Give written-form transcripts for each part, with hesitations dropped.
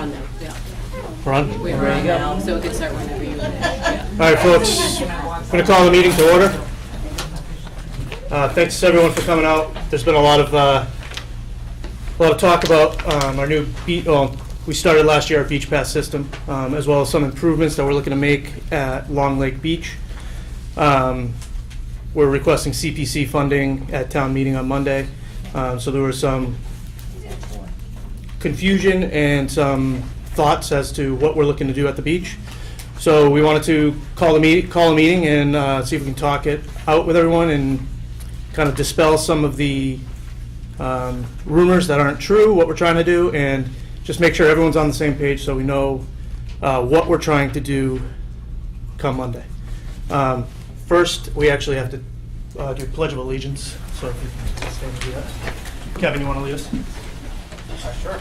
on now, yeah. We're on? We're on now, so it can start whenever you wish, yeah. All right, folks, I'm going to call the meeting to order. Thanks everyone for coming out. There's been a lot of talk about our new beach. Well, we started last year our beach pass system, as well as some improvements that we're looking to make at Long Lake Beach. We're requesting CPC funding at town meeting on Monday. So there was some confusion and some thoughts as to what we're looking to do at the beach. So we wanted to call a meeting and see if we can talk it out with everyone and kind of dispel some of the rumors that aren't true, what we're trying to do, and just make sure everyone's on the same page so we know what we're trying to do come Monday. First, we actually have to do Pledge of Allegiance. So if you can stand and do that. Kevin, you want to lead us? Sure.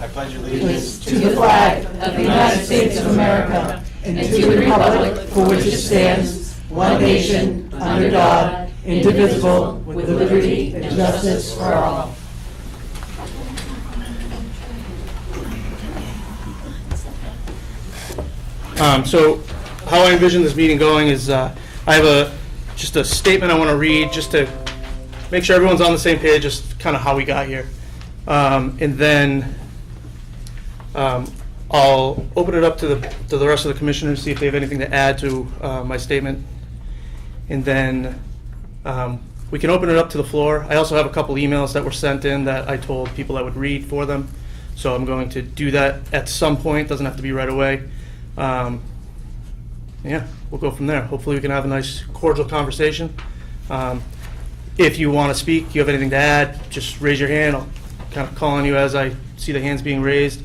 I pledge allegiance to the flag of the United States of America and to the republic for which it stands, one nation, under God, indivisible, with liberty and justice for all. So how I envision this meeting going is I have just a statement I want to read just to make sure everyone's on the same page, just kind of how we got here. And then I'll open it up to the rest of the commissioners, see if they have anything to add to my statement. And then we can open it up to the floor. I also have a couple emails that were sent in that I told people I would read for them. So I'm going to do that at some point. Doesn't have to be right away. Yeah, we'll go from there. Hopefully we can have a nice cordial conversation. If you want to speak, you have anything to add, just raise your hand. I'll kind of call on you as I see the hands being raised.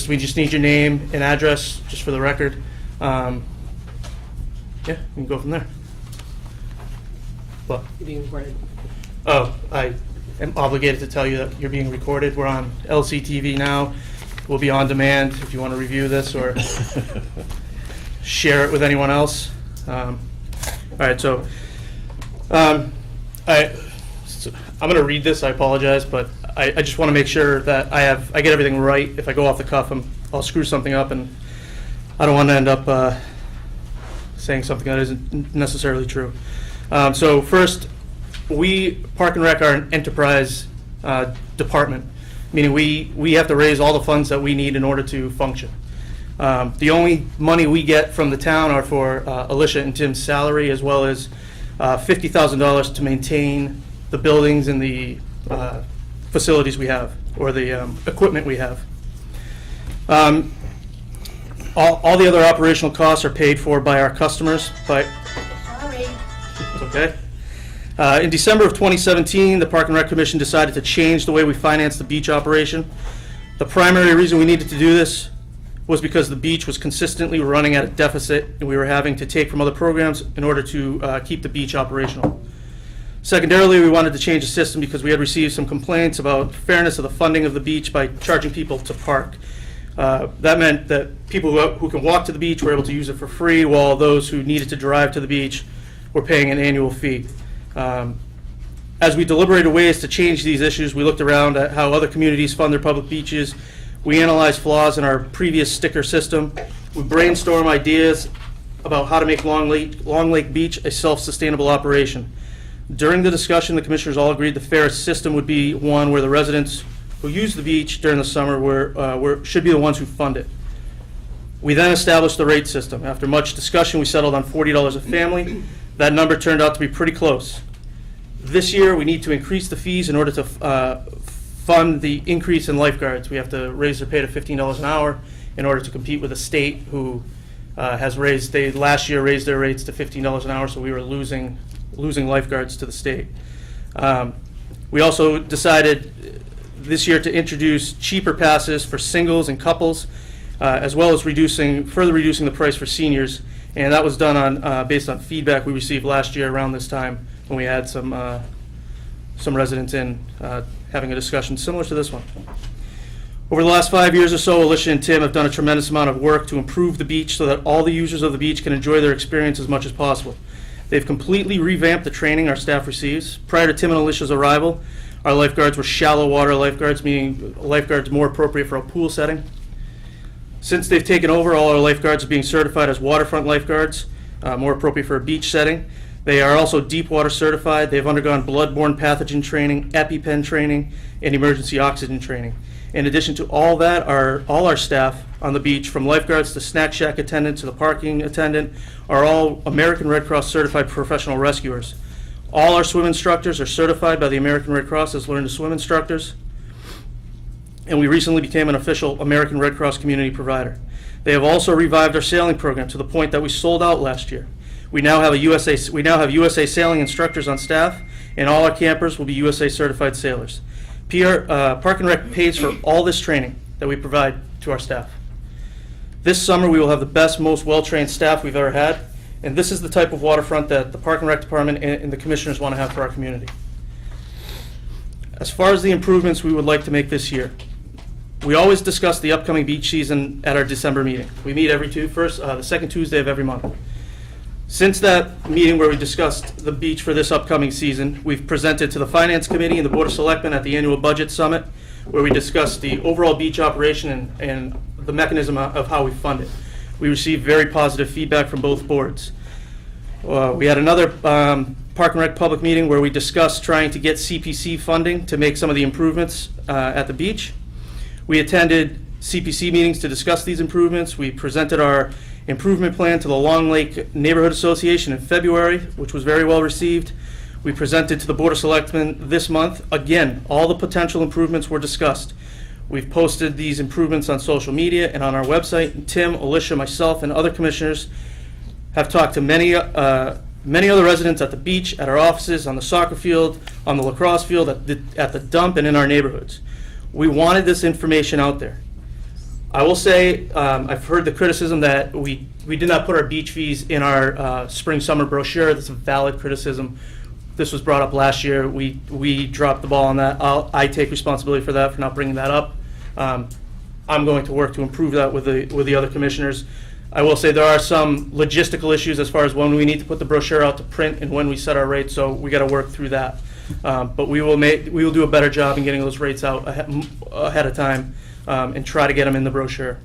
We just need your name and address, just for the record. Yeah, we can go from there. What? You're being recorded. Oh, I am obligated to tell you that you're being recorded. We're on LCTV now. We'll be on demand if you want to review this or share it with anyone else. All right, so I'm going to read this. I apologize, but I just want to make sure that I get everything right. If I go off the cuff, I'll screw something up, and I don't want to end up saying something that isn't necessarily true. So first, Park and Rec are an enterprise department, meaning we have to raise all the funds that we need in order to function. The only money we get from the town are for Alicia and Tim's salary, as well as $50,000 to maintain the buildings and the facilities we have, or the equipment we have. All the other operational costs are paid for by our customers. Sorry. It's okay. In December of 2017, the Park and Rec Commission decided to change the way we finance the beach operation. The primary reason we needed to do this was because the beach was consistently running at a deficit, and we were having to take from other programs in order to keep the beach operational. Secondarily, we wanted to change the system because we had received some complaints about fairness of the funding of the beach by charging people to park. That meant that people who can walk to the beach were able to use it for free, while those who needed to drive to the beach were paying an annual fee. As we deliberated ways to change these issues, we looked around at how other communities fund their public beaches. We analyzed flaws in our previous sticker system. We brainstormed ideas about how to make Long Lake Beach a self-sustainable operation. During the discussion, the commissioners all agreed the fairest system would be one where the residents who use the beach during the summer should be the ones who fund it. We then established the rate system. After much discussion, we settled on $40 a family. That number turned out to be pretty close. This year, we need to increase the fees in order to fund the increase in lifeguards. We have to raise their pay to $15 an hour in order to compete with the state, who last year raised their rates to $15 an hour, so we were losing lifeguards to the state. We also decided this year to introduce cheaper passes for singles and couples, as well as further reducing the price for seniors. And that was done based on feedback we received last year around this time, when we had some residents in having a discussion similar to this one. Over the last 5 years or so, Alicia and Tim have done a tremendous amount of work to improve the beach so that all the users of the beach can enjoy their experience as much as possible. They've completely revamped the training our staff receives. Prior to Tim and Alicia's arrival, our lifeguards were shallow water lifeguards, meaning lifeguards more appropriate for a pool setting. Since they've taken over, all our lifeguards are being certified as waterfront lifeguards, more appropriate for a beach setting. They are also deep water certified. They've undergone bloodborne pathogen training, EpiPen training, and emergency oxygen training. In addition to all that, all our staff on the beach, from lifeguards to snack shack attendant to the parking attendant, are all American Red Cross certified professional rescuers. All our swim instructors are certified by the American Red Cross as Learn to Swim instructors. And we recently became an official American Red Cross community provider. They have also revived our sailing program to the point that we sold out last year. We now have USA sailing instructors on staff, and all our campers will be USA certified sailors. Park and Rec pays for all this training that we provide to our staff. This summer we will have the best, most well-trained staff we've ever had, and this is the type of waterfront that the Park and Rec Department and the commissioners want to have for our community. As far as the improvements we would like to make this year, we always discuss the upcoming beach season at our December meeting. We meet the second Tuesday of every month. Since that meeting where we discussed the beach for this upcoming season, we've presented to the Finance Committee and the Board of Selectmen at the annual budget summit, where we discussed the overall beach operation and the mechanism of how we fund it. We received very positive feedback from both boards. We had another Park and Rec public meeting where we discussed trying to get CPC funding to make some of the improvements at the beach. We attended CPC meetings to discuss these improvements. We presented our improvement plan to the Long Lake Neighborhood Association in February, which was very well received. We presented to the Board of Selectmen this month. Again, all the potential improvements were discussed. We've posted these improvements on social media and on our website. And Tim, Alicia, myself, and other commissioners have talked to many other residents at the beach, at our offices, on the soccer field, on the lacrosse field, at the dump, and in our neighborhoods. We wanted this information out there. I will say, I've heard the criticism that we did not put our beach fees in our spring-summer brochure. That's a valid criticism. This was brought up last year. We dropped the ball on that. I take responsibility for that, for not bringing that up. I'm going to work to improve that with the other commissioners. I will say there are some logistical issues as far as when we need to put the brochure out to print and when we set our rates, so we got to work through that. But we will do a better job in getting those rates out ahead of time and try to get them in the brochure.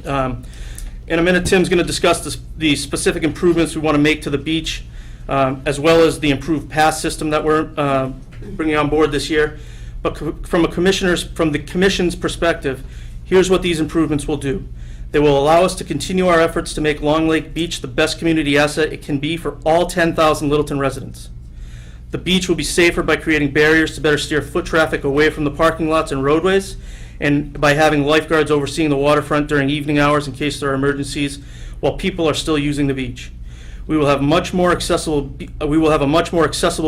In a minute, Tim's going to discuss the specific improvements we want to make to the beach, as well as the improved pass system that we're bringing on board this year. But from the commission's perspective, here's what these improvements will do. They will allow us to continue our efforts to make Long Lake Beach the best community asset it can be for all 10,000 Littleton residents. The beach will be safer by creating barriers to better steer foot traffic away from the parking lots and roadways, and by having lifeguards overseeing the waterfront during evening hours in case there are emergencies while people are still using the beach. We will have a much more accessible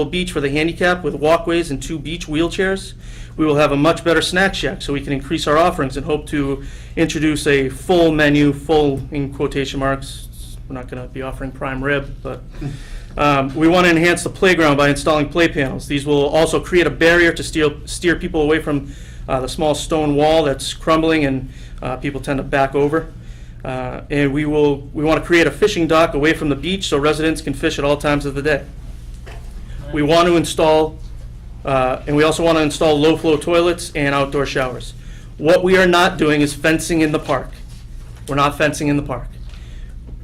beach for the handicapped with walkways and 2 beach wheelchairs. We will have a much better snack shack so we can increase our offerings and hope to introduce a full menu, full in quotation marks. We're not going to be offering prime rib, but we want to enhance the playground by installing play panels. These will also create a barrier to steer people away from the small stone wall that's crumbling and people tend to back over. And we want to create a fishing dock away from the beach so residents can fish at all times of the day. We want to install, and we also want to install low-flow toilets and outdoor showers. What we are not doing is fencing in the park. We're not fencing in the park.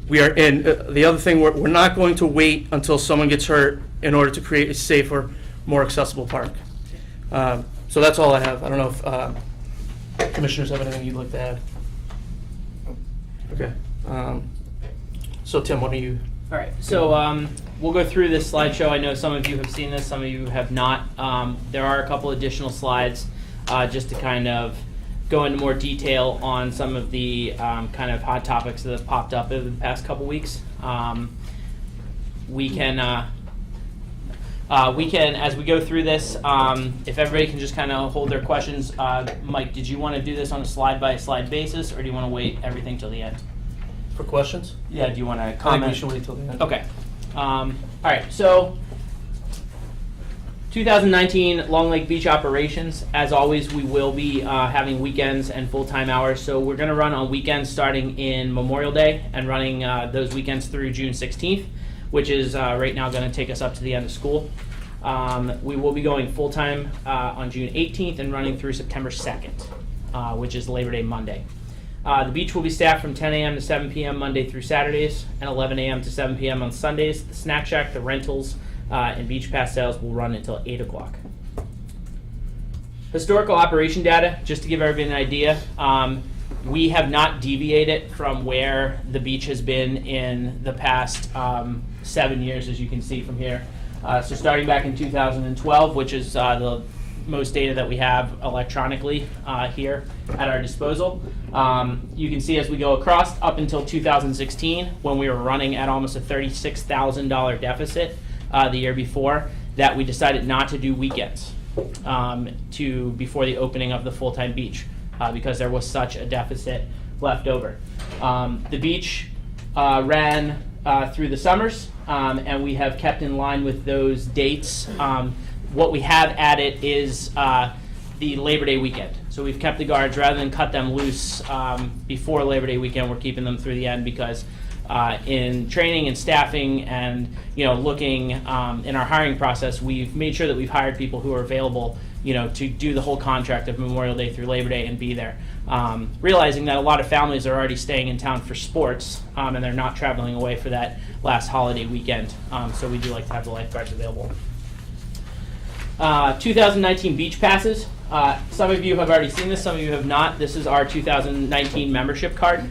The other thing, we're not going to wait until someone gets hurt in order to create a safer, more accessible park. So that's all I have. I don't know if commissioners have anything you'd like to add. Okay. So Tim, what do you? All right. So we'll go through this slideshow. I know some of you have seen this, some of you have not. There are a couple additional slides just to kind of go into more detail on some of the kind of hot topics that have popped up over the past couple weeks. We can, as we go through this, if everybody can just kind of hold their questions. Mike, did you want to do this on a slide-by-slide basis, or do you want to wait everything till the end? For questions? Yeah, do you want to I comment? think we should wait till the end. Okay. All right, so 2019 Long Lake Beach operations. As always, we will be having weekends and full-time hours. So we're going to run on weekends starting in Memorial Day and running those weekends through June 16th, which is right now going to take us up to the end of school. We will be going full-time on June 18th and running through September 2nd, which is Labor Day Monday. The beach will be staffed from 10 a.m. to 7 p.m. Monday through Saturdays, and 11 a.m. to 7 p.m. on Sundays. The snack shack, the rentals, and beach pass sales will run until 8 o'clock. Historical operation data, just to give everybody an idea, we have not deviated from where the beach has been in the past 7 years, as you can see from here. So starting back in 2012, which is the most data that we have electronically here at our disposal. You can see as we go across up until 2016, when we were running at almost a $36,000 deficit the year before, that we decided not to do weekends before the opening of the full-time beach because there was such a deficit left over. The beach ran through the summers, and we have kept in line with those dates. What we have added is the Labor Day weekend. So we've kept the guards, rather than cut them loose before Labor Day weekend, we're keeping them through the end because in training and staffing and looking in our hiring process, we've made sure that we've hired people who are available to do the whole contract of Memorial Day through Labor Day and be there. Realizing that a lot of families are already staying in town for sports and they're not traveling away for that last holiday weekend. So we do like to have the lifeguards available. 2019 beach passes. Some of you have already seen this, some of you have not. This is our 2019 membership card.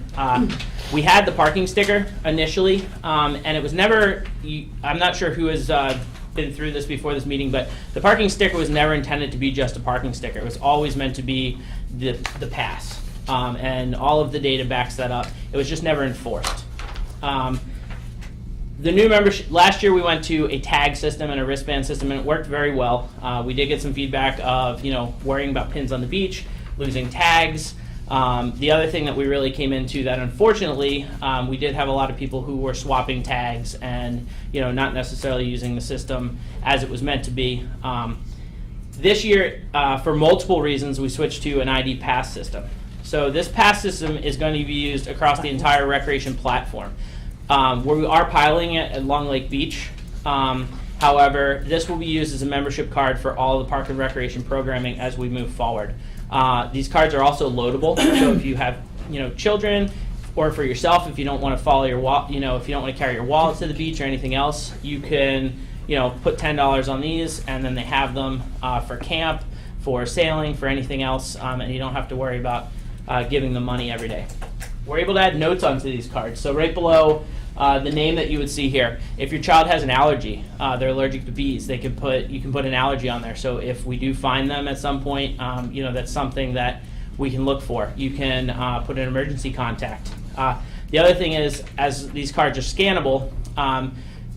We had the parking sticker initially, and it was never, I'm not sure who has been through this before this meeting, but the parking sticker was never intended to be just a parking sticker. It was always meant to be the pass, and all of the data backs that up. It was just never enforced. The new membership, last year we went to a tag system and a wristband system, and it worked very well. We did get some feedback of, worrying about pins on the beach, losing tags. The other thing that we really came into that, unfortunately, we did have a lot of people who were swapping tags and, not necessarily using the system as it was meant to be. This year, for multiple reasons, we switched to an ID pass system. So this pass system is going to be used across the entire recreation platform. Where we are piloting it at Long Lake Beach. However, this will be used as a membership card for all the park and recreation programming as we move forward. These cards are also loadable, so if you have children, or for yourself, if you don't want to follow your if you don't want to carry your wallet to the beach or anything else, you can put $10 on these, and then they have them for camp, for sailing, for anything else, and you don't have to worry about giving them money every day. We're able to add notes onto these cards. So right below the name that you would see here, if your child has an allergy, they're allergic to bees, you can put an allergy on there. So if we do find them at some point, that's something that we can look for. You can put an emergency contact. The other thing is, as these cards are scannable,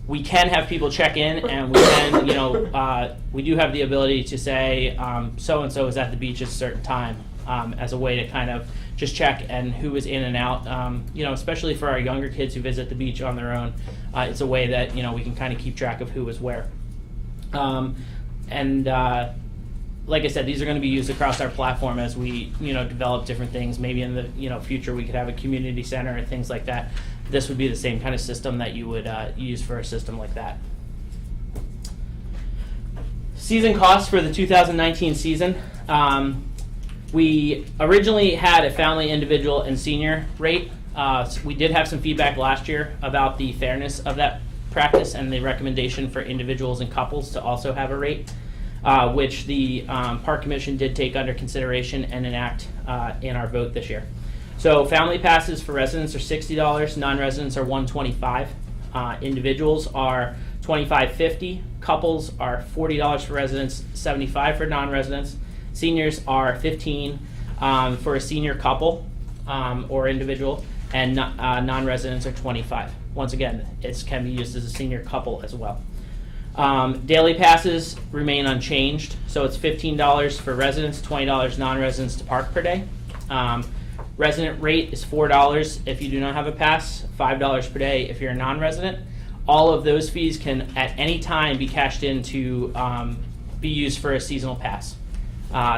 we can have people check in, and we can, we do have the ability to say so-and-so is at the beach at a certain time as a way to kind of just check and who is in and out, especially for our younger kids who visit the beach on their own. It's a way that, we can kind of keep track of who is where. Like I said, these are going to be used across our platform as we, develop different things. Maybe in the, future we could have a community center and things like that. This would be the same kind of system that you would use for a system like that. Season costs for the 2019 season. We originally had a family, individual, and senior rate. We did have some feedback last year about the fairness of that practice and the recommendation for individuals and couples to also have a rate, which the Park Commission did take under consideration and enact in our vote this year. So family passes for residents are $60, non-residents are $125. Individuals are $25.50. Couples are $40 for residents, $75 for non-residents. Seniors are $15 for a senior couple or individual, and non-residents are $25. Once again, it can be used as a senior couple as well. Daily passes remain unchanged, so it's $15 for residents, $20 non-residents to park per day. Resident rate is $4 if you do not have a pass, $5 per day if you're a non-resident. All of those fees can at any time be cashed in to be used for a seasonal pass.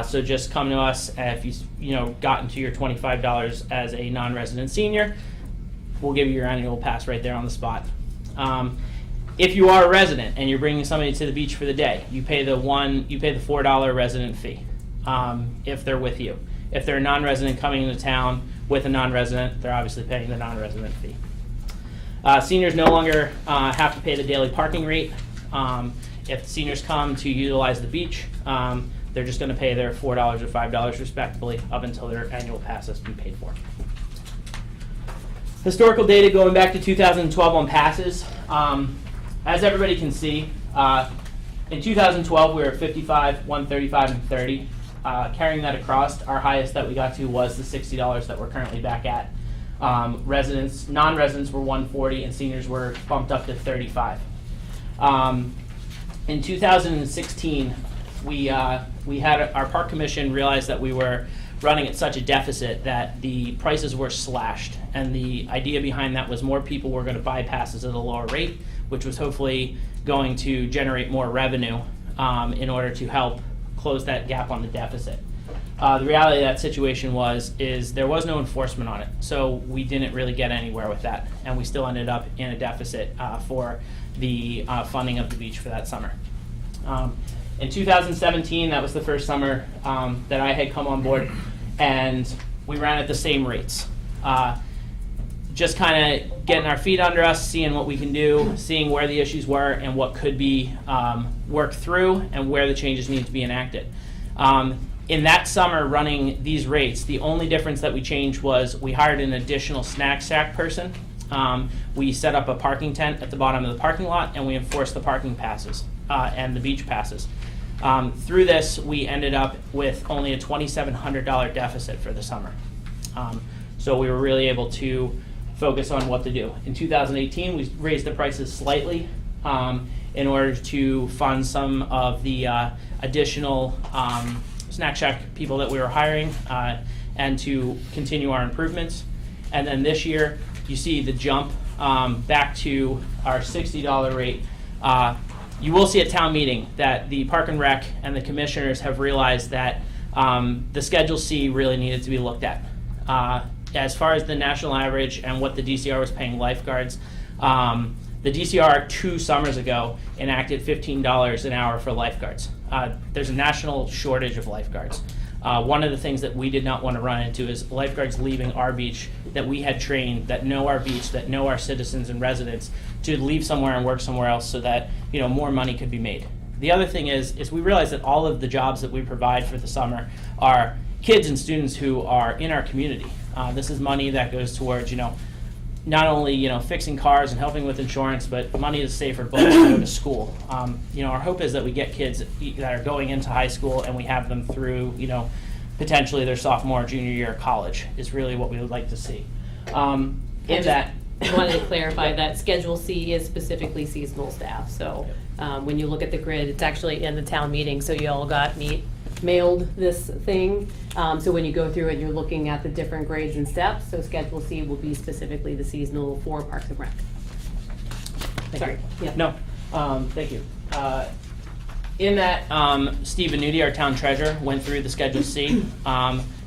So just come to us if you've gotten to your $25 as a non-resident senior. We'll give you your annual pass right there on the spot. If you are a resident and you're bringing somebody to the beach for the day, you pay the $4 resident fee if they're with you. If they're a non-resident coming into town, with a non-resident, they're obviously paying the non-resident fee. Seniors no longer have to pay the daily parking rate. If seniors come to utilize the beach, they're just going to pay their $4 or $5 respectively up until their annual pass has been paid for. Historical data going back to 2012 on passes. As everybody can see, in 2012 we were at 55, 135, and 30. Carrying that across, our highest that we got to was the $60 that we're currently back at. Non-residents were 140, and seniors were bumped up to 35. In 2016, we had our park commission realized that we were running at such a deficit that the prices were slashed, and the idea behind that was more people were going to buy passes at a lower rate, which was hopefully going to generate more revenue in order to help close that gap on the deficit. The reality of that situation is there was no enforcement on it, so we didn't really get anywhere with that, and we still ended up in a deficit for the funding of the beach for that summer. In 2017, that was the first summer that I had come on board, and we ran at the same rates. Just kind of getting our feet under us, seeing what we can do, seeing where the issues were and what could be worked through and where the changes need to be enacted. In that summer running these rates, the only difference that we changed was we hired an additional snack shack person. We set up a parking tent at the bottom of the parking lot, and we enforced the parking passes and the beach passes. Through this, we ended up with only a $2,700 deficit for the summer. So we were really able to focus on what to do. In 2018, we raised the prices slightly in order to fund some of the additional snack shack people that we were hiring and to continue our improvements. And then this year, you see the jump back to our $60 rate. You will see at town meeting that the Park and Rec and the commissioners have realized that the Schedule C really needed to be looked at. As far as the national average and what the DCR was paying lifeguards, the DCR 2 summers ago enacted $15 an hour for lifeguards. There's a national shortage of lifeguards. One of the things that we did not want to run into is lifeguards leaving our beach that we had trained, that know our beach, that know our citizens and residents, to leave somewhere and work somewhere else so that more money could be made. The other thing is we realize that all of the jobs that we provide for the summer are kids and students who are in our community. This is money that goes towards not only fixing cars and helping with insurance, but money to save for boats to go to school. Our hope is that we get kids that are going into high school and we have them through potentially their sophomore or junior year of college is really what we would like to see. I wanted to clarify that Schedule C is specifically seasonal staff. So when you look at the grid, it's actually in the town meeting. So you all got mailed this thing. So when you go through it, you're looking at the different grades and steps. So Schedule C will be specifically the seasonal for Parks and Rec. Sorry. Yeah. No, thank you. In that, Steve Venuti, our town treasurer, went through the Schedule C,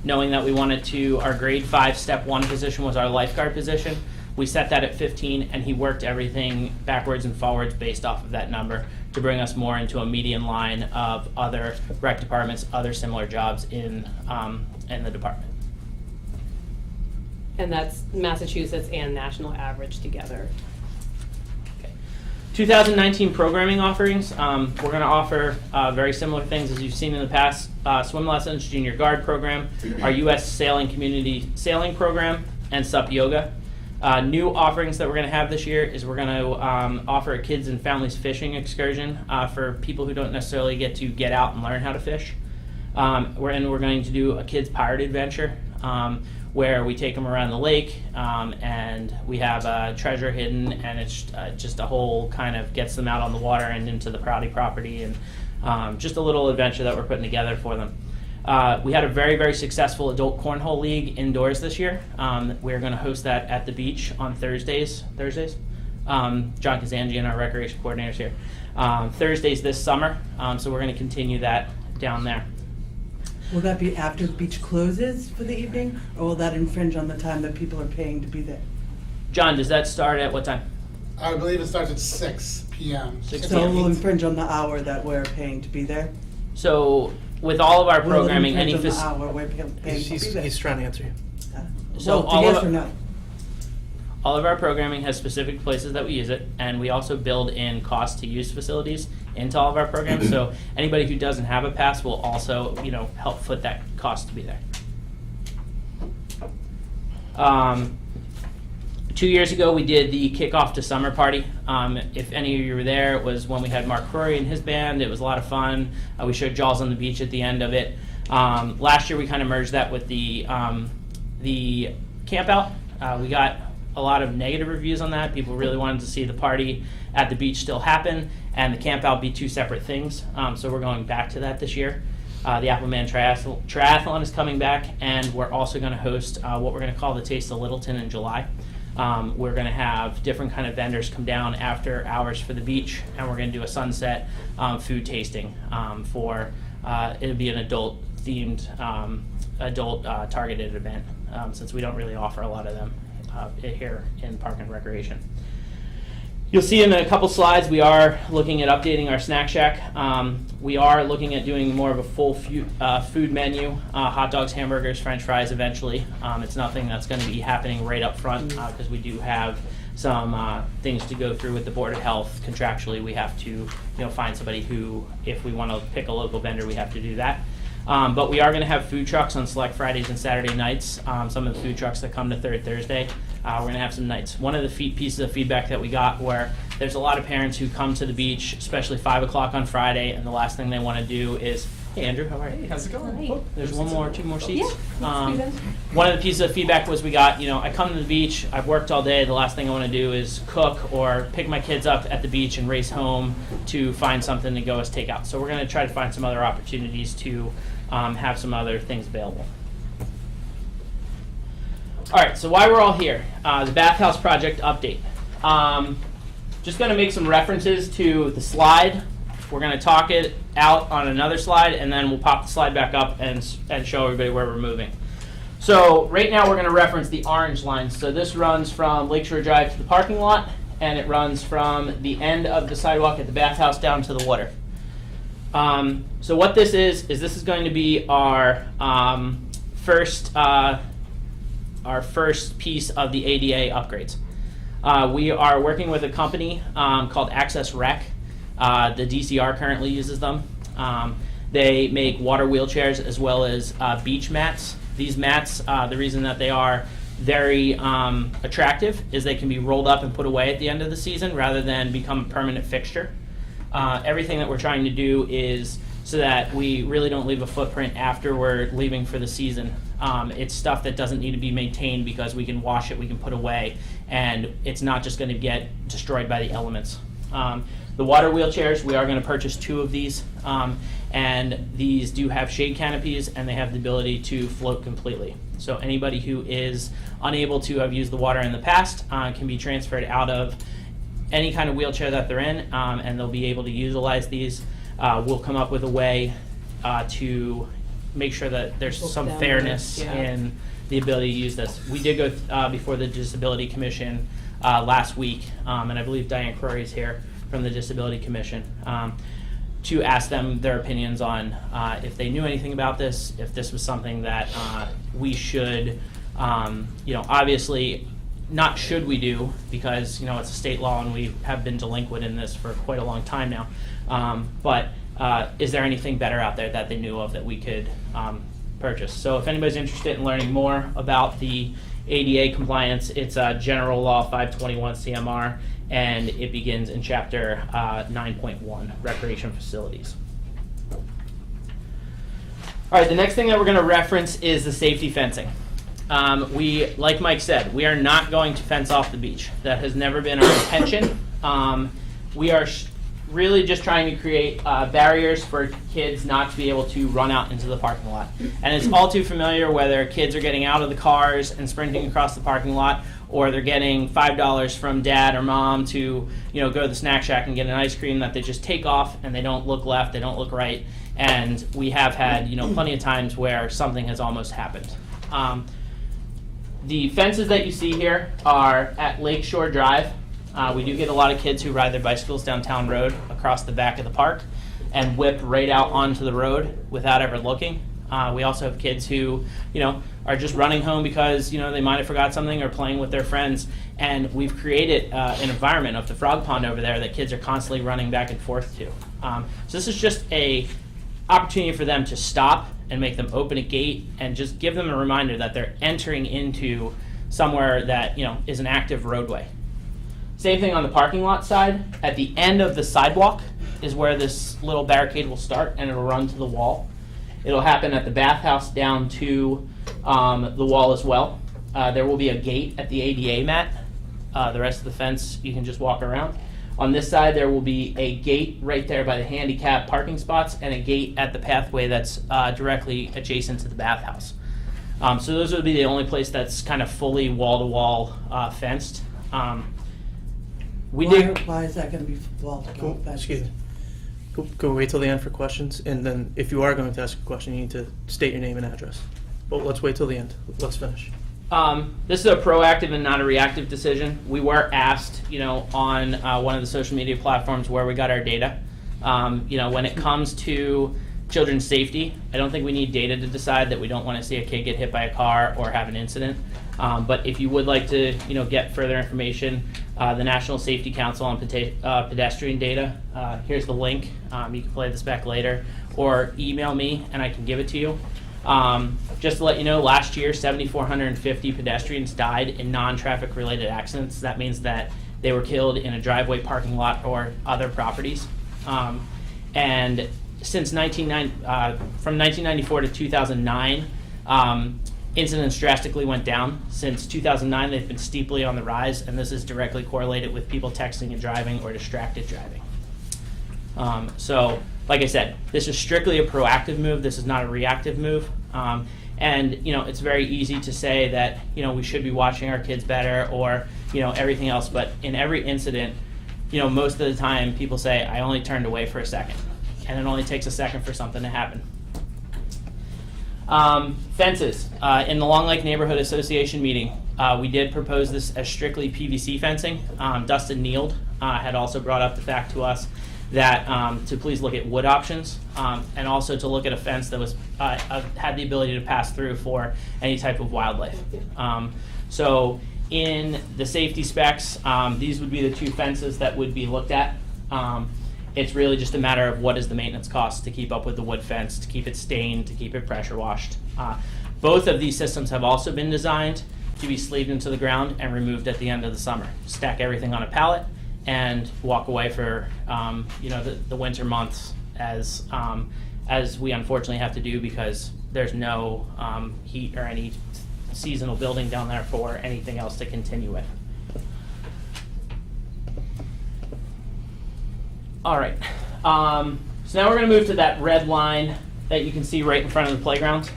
knowing that we wanted our grade 5 step 1 position was our lifeguard position. We set that at 15, and he worked everything backwards and forwards based off of that number to bring us more into a median line of other rec departments, other similar jobs in the department. And that's Massachusetts and national average together. 2019 programming offerings. We're going to offer very similar things as you've seen in the past. Swim lessons, junior guard program, our U.S. sailing community sailing program, and SUP yoga. New offerings that we're going to have this year is we're going to offer a kids and families fishing excursion for people who don't necessarily get to get out and learn how to fish. We're going to do a kids pirate adventure where we take them around the lake and we have a treasure hidden, and it's just a whole kind of gets them out on the water and into the Prouty property, and just a little adventure that we're putting together for them. We had a very, very successful adult cornhole league indoors this year. We're going to host that at the beach on Thursdays. John Kazanjian, our recreation coordinator, is here. Thursdays this summer, so we're going to continue that down there. Will that be after the beach closes for the evening, or will that infringe on the time that people are paying to be there? John, does that start at what time? I believe it starts at 6 p.m. Six So it will infringe on the hour that we're paying to be there? So with all of our Will it programming, infringe any on the hour we're paying to be there? He's trying to answer you. So Vote yes or no? all of our programming has specific places that we use it, and we also build in cost to use facilities into all of our programs. So anybody who doesn't have a pass will also, help foot that cost to be there. 2 years ago, we did the kickoff to summer party. If any of you were there, it was when we had Mark Curry and his band. It was a lot of fun. We showed Jaws on the Beach at the end of it. Last year, we kind of merged that with the camp out. We got a lot of negative reviews on that. People really wanted to see the party at the beach still happen and the camp out be two separate things. So we're going back to that this year. The Appleman Triathlon is coming back, and we're also going to host what we're going to call the Taste of Littleton in July. We're going to have different kind of vendors come down after hours for the beach, and we're going to do a sunset food tasting it'll be an adult-themed, adult-targeted event, since we don't really offer a lot of them here in Park and Recreation. You'll see in a couple slides we are looking at updating our snack shack. We are looking at doing more of a full food menu, hot dogs, hamburgers, french fries eventually. It's nothing that's going to be happening right up front because we do have some things to go through with the Board of Health. Contractually, we have to find somebody who, if we want to pick a local vendor, we have to do that. But we are going to have food trucks on select Fridays and Saturday nights. Some of the food trucks that come to Third Thursday, we're going to have some nights. One of the pieces of feedback that we got where there's a lot of parents who come to the beach, especially 5 o'clock on Friday, and the last thing they want to do is, hey Andrew, how are you? How's it going? Hi. There's two more seats. Yeah. One of the pieces of feedback was we got, I come to the beach, I've worked all day, the last thing I want to do is cook or pick my kids up at the beach and race home to find something to go as takeout. So we're going to try to find some other opportunities to have some other things available. All right, so why we're all here, the bathhouse project update. Just going to make some references to the slide. We're going to talk it out on another slide, and then we'll pop the slide back up and show everybody where we're moving. So right now we're going to reference the orange line. So this runs from Lakeshore Drive to the parking lot, and it runs from the end of the sidewalk at the bathhouse down to the water. So what this is this is going to be our first piece of the ADA upgrades. We are working with a company called Access Rec. The DCR currently uses them. They make water wheelchairs as well as beach mats. These mats, the reason that they are very attractive is they can be rolled up and put away at the end of the season rather than become a permanent fixture. Everything that we're trying to do is so that we really don't leave a footprint after we're leaving for the season. It's stuff that doesn't need to be maintained because we can wash it, we can put away, and it's not just going to get destroyed by the elements. The water wheelchairs, we are going to purchase 2 of these, and these do have shade canopies and they have the ability to float completely. So anybody who is unable to have used the water in the past can be transferred out of any kind of wheelchair that they're in, and they'll be able to utilize these. We'll come up with a way to make sure that there's some fairness in the ability to use this. We did go before the Disability Commission last week, and I believe Diane Crory is here from the Disability Commission, to ask them their opinions on if they knew anything about this, if this was something that we should, obviously not should we do, because it's a state law and we have been delinquent in this for quite a long time now, but is there anything better out there that they knew of that we could purchase? So if anybody's interested in learning more about the ADA compliance, it's General Law 521 CMR, and it begins in Chapter 9.1, Recreation Facilities. All right, the next thing that we're going to reference is the safety fencing. We, like Mike said, we are not going to fence off the beach. That has never been our intention. We are really just trying to create barriers for kids not to be able to run out into the parking lot. And it's all too familiar whether kids are getting out of the cars and sprinting across the parking lot, or they're getting $5 from dad or mom to go to the snack shack and get an ice cream that they just take off and they don't look left, they don't look right. And we have had plenty of times where something has almost happened. The fences that you see here are at Lakeshore Drive. We do get a lot of kids who ride their bicycles down Town Road across the back of the park and whip right out onto the road without ever looking. We also have kids who, are just running home because, they might have forgot something or playing with their friends. And we've created an environment of the frog pond over there that kids are constantly running back and forth to. So this is just a opportunity for them to stop and make them open a gate and just give them a reminder that they're entering into somewhere that, is an active roadway. Same thing on the parking lot side. At the end of the sidewalk is where this little barricade will start, and it'll run to the wall. It'll happen at the bathhouse down to the wall as well. There will be a gate at the ADA mat. The rest of the fence, you can just walk around. On this side, there will be a gate right there by the handicap parking spots and a gate at the pathway that's directly adjacent to the bathhouse. So those would be the only place that's kind of fully wall-to-wall fenced. Why is that going to be wall-to-wall fenced? Excuse me. Can we wait till the end for questions? And then if you are going to ask a question, you need to state your name and address. But let's wait till the end. Let's finish. This is a proactive and not a reactive decision. We were asked, on one of the social media platforms where we got our data. When it comes to children's safety, I don't think we need data to decide that we don't want to see a kid get hit by a car or have an incident. But if you would like to, get further information, the National Safety Council on pedestrian data, here's the link. You can play this back later, or email me and I can give it to you. Just to let you know, last year 7,450 pedestrians died in non-traffic related accidents. That means that they were killed in a driveway, parking lot, or other properties. And since from 1994 to 2009, incidents drastically went down. Since 2009, they've been steeply on the rise, and this is directly correlated with people texting and driving or distracted driving. So, like I said, this is strictly a proactive move. This is not a reactive move. And it's very easy to say that we should be watching our kids better or everything else. But in every incident, most of the time people say, I only turned away for a second, and it only takes a second for something to happen. Fences. In the Long Lake Neighborhood Association meeting, we did propose this as strictly PVC fencing. Dustin Neild had also brought up the fact to us that to please look at wood options, and also to look at a fence that was had the ability to pass through for any type of wildlife. So in the safety specs, these would be the two fences that would be looked at. It's really just a matter of what is the maintenance cost to keep up with the wood fence, to keep it stained, to keep it pressure washed. Both of these systems have also been designed to be sleeved into the ground and removed at the end of the summer. Stack everything on a pallet and walk away for the winter months as we unfortunately have to do because there's no heat or any seasonal building down there for anything else to continue with. All right, so now we're going to move to that red line that you can see right in front of the playground.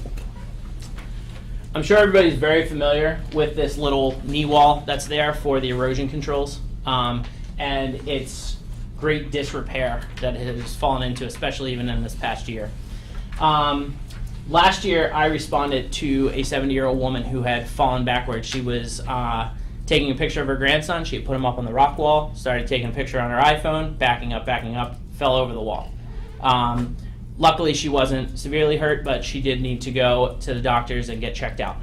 I'm sure everybody's very familiar with this little knee wall that's there for the erosion controls, and it's great disrepair that it has fallen into, especially even in this past year. Last year, I responded to a 70-year-old woman who had fallen backwards. She was taking a picture of her grandson. She had put him up on the rock wall, started taking a picture on her iPhone, backing up, fell over the wall. Luckily, she wasn't severely hurt, but she did need to go to the doctors and get checked out.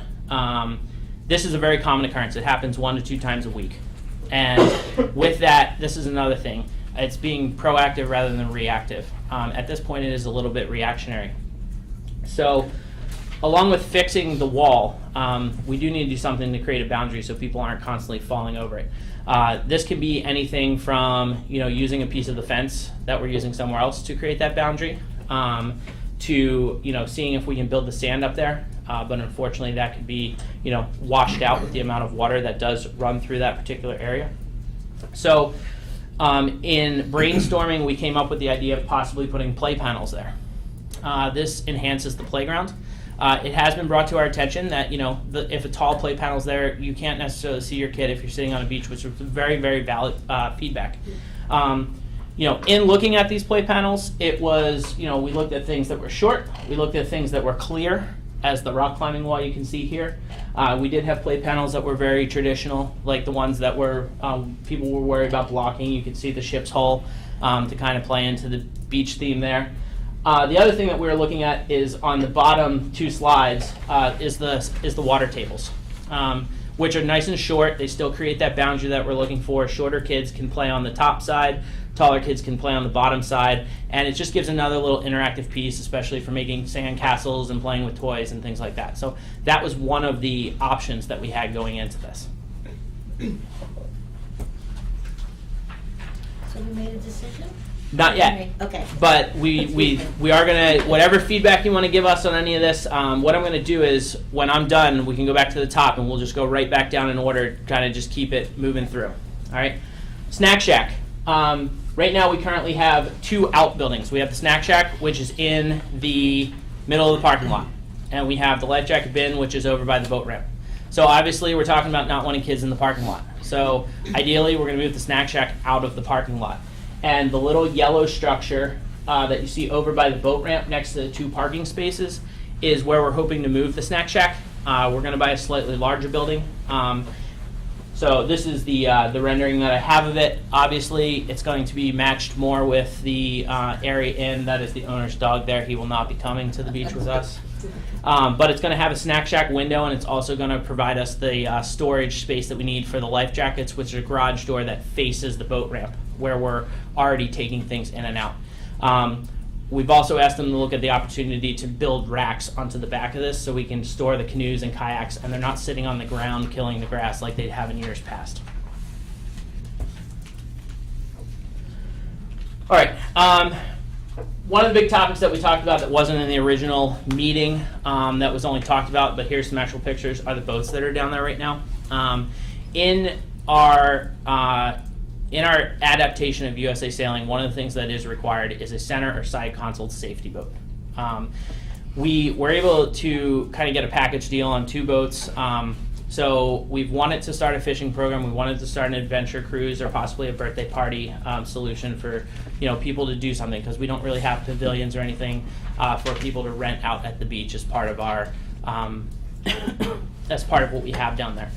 This is a very common occurrence. It happens 1 to 2 times a week. And with that, this is another thing. It's being proactive rather than reactive. At this point, it is a little bit reactionary. So, along with fixing the wall, we do need to do something to create a boundary so people aren't constantly falling over it. This can be anything from using a piece of the fence that we're using somewhere else to create that boundary, to seeing if we can build the sand up there. But unfortunately, that could be washed out with the amount of water that does run through that particular area. So, in brainstorming, we came up with the idea of possibly putting play panels there. This enhances the playground. It has been brought to our attention that if a tall play panel's there, you can't necessarily see your kid if you're sitting on a beach, which is very, very valid feedback. In looking at these play panels, it was we looked at things that were short, we looked at things that were clear, as the rock climbing wall you can see here. We did have play panels that were very traditional, like the ones that were people were worried about blocking. You could see the ship's hull to kind of play into the beach theme there. The other thing that we're looking at is on the bottom two slides is the water tables, which are nice and short. They still create that boundary that we're looking for. Shorter kids can play on the top side, taller kids can play on the bottom side, and it just gives another little interactive piece, especially for making sand castles and playing with toys and things like that. So that was one of the options that we had going into this. So we made a decision? Not yet. Okay. But we are going to, whatever feedback you want to give us on any of this, what I'm going to do is, when I'm done, we can go back to the top and we'll just go right back down in order, kind of just keep it moving through. All right? Snack Shack. Right now we currently have two outbuildings. We have the Snack Shack, which is in the middle of the parking lot. And we have the life jacket bin, which is over by the boat ramp. So obviously we're talking about not wanting kids in the parking lot. So ideally we're going to move the Snack Shack out of the parking lot. And the little yellow structure that you see over by the boat ramp next to the two parking spaces is where we're hoping to move the Snack Shack. We're going to buy a slightly larger building. So this is the rendering that I have of it. Obviously, it's going to be matched more with the area inn. That is the owner's dog there. He will not be coming to the beach with us. But it's going to have a Snack Shack window, and it's also going to provide us the storage space that we need for the life jackets, which is a garage door that faces the boat ramp, where we're already taking things in and out. We've also asked them to look at the opportunity to build racks onto the back of this so we can store the canoes and kayaks, and they're not sitting on the ground killing the grass like they have in years past. All right. One of the big topics that we talked about that wasn't in the original meeting, that was only talked about, but here's some actual pictures, are the boats that are down there right now. In our adaptation of USA Sailing, one of the things that is required is a center or side console safety boat. We were able to kind of get a package deal on two boats. So we've wanted to start a fishing program. We wanted to start an adventure cruise or possibly a birthday party solution for people to do something, because we don't really have pavilions or anything for people to rent out at the beach as part of our as part of what we have down there.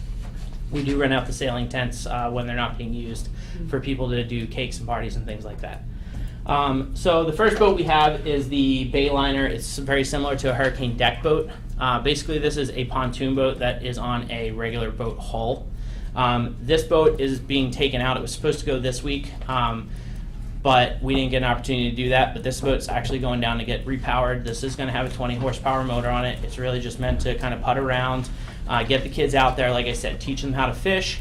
We do rent out the sailing tents when they're not being used for people to do cakes and parties and things like that. So the first boat we have is the Bayliner. It's very similar to a Hurricane deck boat. Basically, this is a pontoon boat that is on a regular boat hull. This boat is being taken out. It was supposed to go this week, but we didn't get an opportunity to do that. But this boat's actually going down to get repowered. This is going to have a 20 horsepower motor on it. It's really just meant to kind of putt around, get the kids out there, like I said, teach them how to fish,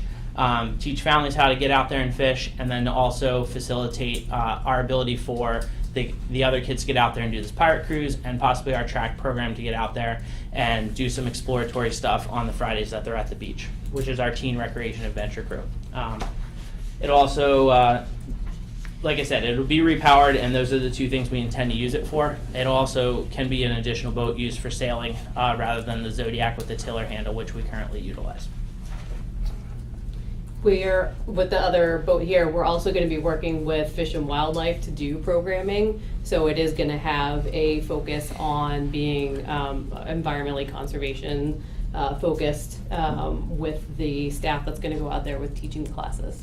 teach families how to get out there and fish, and then also facilitate our ability for the other kids to get out there and do this pirate cruise, and possibly our track program to get out there and do some exploratory stuff on the Fridays that they're at the beach, which is our teen recreation adventure crew. It also, like I said, it'll be repowered, and those are the two things we intend to use it for. It also can be an additional boat used for sailing rather than the Zodiac with the tiller handle, which we currently utilize. We're, with the other boat here, we're also going to be working with Fish and Wildlife to do programming. So it is going to have a focus on being environmentally conservation focused with the staff that's going to go out there with teaching classes.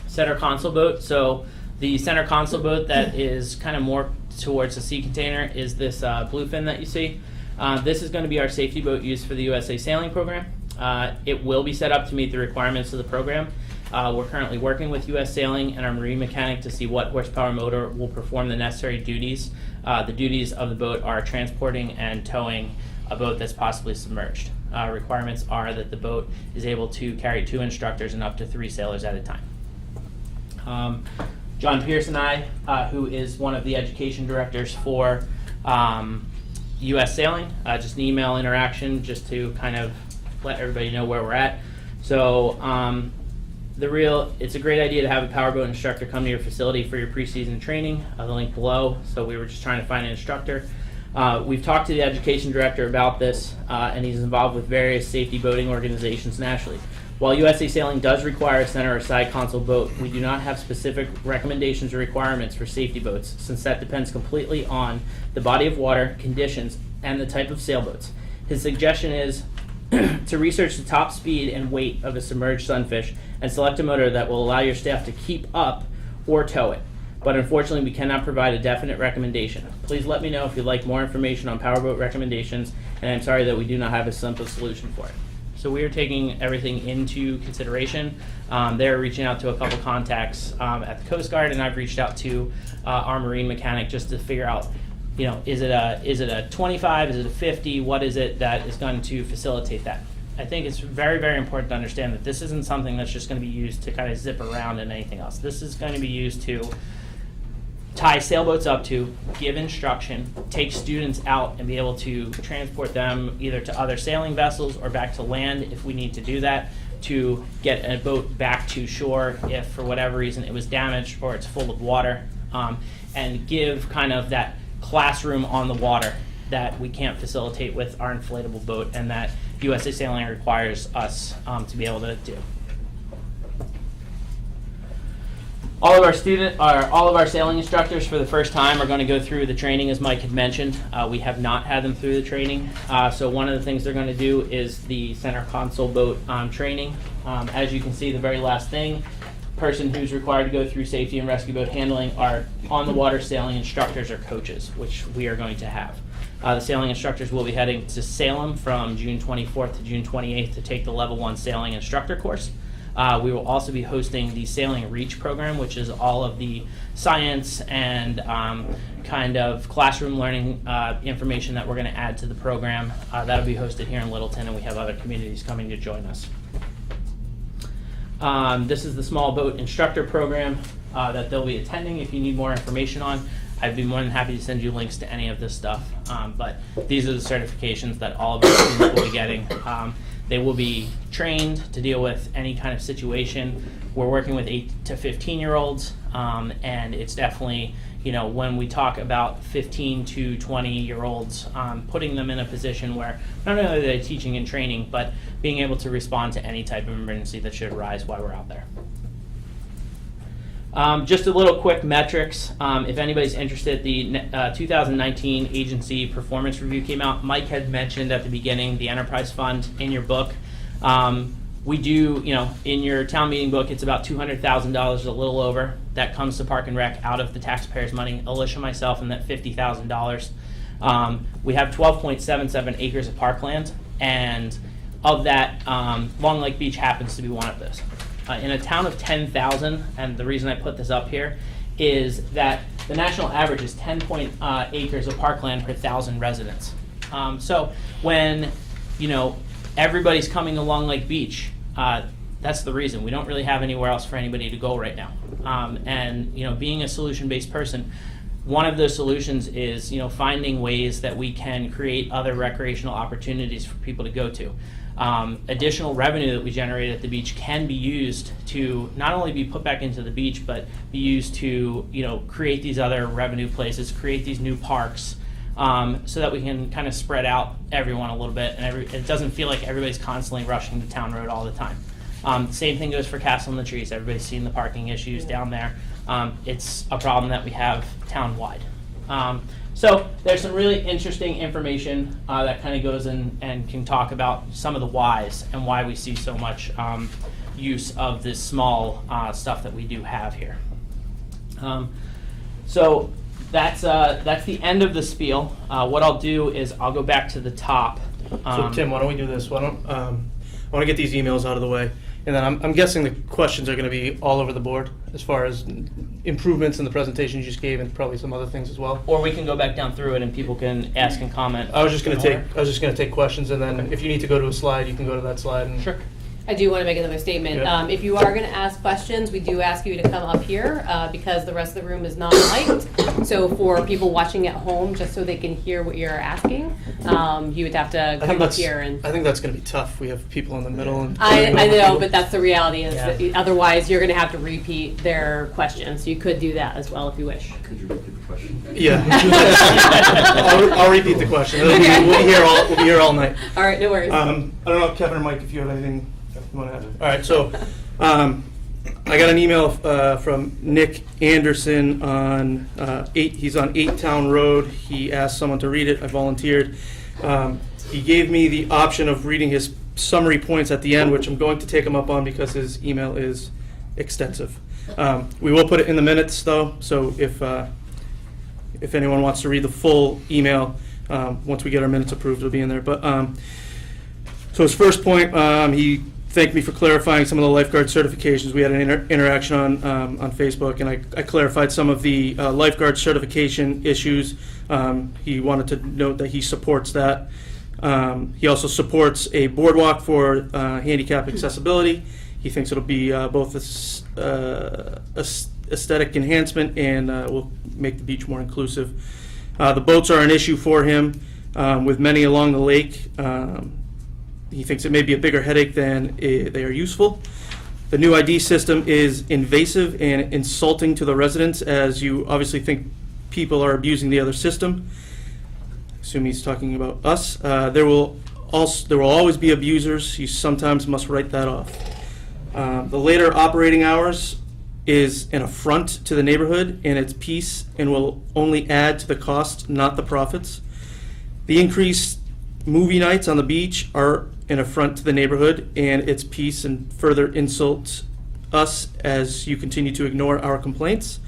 Center console boat. So the center console boat that is kind of more towards the sea container is this bluefin that you see. This is going to be our safety boat used for the USA Sailing program. It will be set up to meet the requirements of the program. We're currently working with US Sailing and our marine mechanic to see what horsepower motor will perform the necessary duties. The duties of the boat are transporting and towing a boat that's possibly submerged. Requirements are that the boat is able to carry 2 instructors and up to 3 sailors at a time. John Pierce and I, who is one of the education directors for US Sailing, just an email interaction just to kind of let everybody know where we're at. So it's a great idea to have a powerboat instructor come to your facility for your preseason training. The link below. So we were just trying to find an instructor. We've talked to the education director about this, and he's involved with various safety boating organizations nationally. While USA Sailing does require a center or side console boat, we do not have specific recommendations or requirements for safety boats, since that depends completely on the body of water, conditions, and the type of sailboats. His suggestion is to research the top speed and weight of a submerged sunfish and select a motor that will allow your staff to keep up or tow it. but unfortunately we cannot provide a definite recommendation. Please let me know if you'd like more information on powerboat recommendations, and I'm sorry that we do not have a simple solution for it. So we are taking everything into consideration. They're reaching out to a couple contacts at the Coast Guard, and I've reached out to our marine mechanic just to figure out, you know, is it a 25, is it a 50, what is it that is going to facilitate that? I think it's very, very important to understand that this isn't something that's just going to be used to kind of zip around and anything else. This is going to be used to tie sailboats up to, give instruction, take students out and be able to transport them either to other sailing vessels or back to land if we need to do that, to get a boat back to shore if for whatever reason it was damaged or it's full of water, and give kind of that classroom on the water that we can't facilitate with our inflatable boat and that USA Sailing requires us to be able to do. All of our sailing instructors for the first time are going to go through the training, as Mike had mentioned. We have not had them through the training. So one of the things they're going to do is the center console boat training. As you can see, the very last thing, person who's required to go through safety and rescue boat handling are on the water sailing instructors or coaches, which we are going to have. The sailing instructors will be heading to Salem from June 24th to June 28th to take the Level 1 sailing instructor course. We will also be hosting the Sailing Reach program, which is all of the science and kind of classroom learning information that we're going to add to the program. That'll be hosted here in Littleton, and we have other communities coming to join us. This is the small boat instructor program that they'll be attending. If you need more information on, I'd be more than happy to send you links to any of this stuff. But these are the certifications that all of our students will be getting. They will be trained to deal with any kind of situation. We're working with 8 to 15-year-olds, and it's definitely, you know, when we talk about 15 to 20-year-olds, putting them in a position where not only are they teaching and training, but being able to respond to any type of emergency that should arise while we're out there. Just a little quick metrics. If anybody's interested, the 2019 agency performance review came out. Mike had mentioned at the beginning the enterprise fund in your book. We do, you know, in your town meeting book, it's about $200,000, a little over. That comes to Park and Rec out of the taxpayers' money. Alicia, myself, and that $50,000. We have 12.77 acres of parkland, and of that, Long Lake Beach happens to be one of those. In a town of 10,000, and the reason I put this up here is that the national average is 10 acres of parkland per 1,000 residents. So when, you know, everybody's coming to Long Lake Beach, that's the reason. We don't really have anywhere else for anybody to go right now. And, you know, being a solution-based person, one of those solutions is, you know, finding ways that we can create other recreational opportunities for people to go to. Additional revenue that we generate at the beach can be used to not only be put back into the beach, but be used to, you know, create these other revenue places, create these new parks, so that we can kind of spread out everyone a little bit, and it doesn't feel like everybody's constantly rushing to Town Road all the time. Same thing goes for Castle in the Trees. Everybody's seen the parking issues down there. It's a problem that we have town-wide. So there's some really interesting information that kind of goes in and can talk about some of the whys and why we see so much use of this small stuff that we do have here. So that's the end of the spiel. What I'll do is I'll go back to the top. So Tim, why don't we do this? I want to get these emails out of the way, and then I'm guessing the questions are going to be all over the board as far as improvements in the presentation you just gave, and probably some other things as well. Or we can go back down through it and people can ask and comment. I was just going to take questions, and then if you need to go to a slide, you can go to that slide. And Sure. I do want to make another statement. Yeah. If you are going to ask questions, we do ask you to come up here because the rest of the room is not mic'd. So for people watching at home, just so they can hear what you're asking, you would have to come up here. And I think that's going to be tough. We have people in the middle. And I know, but that's the reality. Is Yeah. that otherwise, you're going to have to repeat their questions. You could do that as well if you wish. Could you repeat the question? Yeah. I'll repeat the question. We'll be here all night. All right, no worries. I don't know, Kevin or Mike, if you have anything you want to add. All right, so I got an email from Nick Anderson on he's on 8 Town Road. He asked someone to read it. I volunteered. He gave me the option of reading his summary points at the end, which I'm going to take him up on because his email is extensive. We will put it in the minutes, though, so if anyone wants to read the full email, once we get our minutes approved, it'll be in there. But so his first point, he thanked me for clarifying some of the lifeguard certifications. We had an interaction on Facebook, and I clarified some of the lifeguard certification issues. He wanted to note that he supports that. He also supports a boardwalk for handicap accessibility. He thinks it'll be both aesthetic enhancement and will make the beach more inclusive. The boats are an issue for him, with many along the lake. He thinks it may be a bigger headache than they are useful. The new ID system is invasive and insulting to the residents, as you obviously think people are abusing the other system. I assume he's talking about us. There will always be abusers. You sometimes must write that off. The later operating hours is an affront to the neighborhood and its peace, and will only add to the cost, not the profits. The increased movie nights on the beach are an affront to the neighborhood and its peace, and further insults us as you continue to ignore our complaints.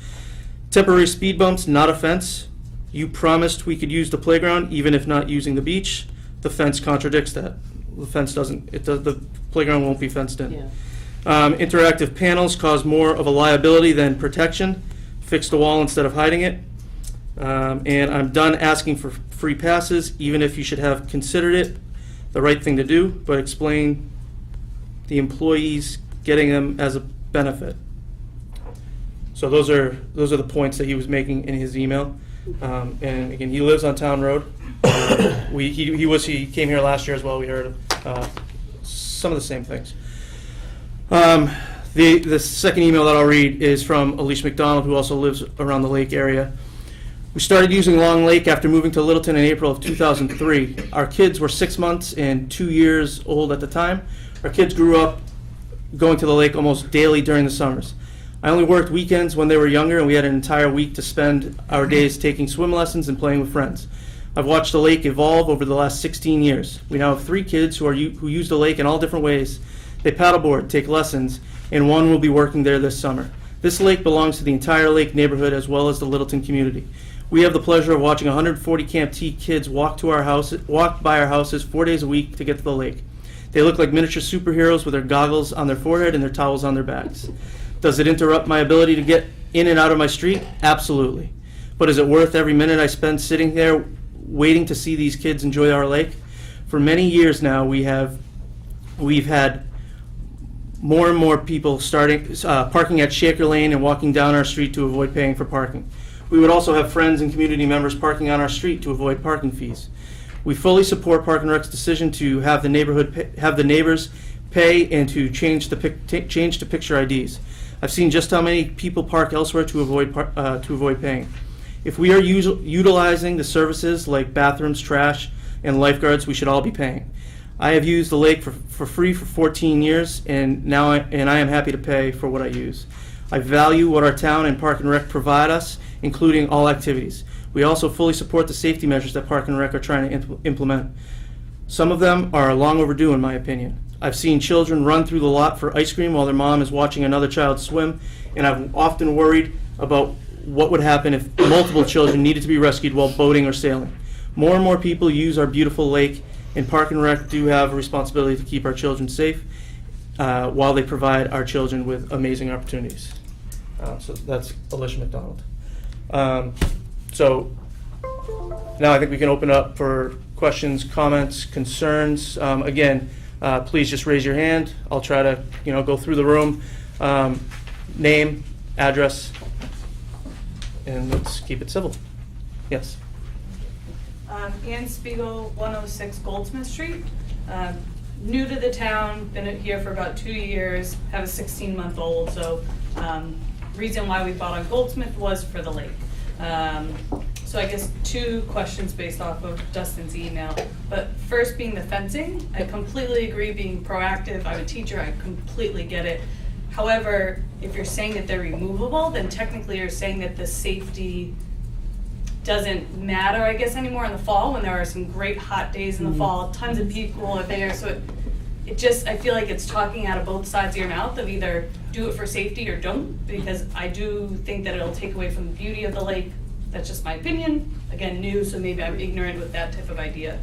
Temporary speed bumps, not a fence. You promised we could use the playground even if not using the beach. The fence contradicts that. The fence doesn't. The playground won't be fenced in. Yeah. Interactive panels cause more of a liability than protection. Fix the wall instead of hiding it. And I'm done asking for free passes, even if you should have considered it the right thing to do, but explain the employees getting them as a benefit. So those are the points that he was making in his email. And again, he lives on Town Road. He came here last year as well. We heard some of the same things. The second email that I'll read is from Alicia McDonald, who also lives around the lake area. We started using Long Lake after moving to Littleton in April of 2003. Our kids were 6 months and 2 years old at the time. Our kids grew up going to the lake almost daily during the summers. I only worked weekends when they were younger, and we had an entire week to spend our days taking swim lessons and playing with friends. I've watched the lake evolve over the last 16 years. We now have 3 kids who use the lake in all different ways. They paddleboard, take lessons, and one will be working there this summer. This lake belongs to the entire lake neighborhood as well as the Littleton community. We have the pleasure of watching 140 Camp T kids walk by our houses 4 days a week to get to the lake. They look like miniature superheroes with their goggles on their forehead and their towels on their backs. Does it interrupt my ability to get in and out of my street? Absolutely. But is it worth every minute I spend sitting there waiting to see these kids enjoy our lake? For many years now, we've had more and more people parking at Shaker Lane and walking down our street to avoid paying for parking. We would also have friends and community members parking on our street to avoid parking fees. We fully support Park and Rec's decision to have the neighbors pay and to change to picture IDs. I've seen just how many people park elsewhere to avoid paying. If we are utilizing the services like bathrooms, trash, and lifeguards, we should all be paying. I have used the lake for free for 14 years, and I am happy to pay for what I use. I value what our town and Park and Rec provide us, including all activities. We also fully support the safety measures that Park and Rec are trying to implement. Some of them are long overdue, in my opinion. I've seen children run through the lot for ice cream while their mom is watching another child swim, and I've often worried about what would happen if multiple children needed to be rescued while boating or sailing. More and more people use our beautiful lake, and Park and Rec do have a responsibility to keep our children safe while they provide our children with amazing opportunities. So that's Alicia McDonald. So now I think we can open up for questions, comments, concerns. Again, please just raise your hand. I'll try to go through the room. Name, address, and let's keep it civil. Yes. Ann Spiegel, 106 Goldsmith Street. New to the town, been here for about 2 years, have a 16-month-old, so reason why we bought on Goldsmith was for the lake. So I guess 2 questions based off of Dustin's email. But first being the fencing, I completely agree being proactive. I'm a teacher, I completely get it. However, if you're saying that they're removable, then technically you're saying that the safety doesn't matter, I guess, anymore in the fall when there are some great hot days in the fall. Tons of people are there, so it just, I feel like it's talking out of both sides of your mouth of either do it for safety or don't, because I do think that it'll take away from the beauty of the lake. That's just my opinion, again, new, so maybe I'm ignorant with that type of idea.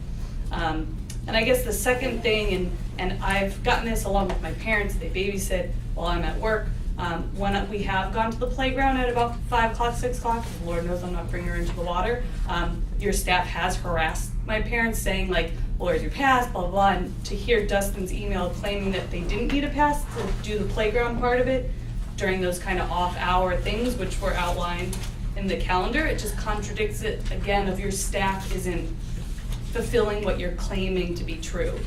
And I guess the second thing, and I've gotten this along with my parents, they babysit while I'm at work. When we have gone to the playground at about 5 o'clock, 6 o'clock, Lord knows I'm not bringing her into the water, your staff has harassed my parents saying like, well, where's your pass, blah, blah, blah. And to hear Dustin's email claiming that they didn't need a pass to do the playground part of it during those kind of off-hour things, which were outlined in the calendar, it just contradicts it again of your staff isn't fulfilling what you're claiming to be true.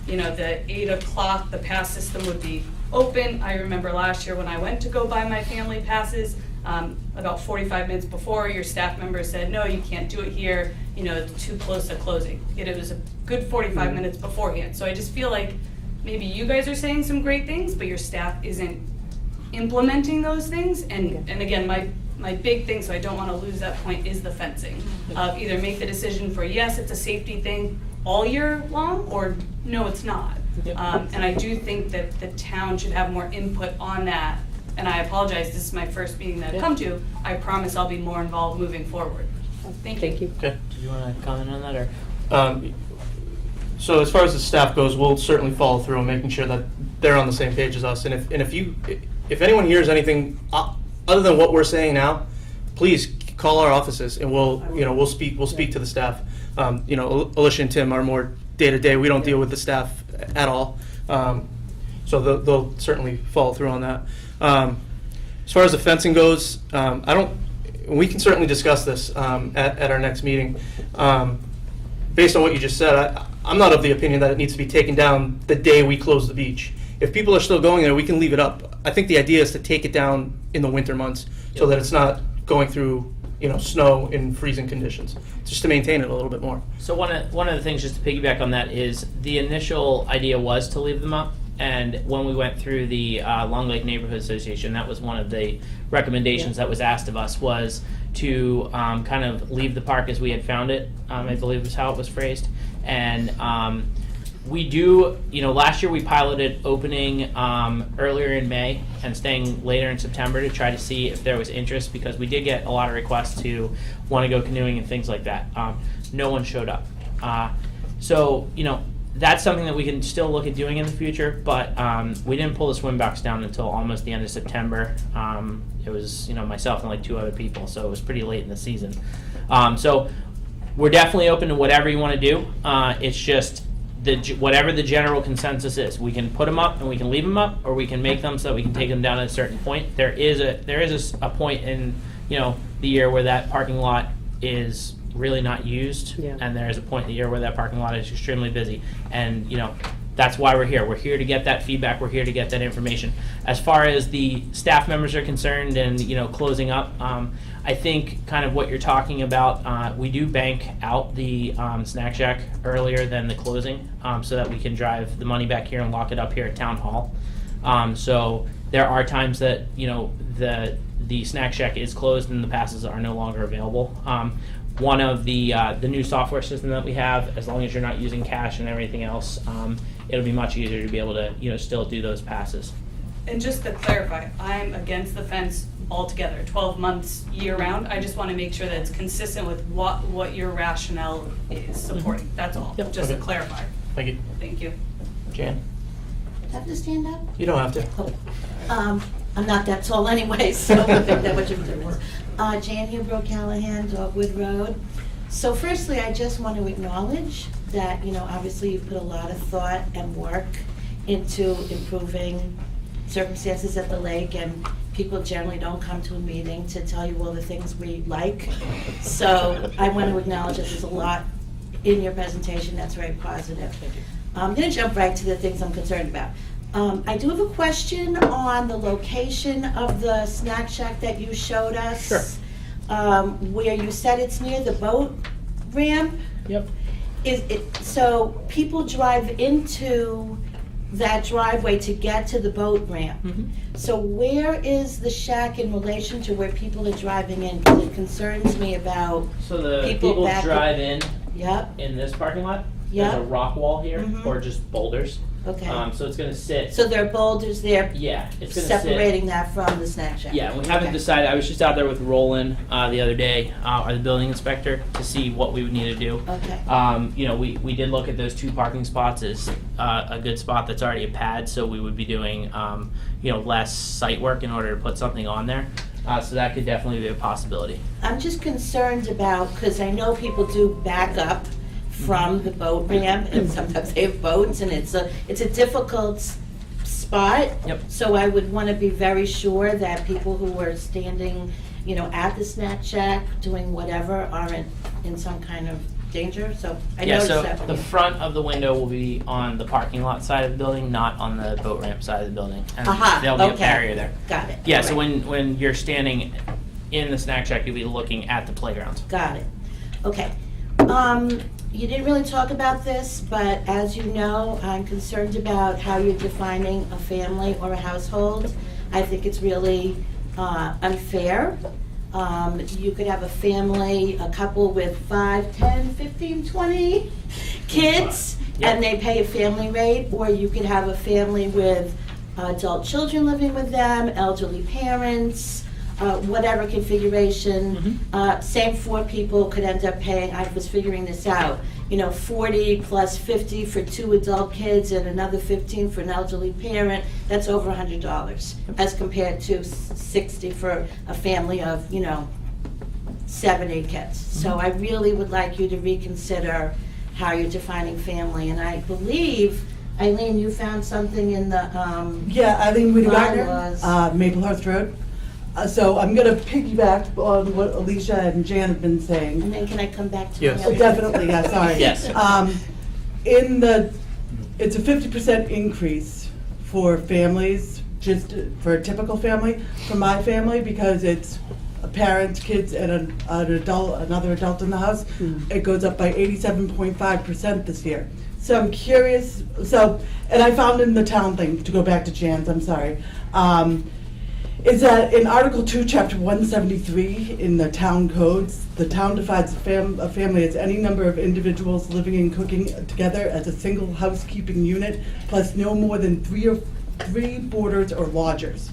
You know, the 8 o'clock, the pass system would be open. I remember last year when I went to go buy my family passes, about 45 minutes before, your staff member said, no, you can't do it here, you know, it's too close to closing. Yet it was a good 45 minutes beforehand. So I just feel like maybe you guys are saying some great things, but your staff isn't implementing those things. And again, my big thing, so I don't want to lose that point, is the fencing. Either make the decision for yes, it's a safety thing all year long, or no, it's not. And I do think that the town should have more input on that. And I apologize, this is my first meeting that I've come to. I promise I'll be more involved moving forward. Thank you. Thank you. Okay. Do you want to comment on that, or? So as far as the staff goes, we'll certainly follow through on making sure that they're on the same page as us. And if anyone hears anything other than what we're saying now, please call our offices and we'll speak to the staff. Alicia and Tim are more day to day. We don't deal with the staff at all. So they'll certainly follow through on that. As far as the fencing goes, we can certainly discuss this at our next meeting. Based on what you just said, I'm not of the opinion that it needs to be taken down the day we close the beach. If people are still going there, we can leave it up. I think the idea is to take it down in the winter months so that it's not going through snow in freezing conditions, just to maintain it a little bit more. So one of the things, just to piggyback on that, is the initial idea was to leave them up. And when we went through the Long Lake Neighborhood Association, that was one of the recommendations that was asked of us, was to kind of leave the park as we had found it, I believe is how it was phrased. And we do, last year we piloted opening earlier in May and staying later in September to try to see if there was interest, because we did get a lot of requests to want to go canoeing and things like that. No one showed up. So, that's something that we can still look at doing in the future, but we didn't pull the swim box down until almost the end of September. It was, myself and like 2 other people, so it was pretty late in the season. So we're definitely open to whatever you want to do. It's just whatever the general consensus is. We can put them up and we can leave them up, or we can make them so that we can take them down at a certain point. There is a point in the year where that parking lot is really not used, and there's a point in the year where that parking lot is extremely busy, and that's why we're here. We're here to get that feedback. We're here to get that information. As far as the staff members are concerned and closing up, I think kind of what you're talking about, we do bank out the snack shack earlier than the closing, so that we can drive the money back here and lock it up here at Town Hall. So there are times that the snack shack is closed and the passes are no longer available. One of the new software system that we have, as long as you're not using cash and everything else, it'll be much easier to be able to still do those passes. And just to clarify, I'm against the fence altogether, 12 months year round. I just want to make sure that it's consistent with what your rationale is supporting. That's all, just to clarify. Thank you. Thank you. Jan? Have to stand up? You don't have to. I'm not that tall anyway, so I think that what you're doing is. Jan Hubro Callahan, Dogwood Road. So firstly, I just want to acknowledge that, obviously you've put a lot of thought and work into improving circumstances at the lake, and people generally don't come to a meeting to tell you all the things we like. So I want to acknowledge that there's a lot in your presentation that's very positive. I'm going to jump right to the things I'm concerned about. I do have a question on the location of the snack shack that you showed us. Sure. Where you said it's near the boat ramp. Yep. So people drive into that driveway to get to the boat ramp. Mm-hmm. So where is the shack in relation to where people are driving in? Because it concerns me about So the people people back drive in Yep. this parking lot. There's a Yeah. rock wall here, Mhm. or just boulders. Okay. So it's gonna sit. So there are boulders there Yeah, it's gonna separating that from the snack shack? Yeah, we haven't Okay. decided. I was just out there with Roland the other day, or the building inspector, to see what we would need to do. Okay. You know, we did look at those 2 parking spots as a good spot that's already a pad, so we would be doing, you know, less site work in order to put something on there. So that could definitely be a possibility. I'm just concerned about, because I know people do back up from the boat ramp, and sometimes they have boats, and it's a difficult spot. Yep. So I would want to be very sure that people who are standing, you know, at the snack shack, doing whatever, aren't in some kind of danger, so I Yeah, noticed so that. the front of the window will be on the parking lot side of the building, not on the boat ramp side of the building. And Aha, there'll be a okay. barrier there. Got it. Yeah, so Right. when you're standing in the snack shack, you'll be looking at the playground. Got it. Okay. You didn't really talk about this, but as you know, I'm concerned about how you're defining a family or a household. I think it's really unfair. You could have a family, a couple with 5, 10, 15, 20 kids, and they pay a family rate, or you could have a family with adult children living with them, elderly parents, whatever configuration. Same 4 people could end up paying, I was figuring this out, you know, 40 plus 50 for 2 adult kids and another 15 for an elderly parent. That's over $100 as compared to 60 for a family of, you know, 7, 8 kids. So I really would like you to reconsider how you're defining family. And I believe, Eileen, you found something in the Yeah, Eileen Weedy Gardner, bylaws. Maplehurst Road. So I'm gonna piggyback on what Alicia and Jan have been saying. And then can I come back to Yes. my Oh, other- definitely, yeah, sorry. Yes. It's a 50% increase for families, just for a typical family. For my family, because it's a parent, kids, and an adult, another adult in the house, it goes up by 87.5% this year. So I'm curious, and I found in the town thing, to go back to Jan's, I'm sorry, is that in Article 2, Chapter 173 in the town codes, the town defines a family as any number of individuals living and cooking together as a single housekeeping unit, plus no more than 3 boarders or lodgers.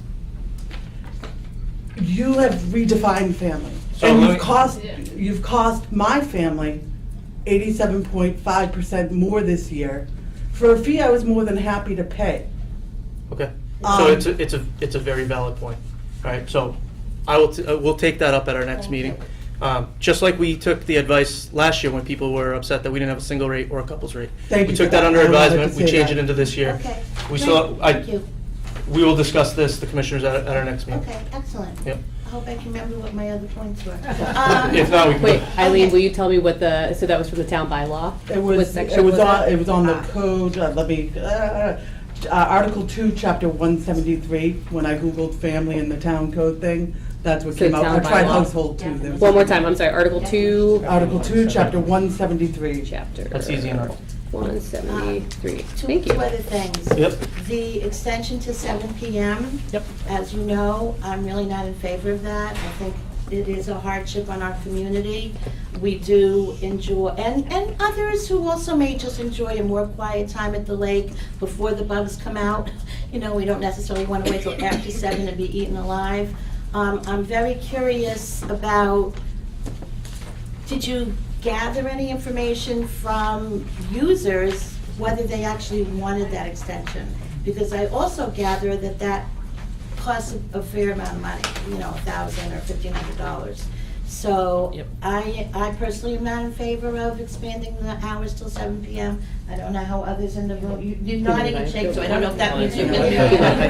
You have redefined family, So and let you've cost my family 87.5% more this year for a fee I was more than happy to pay. Okay, so it's a very valid point, right? So we'll take that up at our next meeting. Just like we took the advice last year when people were upset that we didn't have a single rate or a couples rate. Thank We you took for that that. under I wanted advisement, to we say changed that. it into this year. Okay. We Great. still, Thank you. we will discuss this, the commissioners, at our next meeting. Okay, excellent. Yep. I hope I can remember what my other points were. If not, we can. Wait, Eileen, Okay. will you tell me what so that was from the town bylaw? What It section was on, that? it was on the Ah. code, Article 2, Chapter 173, when I Googled family in the town code thing, that's what So came out. I town tried bylaw. household too. There was- One more time, I'm sorry, Article 2, Article 2, Chapter 173. chapter. That's easy enough. 173. Two Thank you. other things. Yep. The extension to 7 PM. Yep. As you know, I'm really not in favor of that. I think it is a hardship on our community. We do enjoy, and others who also may just enjoy a more quiet time at the lake before the bugs come out. You know, we don't necessarily want to wait till after 7 to be eaten alive. I'm very curious about, did you gather any information from users whether they actually wanted that extension? Because I also gather that that costs a fair amount of money, you know, $1,000 or $1,500. So Yep. I personally am not in favor of expanding the hours till 7 PM. I don't know how others in the room, you're nodding and shaking, so I don't know if that means you're with me.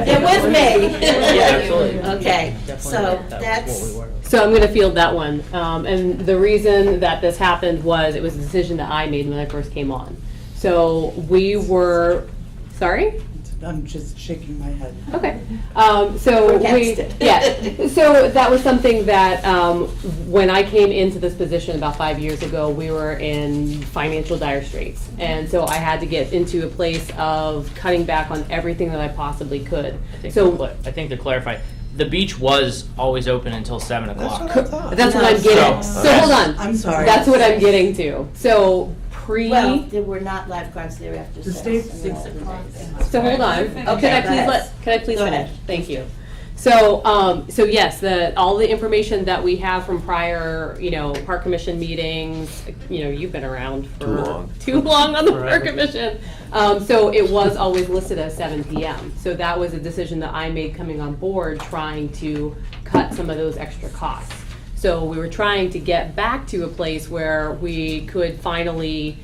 They're with me. Yeah, absolutely. Okay, Definitely, so that was that's, what we were. So I'm going to field that one. And the reason that this happened was it was a decision that I made when I first came on. So we were, sorry? I'm just shaking my head. Okay. So We're we, against it. yeah. So that was something that when I came into this position about 5 years ago, we were in financial dire straits, and so I had to get into a place of cutting back on everything that I possibly could. I think to clarify, the beach was always open until 7 o'clock. That's what I'm getting. So- So hold on. I'm sorry. That's what I'm getting to. So Well, there were not lifeguards there after The 6. state's in the 6 olden o'clock. days. So hold on. Okay, Oh, can I go please ahead. can I please Go finish? ahead. Thank you. So yes, all the information that we have from prior, park commission meetings, you've been around for too long on the park commission. So it was always listed as 7 p.m. So that was a decision that I made coming on board, trying to cut some of those extra costs. So we were trying to get back to a place where we could finally,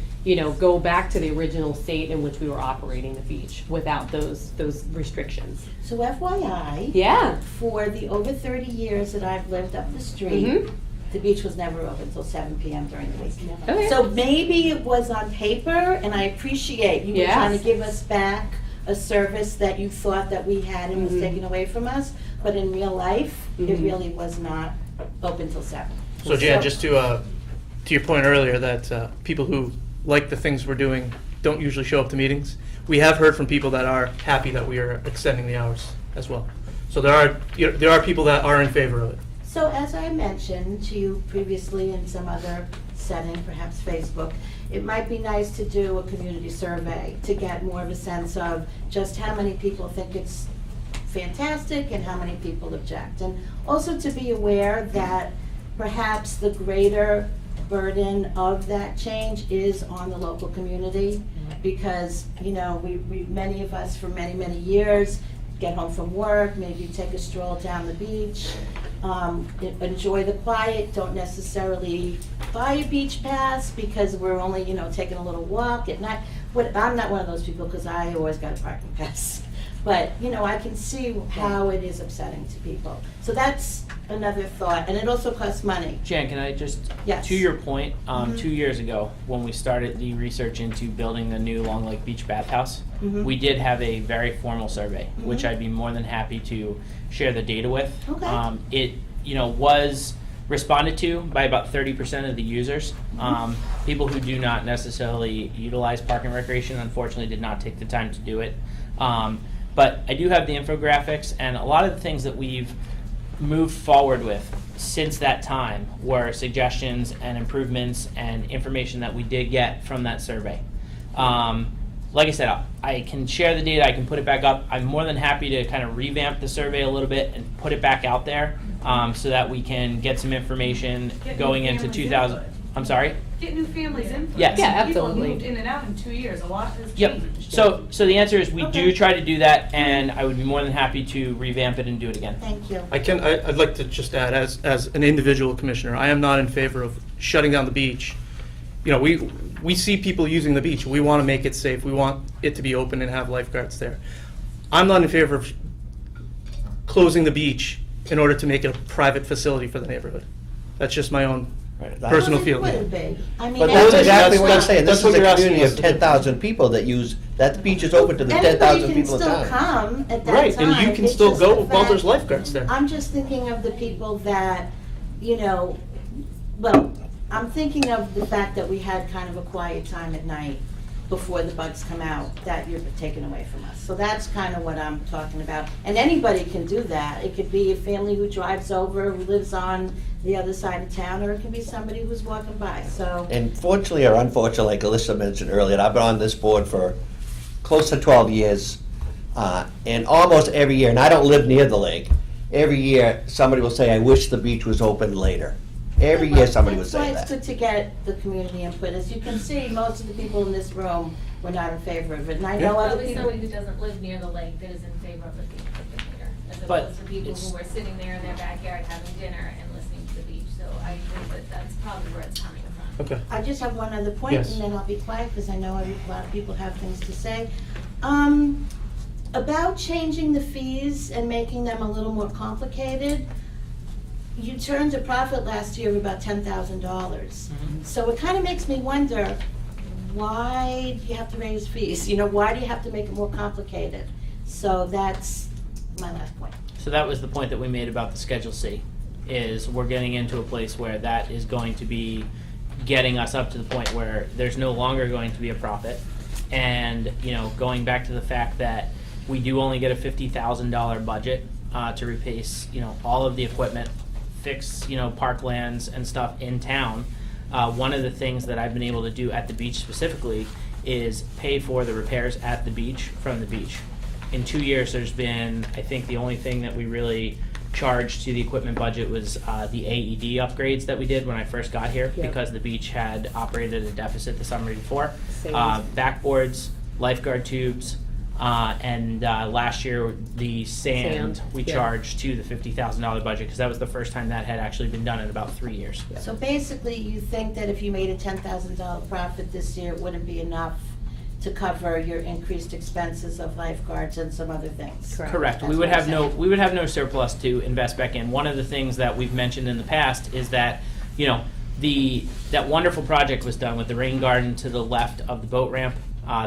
go back to the original state in which we were operating the beach without those restrictions. So FYI, Yeah. for the over 30 years that I've lived up the street, Mhm. the beach was never open until 7 p.m. during the week. Okay. So maybe it was on paper, and I appreciate you were Yes. trying to give us back a service that you thought that we had and was Mhm. taken away from us, but in real life, it Mhm. really was not open till 7. So Jan, just to your point earlier that people who like the things we're doing don't usually show up to meetings, we have heard from people that are happy that we are extending the hours as well. So there are people that are in favor of it. So as I mentioned to you previously in some other setting, perhaps Facebook, it might be nice to do a community survey to get more of a sense of just how many people think it's fantastic and how many people object. And also to be aware that perhaps the greater burden of that change is on the local community because, many of us for many, many years get home from work, maybe take a stroll down the beach, enjoy the quiet, don't necessarily buy a beach pass because we're only, taking a little walk at night. I'm not one of those people because I always got a parking pass. But, I can see how it is upsetting to people. So that's another thought, and it also costs money. Jan, can I just, Yes. to your point, 2 years ago, when we started the research into building the new Long Lake Beach bathhouse, we did have a very formal survey, which I'd be more than happy to share the data with. Okay. It, was responded to by about 30% of the users. People who do not necessarily utilize park and recreation, unfortunately, did not take the time to do it. But I do have the infographics, and a lot of the things that we've moved forward with since that time were suggestions and improvements and information that we did get from that survey. Like I said, I can share the data, I can put it back up. I'm more than happy to kind of revamp the survey a little bit and put it back out there so that we can get some information Get going new into families 2000. input. I'm sorry? Get new families input. Yes. Yeah, People absolutely. moved in and out in 2 years, a lot has Yep. changed. So the answer is we do Okay. try to do that, and I would be more than happy to revamp it and do it again. Thank you. I'd like to just add, as an individual commissioner, I am not in favor of shutting down the beach. We see people using the beach. We want to make it safe. We want it to be open and have lifeguards there. I'm not in favor of closing the beach in order to make it a private facility for the neighborhood. That's just my own personal Well, it feeling. would be. I mean, But Well, that's exactly what I'm that's- saying. that's This is what a you're asking community us of to do. 10,000 people that use, that beach is open to the 10,000 Anybody can people in still town. come at that Right, time. and you can It's still just go the while there's fact- lifeguards there. I'm just thinking of the people that, well, I'm thinking of the fact that we had kind of a quiet time at night before the bugs come out, that you're taking away from us. So that's kind of what I'm talking about. And anybody can do that. It could be a family who drives over, who lives on the other side of town, or it can be somebody who's walking by, so. And fortunately or unfortunately, like Alyssa mentioned earlier, I've been on this board for close to 12 years. And almost every year, and I don't live near the lake, every year, somebody will say, I wish the beach was open later. Every year, somebody would say That's why it's that. good to get the community input. As you can see, most of the people in this room were not in favor of it, and I know other Probably people. somebody who doesn't live near the lake that is in favor of it being open later, as But opposed to people it's- who are sitting there in their backyard having dinner and listening to the beach. So I agree that that's probably where it's coming from. Okay. I just have one other point, Yes. and then I'll be quiet, because I know a lot of people have things to say. About changing the fees and making them a little more complicated, you turned a profit last year of about $10,000. So it kind of makes me wonder, why do you have to raise fees? Why do you have to make it more complicated? So that's my last point. So that was the point that we made about the Schedule C, is we're getting into a place where that is going to be getting us up to the point where there's no longer going to be a profit. And, going back to the fact that we do only get a $50,000 budget to replace, all of the equipment, fix, parklands and stuff in town. one of the things that I've been able to do at the beach specifically is pay for the repairs at the beach from the beach. In 2 years, there's been, I think the only thing that we really charged to the equipment budget was the AED upgrades that we did when I first got here, Yep. because the beach had operated at a deficit the summer before. Same. Backboards, lifeguard tubes, and last year the sand we yeah. charged to the $50,000 budget, because that was the first time that had actually been done in about 3 years. So basically, you think that if you made a $10,000 profit this year, it wouldn't be enough to cover your increased expenses of lifeguards and some other things? Correct. That's We would what have I'm no, saying. we would have no surplus to invest back in. One of the things that we've mentioned in the past is that, you know, that wonderful project was done with the rain garden to the left of the boat ramp.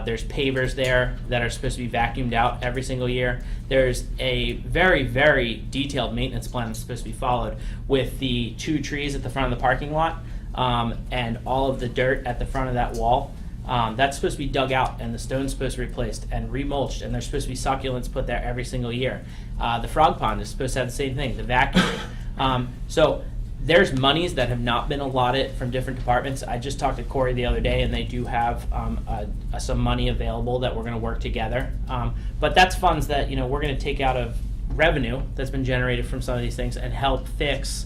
There's pavers there that are supposed to be vacuumed out every single year. There's a very, very detailed maintenance plan that's supposed to be followed with the 2 trees at the front of the parking lot, and all of the dirt at the front of that wall. That's supposed to be dug out, and the stone's supposed to be replaced and remulched, and there's supposed to be succulents put there every single year. The frog pond is supposed to have the same thing, the vacuum. So there's monies that have not been allotted from different departments. I just talked to Corey the other day, and they do have some money available that we're going to work together. But that's funds that, you know, we're going to take out of revenue that's been generated from some of these things and help fix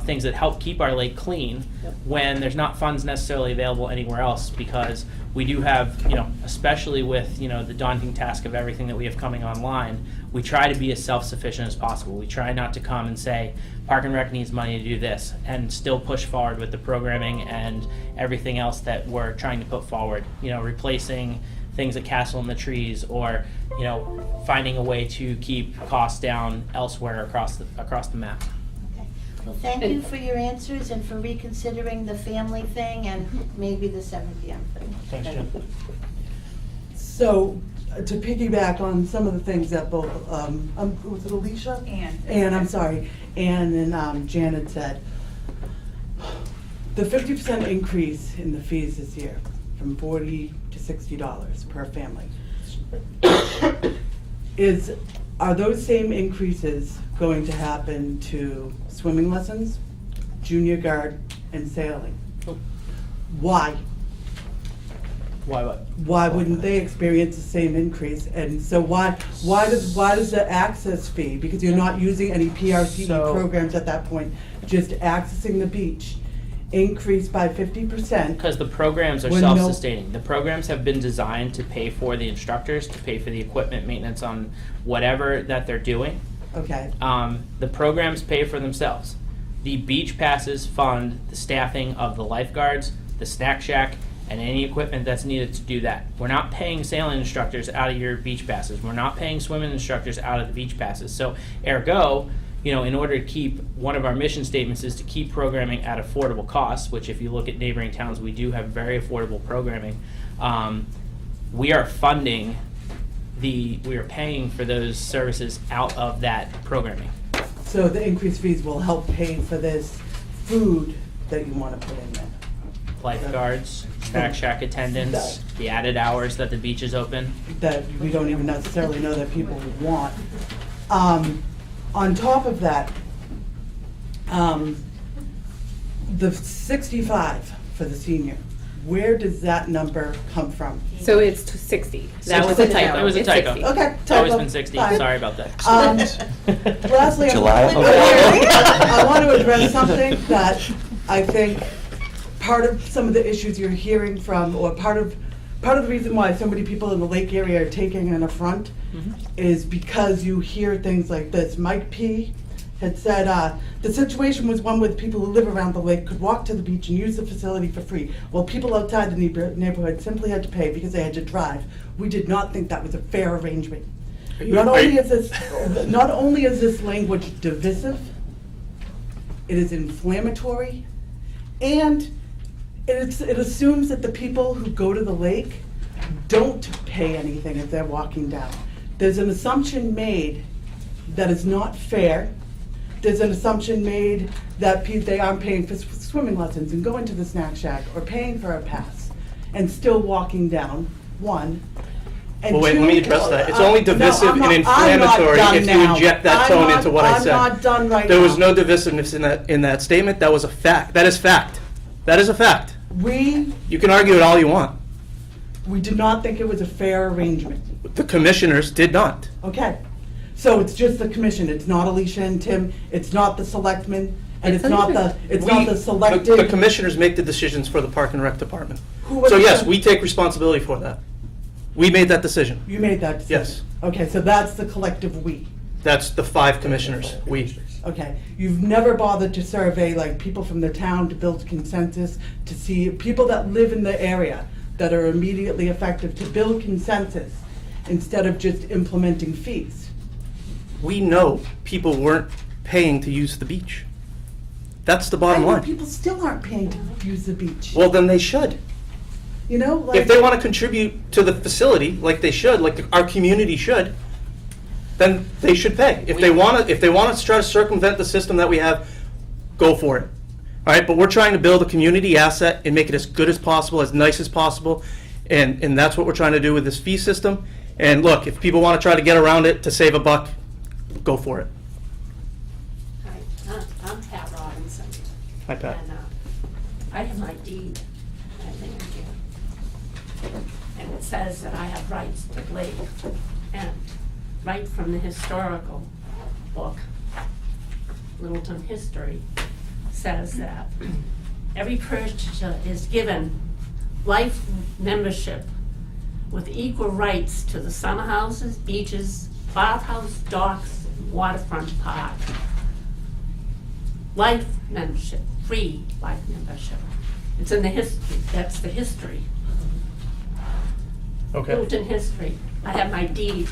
things that help keep our lake clean when there's not funds necessarily available anywhere else, because we do have, you know, especially with, you know, the daunting task of everything that we have coming online, we try to be as self-sufficient as possible. We try not to come and say, Park and Rec needs money to do this, and still push forward with the programming and everything else that we're trying to put forward. You know, replacing things at Castle in the Trees, or, you know, finding a way to keep costs down elsewhere across the map. Okay. Well, thank you for your answers and for reconsidering the family thing and maybe the 7 PM thing. Thanks, Jim. So, to piggyback on some of the things that both, was it Alicia? Ann, I'm sorry, Ann and Janet said, the 50% increase in the fees this year, from $40 to $60 per family, are those same increases going to happen to swimming lessons, junior guard, and sailing? Why? Why what? Why wouldn't they experience the same increase? And so why does the access fee, because you're not using any PRCE So- programs at that point, just accessing the beach, increase by 50%? Because the programs are When no- self-sustaining. The programs have been designed to pay for the instructors, to pay for the equipment maintenance on whatever that they're doing. Okay, The programs pay for themselves. The beach passes fund the staffing of the lifeguards, the snack shack, and any equipment that's needed to do that. We're not paying sailing instructors out of your beach passes. We're not paying swimming instructors out of the beach passes. So ergo, you know, in order to keep, one of our mission statements is to keep programming at affordable costs, which if you look at neighboring towns, we do have very affordable programming. We are funding we are paying for those services out of that programming. so the increased fees will help pay for this food that you want to put in there? Lifeguards, snack shack attendants, the added hours that the beach is open. That we don't even necessarily know that people would want. On top of that, the 65 for the senior, where does that number come from? So it's 60. That was a 60. typo. It was a It's typo. 60. Okay, It's always typo. been 60, Fine. sorry about that. Lastly, July. I want to address something that I think part of some of the issues you're hearing from, or part of the reason why so many people in the lake area are taking an affront is because you hear things like this. Mike P. had said, the situation was one where the people who live around the lake could walk to the beach and use the facility for free, while people outside the neighborhood simply had to pay because they had to drive. We did not think that was a fair arrangement. Not only is this language divisive, it is inflammatory, and it assumes that the people who go to the lake don't pay anything if they're walking down. There's an assumption made that is not fair. There's an assumption made that they aren't paying for swimming lessons and going to the snack shack or paying for a pass and still walking down, one. And Well, wait, two, let me address that. It's no, only divisive I'm not- and I'm not inflammatory done if you now. inject that I'm tone not- into what I said. I'm not done right now. There was no divisiveness in that statement. That was a fact. That is fact. That is a fact. We You can argue it all you want. did not think it was a fair arrangement. The commissioners did not. Okay, so it's just the commission, it's not Alicia and Tim, it's not the selectmen, and it's not the The selected. commissioners make the decisions for the Park and Rec Department. Who was So yes, the- we take responsibility for that. We made that decision. You made that decision? Yes. Okay, so that's the collective we. That's the 5 commissioners, we. Okay, you've never bothered to survey like people from the town to build consensus, to see people that live in the area that are immediately effective, to build consensus instead of just implementing fees. We know people weren't paying to use the beach. That's the bottom I know line. people still aren't paying to use the beach. Well, then they should. You know, like. If they want to contribute to the facility, like they should, like our community should, then they should pay. If they want to try to circumvent the system that we have, go for it. All right, but we're trying to build a community asset and make it as good as possible, as nice as possible, and that's what we're trying to do with this fee system. And look, if people want to try to get around it to save a buck, go for it. Hi, I'm Pat Robinson. Hi, Pat. And I have my deed, I think, here. And it says that I have rights to the lake. And right from the historical book, Littleton History, says that every purchaser is given life membership with equal rights to the summer houses, beaches, bathhouse, docks, waterfront park. Life membership, free life membership. It's in the history, that's the history. Okay. Littleton History. I have my deed.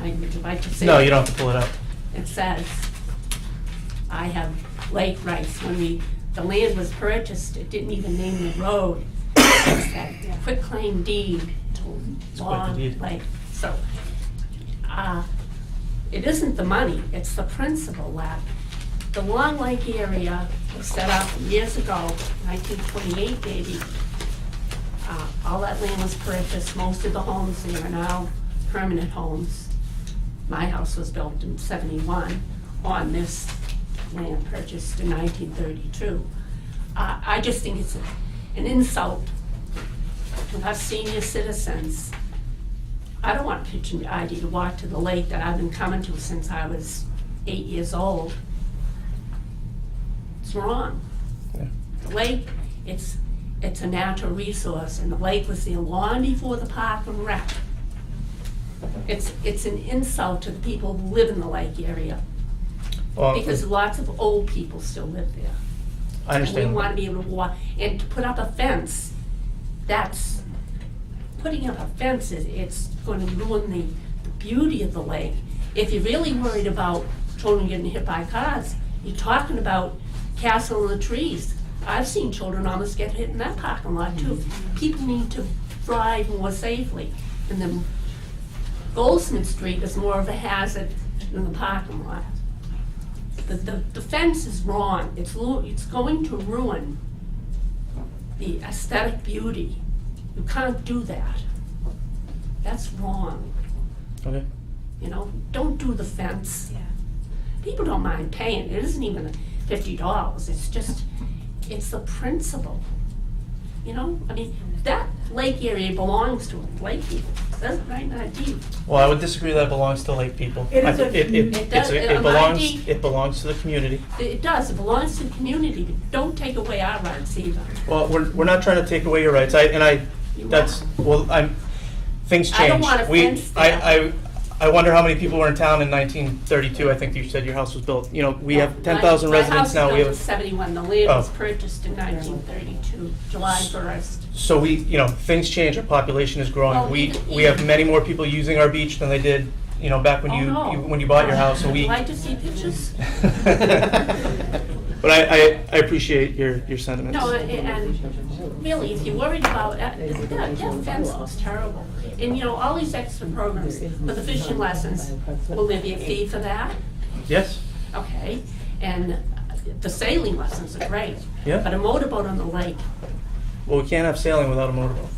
Would you like to see? No, it? you don't have to pull it up. It says, I have lake rights. When the land was purchased, it didn't even name the road. It's that quitclaim deed to quite Long the deed. Lake. So, it isn't the money, it's the principle that the Long Lake area was set up years ago, 1928 maybe. All that land was purchased, most of the homes there are now permanent homes. My house was built in '71 on this land purchased in 1932. I just think it's an insult to us senior citizens. I don't want Pitch ID to walk to the lake that I've been coming to since I was 8 years old. It's wrong. Yeah. The lake, it's a natural resource, and the lake was there long before the park and rec. It's an insult to the people who live in the lake area, Well, because lots of old people still live there. I And understand. we want to be able to walk, and to put up a fence, that's, putting up a fence it's going to ruin the beauty of the lake. If you're really worried about children getting hit by cars, you're talking about castle in the trees. I've seen children almost get hit in that parking lot too. People need to drive more safely. And then Goldsmith Street is more of a hazard than the parking lot. The fence is wrong. It's going to ruin the aesthetic beauty. You can't do that. That's wrong. Okay. You know, don't do the fence. People don't mind paying. It isn't even $50. It's just, it's the principle. You know, I mean, that lake area belongs to lake people. It doesn't right in our deed. Well, I would disagree that it belongs to lake people. It is It does, It on my deed. belongs to the community. It does, it belongs to the community, but don't take away our rights either. Well, we're not trying to take away your rights. Things change. I don't want a fence there. I wonder how many people were in town in 1932. I think you said your house was built. You know, we have 10,000 residents now. My We house was built in have, '71, the land was Oh. purchased in 1932, July 1st. so things change. Our population is growing. Well, We have many more people using our beach than they did, back when Oh, no. when you bought your house. So Would you like to see pictures? But I appreciate your sentiments. No, and really, if you're worried about, that fence looks terrible. And all these extra programs, for the fishing lessons, will there be a fee for that? Yes. Okay, and the sailing lessons are great. Yeah. But a motorboat on the lake, Well, we can't have sailing without a motorboat.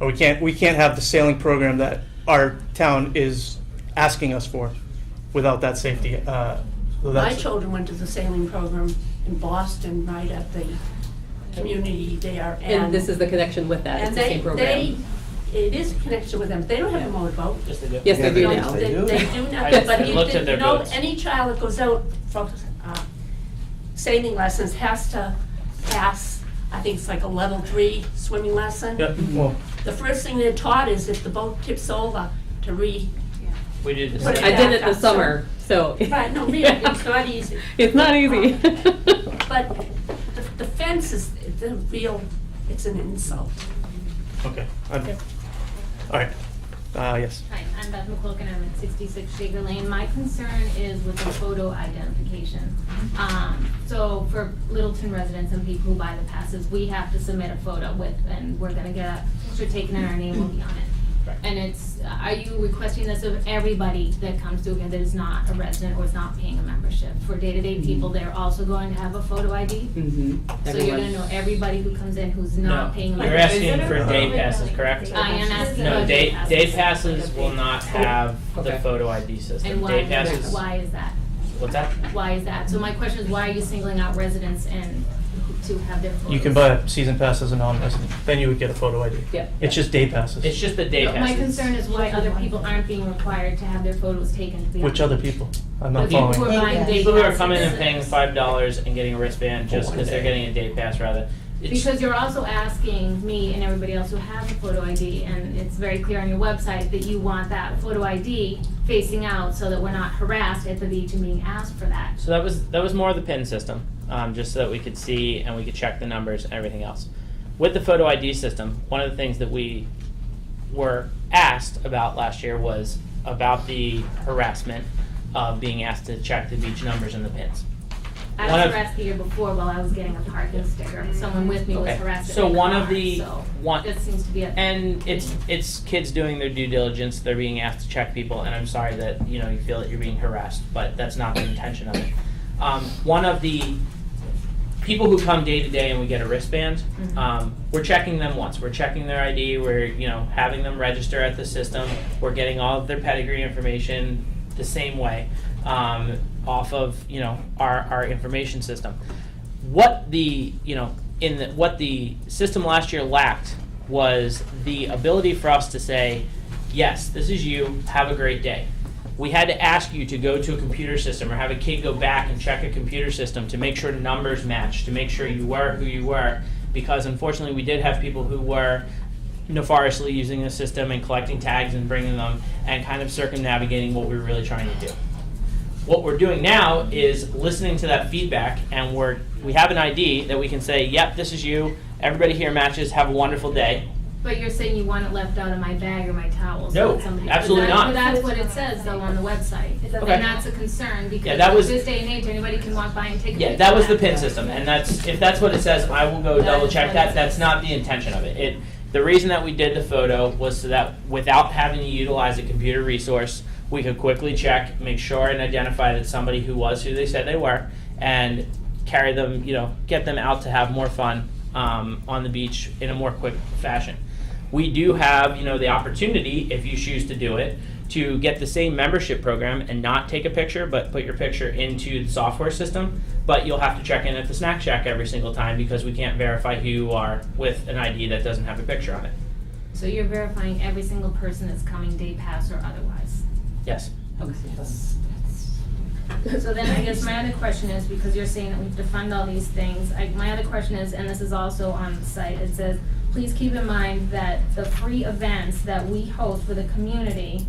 Or we can't have the sailing program that our town is asking us for without that safety. my children went to the sailing program in Boston right at the community there. And this is the connection with that, it's And the same program. it is a connection with them. They don't have a motorboat. Yes, they do. Yes, they do Yeah, now. they do. They do now, I but looked at their boats. any child that goes out for sailing lessons has to pass, I think it's like a level 3 swimming lesson. Yeah, well, The first thing they're taught is if the boat tips over to We did the Put same. it I did it back up, this summer, so. Right, no, really, it's not easy. It's not easy. But the fence is the real, it's an insult. okay. All right. Yes. Hi, I'm Beth McQuilkin, I'm at 66 Shaker Lane. My concern is with the photo identification. So for Littleton residents and people who buy the passes, we have to submit a photo with, and we're gonna get a picture taken and our name will be on it. And it's, are you requesting this of everybody that comes through here that is not a resident or is not paying a membership? For day-to-day people, they're also going to have a photo ID? Mm-hmm. So you're gonna know everybody who comes in who's No, not paying a you're membership? asking for day passes, correct? I am asking No, about day passes. passes will not have the Okay. photo ID system. And Day passes, why is that? what's that? Why is that? So my question is, why are you singling out residents and to have their photos? You can buy a season pass as a non-resident, then you would get a photo ID. Yep. It's just day passes. It's just the day No, passes. my concern is why other people aren't being required to have their photos taken to be Which on. other people? I'm The not people who following. are buying day People who are passes. coming and paying $5 and getting a wristband just because they're getting a day pass rather. It's- Because you're also asking me and everybody else who has a photo ID, and it's very clear on your website that you want that photo ID facing out so that we're not harassed at the beach and being asked for that. So that was more of the PIN system, just so that we could see and we could check the numbers and everything else. With the photo ID system, one of the things that we were asked about last year was about the harassment of being asked to check the beach numbers and the PINs. I One was of- harassed the year before while I was getting a parking sticker. Someone with me was Okay. harassed at So my one car, of the- so one- that seems to be a. And it's kids doing their due diligence. They're being asked to check people, and I'm sorry that you feel that you're being harassed, but that's not the intention of it. One of the people who come day to day and we get a wristband, we're checking them once. We're checking their ID. We're having them register at the system. We're getting all of their pedigree information the same way off of our information system. What the what the system last year lacked was the ability for us to say, yes, this is you, have a great day. We had to ask you to go to a computer system or have a kid go back and check a computer system to make sure numbers match, to make sure you were who you were, because unfortunately we did have people who were nefariously using the system and collecting tags and bringing them and kind of circumnavigating what we were really trying to do. What we're doing now is listening to that feedback, and we have an ID that we can say, yep, this is you, everybody here matches, have a wonderful day. But you're saying you want it left out of my bag or my towel? No, So that somebody, absolutely not. But that's what it says though on the website. Okay. And that's a concern because that was- this day and age, anybody can walk by and take a picture. Yeah, that was the of PIN system, and if that's what it says, I will go That double is check what that. it That's says. not the intention of it. The reason that we did the photo was so that without having to utilize a computer resource, we could quickly check, make sure and identify that somebody who was who they said they were, and carry them, get them out to have more fun on the beach in a more quick fashion. We do have, the opportunity, if you choose to do it, to get the same membership program and not take a picture, but put your picture into the software system. But you'll have to check in at the snack shack every single time because we can't verify who you are with an ID that doesn't have a picture on it. So you're verifying every single person that's coming day pass or otherwise? Yes. Okay. So then I guess my other question is, because you're saying that we have to fund all these things, my other question is, and this is also on the site, it says, please keep in mind that the free events that we host for the community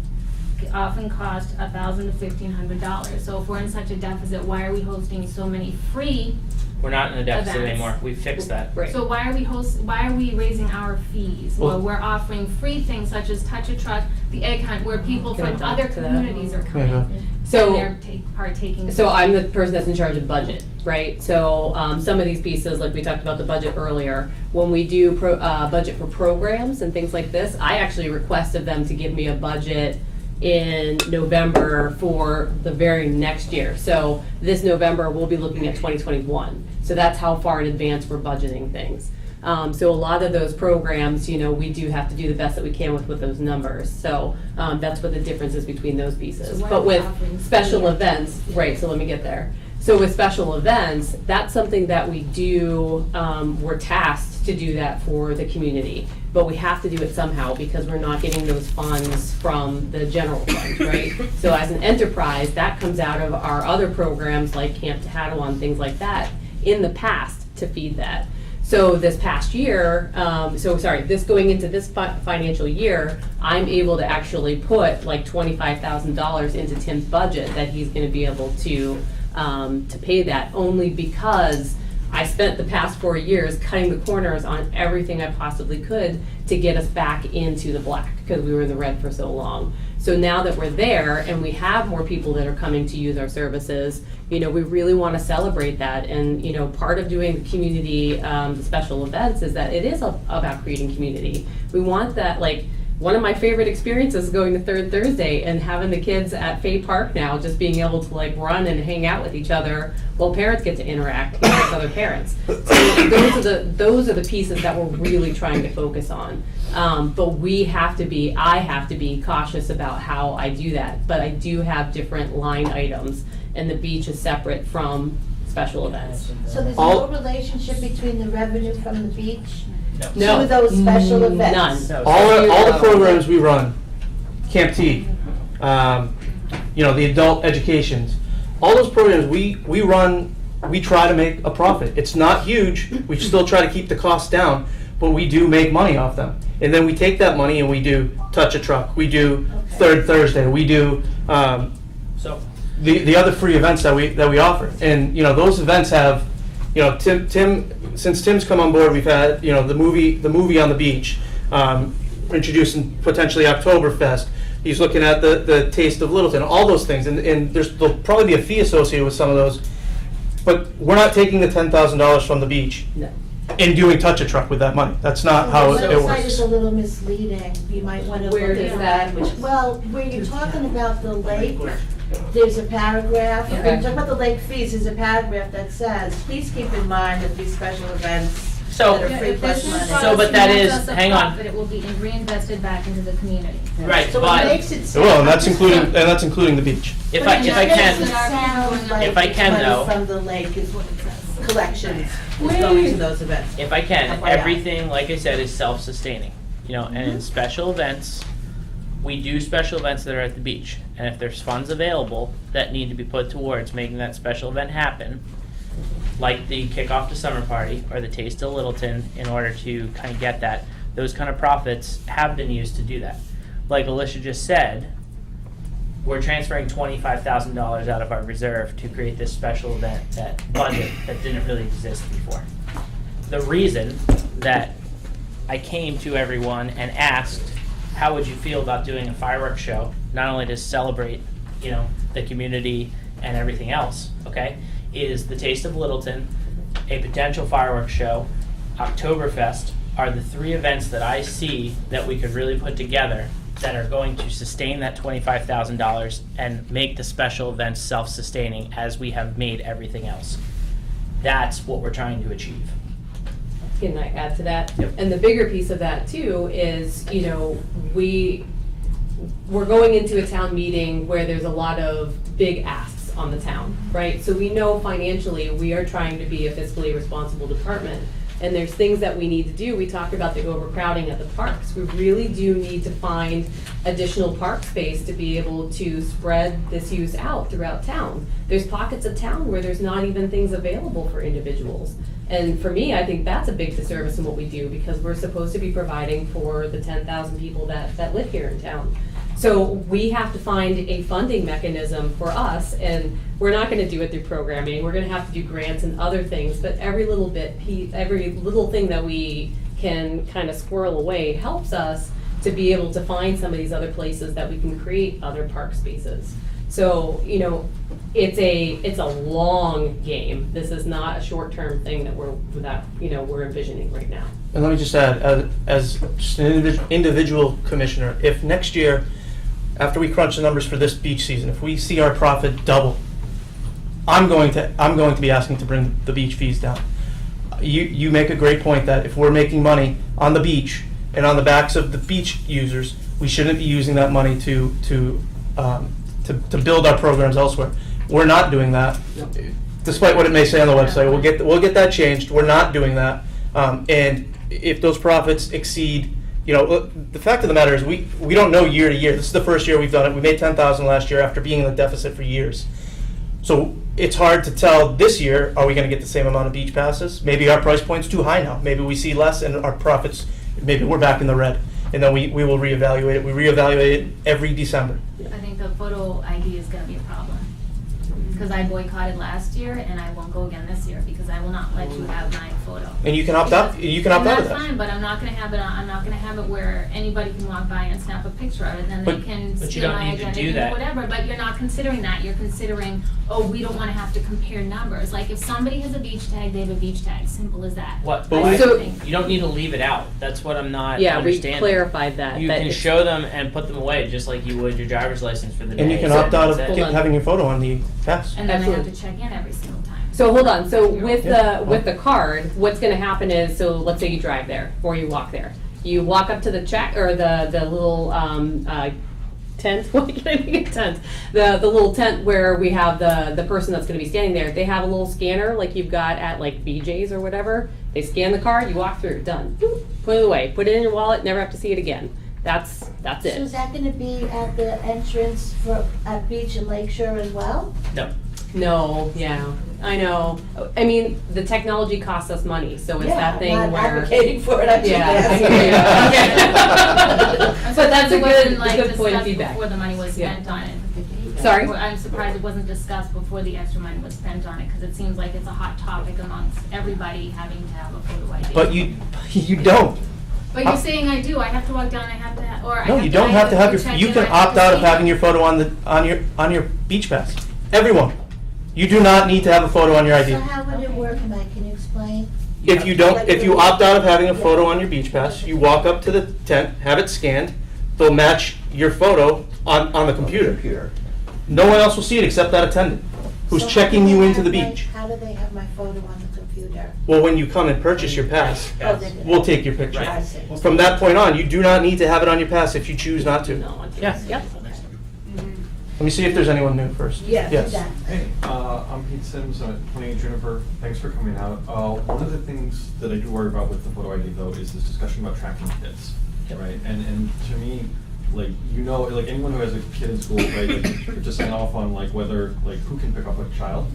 often cost $1,000 to $1,500. So if we're in such a deficit, why are we hosting so many free? We're not in a deficit Events. anymore. We fixed that. Right. So why are we raising our fees? Well- Well, we're offering free things such as Touch a Truck, the Egg Hunt, where people Can I from talk other to that? communities are coming. Mhm. So- And they're partaking. So I'm the person that's in charge of budget, right? So some of these pieces, like we talked about the budget earlier, when we do budget for programs and things like this, I actually requested them to give me a budget in November for the very next year. So this November, we'll be looking at 2021. So that's how far in advance we're budgeting things. So a lot of those programs, we do have to do the best that we can with those numbers. So that's what the difference is between those pieces. So why are But we with offering special free? events, right, so let me get there. So with special events, that's something that we do, we're tasked to do that for the community. But we have to do it somehow because we're not getting those funds from the general fund, right? So as an enterprise, that comes out of our other programs like Camp Tahadawan, things like that, in the past to feed that. So this past year, this going into this financial year, I'm able to actually put like $25,000 into Tim's budget that he's gonna be able to pay that, only because I spent the past 4 years cutting the corners on everything I possibly could to get us back into the black, because we were in the red for so long. So now that we're there and we have more people that are coming to use our services, we really want to celebrate that. And, part of doing the community, the special events is that it is about creating community. We want that, like, one of my favorite experiences is going to Third Thursday and having the kids at Fay Park now, just being able to like run and hang out with each other while parents get to interact with other parents. So those are the pieces that we're really trying to focus on. But I have to be cautious about how I do that. But I do have different line items, and the beach is separate from special events. So there's no relationship between the revenue from the beach No. to those special events? None. All the programs we run, Camp T, the adult educations, all those programs we run, we try to make a profit. It's not huge. We still try to keep the costs down, but we do make money off them. And then we take that money and we do Touch a Truck. We do Third Thursday. We do the other free events that we offer. And those events have, Tim. Since Tim's come on board, we've had the movie on the beach, introducing potentially Oktoberfest. He's looking at the Taste of Littleton, all those things, and there'll probably be a fee associated with some of those. But we're not taking the $10,000 from the beach and doing Touch a Truck with that money. That's not how it The website is works. a little misleading. You might want to look Where at is that. that? Well, where you're talking about the lake, there's a paragraph. When you talk about the lake fees, there's a paragraph that says, please keep in mind that these special events that are free plus money. But that is, hang on. But it will be reinvested back into the community. Right, So but it makes it sound. Well, and that's including the beach. if I can, If I can, though. Money from the lake is what it says. Collections is going to those events. if I can, FYI. everything, like I said, is self-sustaining. And in special events, we do special events that are at the beach. And if there's funds available that need to be put towards making that special event happen, like the kickoff to summer party or the Taste of Littleton, in order to kind of get that, those kind of profits have been used to do that. Like Alicia just said, we're transferring $25,000 out of our reserve to create this special event, that budget that didn't really exist before. The reason that I came to everyone and asked, how would you feel about doing a fireworks show, not only to celebrate, the community and everything else, okay, is the Taste of Littleton, a potential fireworks show, Oktoberfest, are the three events that I see that we could really put together that are going to sustain that $25,000 and make the special events self-sustaining as we have made everything else. That's what we're trying to achieve. Can I add to that? Yep. And the bigger piece of that too is, we're going into a town meeting where there's a lot of big asks on the town, right? So we know financially we are trying to be a fiscally responsible department, and there's things that we need to do. We talked about the overcrowding at the parks. We really do need to find additional park space to be able to spread this use out throughout town. There's pockets of town where there's not even things available for individuals. And for me, I think that's a big disservice in what we do, because we're supposed to be providing for the 10,000 people that live here in town. So we have to find a funding mechanism for us, and we're not gonna do it through programming, we're gonna have to do grants and other things, but every little thing that we can kind of squirrel away helps us to be able to find some of these other places that we can create other park spaces. So, it's a long game. This is not a short-term thing that we're envisioning right now. And let me just add, as just an individual commissioner, if next year, after we crunch the numbers for this beach season, if we see our profit double, I'm going to be asking to bring the beach fees down. You make a great point that if we're making money on the beach and on the backs of the beach users, we shouldn't be using that money to build our programs elsewhere. We're not doing that. despite what it may say on the website. We'll get that changed. We're not doing that. And if those profits exceed, the fact of the matter is we don't know year to year. This is the first year we've done it. We made 10,000 last year after being in the deficit for years. So it's hard to tell this year, are we going to get the same amount of beach passes? Maybe our price point's too high now. Maybe we see less and our profits, maybe we're back in the red. And then we will reevaluate it. We reevaluate it every December. I think the photo ID is gonna be a problem. Because I boycotted last year and I won't go again this year because I will not let you have my photo. And you can opt out. You can opt out of That's that. fine, but I'm not gonna have it where anybody can walk by and snap a picture of it, and then they can But you steal don't my need to identity do or that. whatever, but you're not considering that. You're considering, we don't wanna have to compare numbers. Like, if somebody has a beach tag, they have a beach tag, simple as that. What? But Why? So- You don't need to leave it out. That's what I'm not Yeah, we understanding. clarified that. You that can it's- show them and put them away just like you would your driver's license for the day. And you can So opt out of that's it. Hold on. having your photo on the pass. And then they have Absolutely. to check in every single time. So hold on, so with the card, what's gonna happen is, so let's say you drive there, or you walk there. You walk up to the check, or the little, tent, why can't I make a tent? The little tent where we have the person that's gonna be standing there, they have a little scanner like you've got at like BJ's or whatever. They scan the card, you walk through, done. Boop, put it away, put it in your wallet, never have to see it again. That's So is it. that gonna be at the entrance at Beach and Lakeshore as well? No. No, yeah, I know. I mean, the technology costs us money, so it's that thing I'm not where. advocating for it, I'm just Yeah, I asking. hear you. Okay. But that's a It wasn't, good like, point of discussed feedback. Before the money was Yeah. spent on it. Sorry? I'm surprised it wasn't discussed before the extra money was spent on it, because it seems like it's a hot topic amongst everybody having to have a photo ID. But you don't. But you're saying I do, I have to walk down, I have to, or I No, have you to. don't have to have check you in, can I have opt to out of see having it. your photo on your beach pass. Everyone. You do not need to have a photo on your ID. So how would it work, Mike, can you explain? If you opt out of having a photo on your beach pass, you walk up to the tent, have it scanned, they'll match your photo on the computer. No one else will see it except that attendant who's So how checking do you they into the have my- beach. How do they have my photo on the computer? Well, when you come and purchase your pass, Oh, they do. we'll take your picture. I see. From that point on, you do not need to have it on your pass if you choose not to. No, Yeah. Yep. Let me see if there's anyone new first. Yeah, Yes. that. Hey, I'm Pete Sims, I'm at 28 Juniper. Thanks for coming out. One of the things that I do worry about with the photo ID though is this discussion about tracking kids, right? And to me, like, like anyone who has a kid in school, right, like, to sign off on like whether, like, who can pick up a child.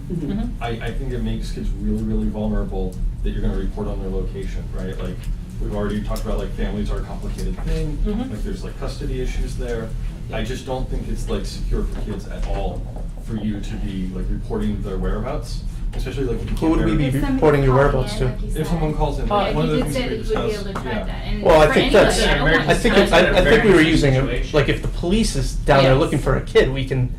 I think it makes kids really, really vulnerable that you're gonna report on their location, right? Like, we've already talked about, like, families are a complicated thing, like, there's like custody issues there. I just don't think it's like secure for kids at all for you to be like reporting their whereabouts, especially like if you Who would we be If somebody's reporting your calling whereabouts in, to? like you If said. someone calls in, Yeah, one of you the did things say we that you would be discussed, able to track yeah. that, and Well, I for think anybody, that's, I don't want I think, to- I think we were using it, Situation. like if the police is down there Yes. looking for a kid, we can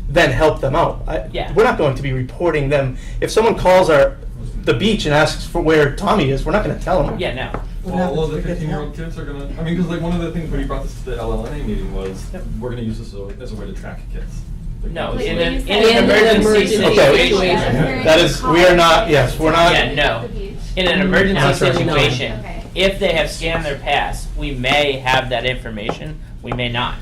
then help them out. Yeah. We're not going to be reporting them. If someone calls the beach and asks for where Tommy is, we're not gonna tell them. Yeah, no. Well, the 15-year-old kids are gonna, I mean, because like one of the things when he brought this to the LLNA meeting was, we're gonna use this as a way to track kids. Like, No, Like in when an, you in said- an In an emergency emergency Okay. situation. That is, we are not, yes, we're not. Yeah, no. In an Not emergency tracking them. situation, Okay. if they have scanned their pass, we may have that information, we may not.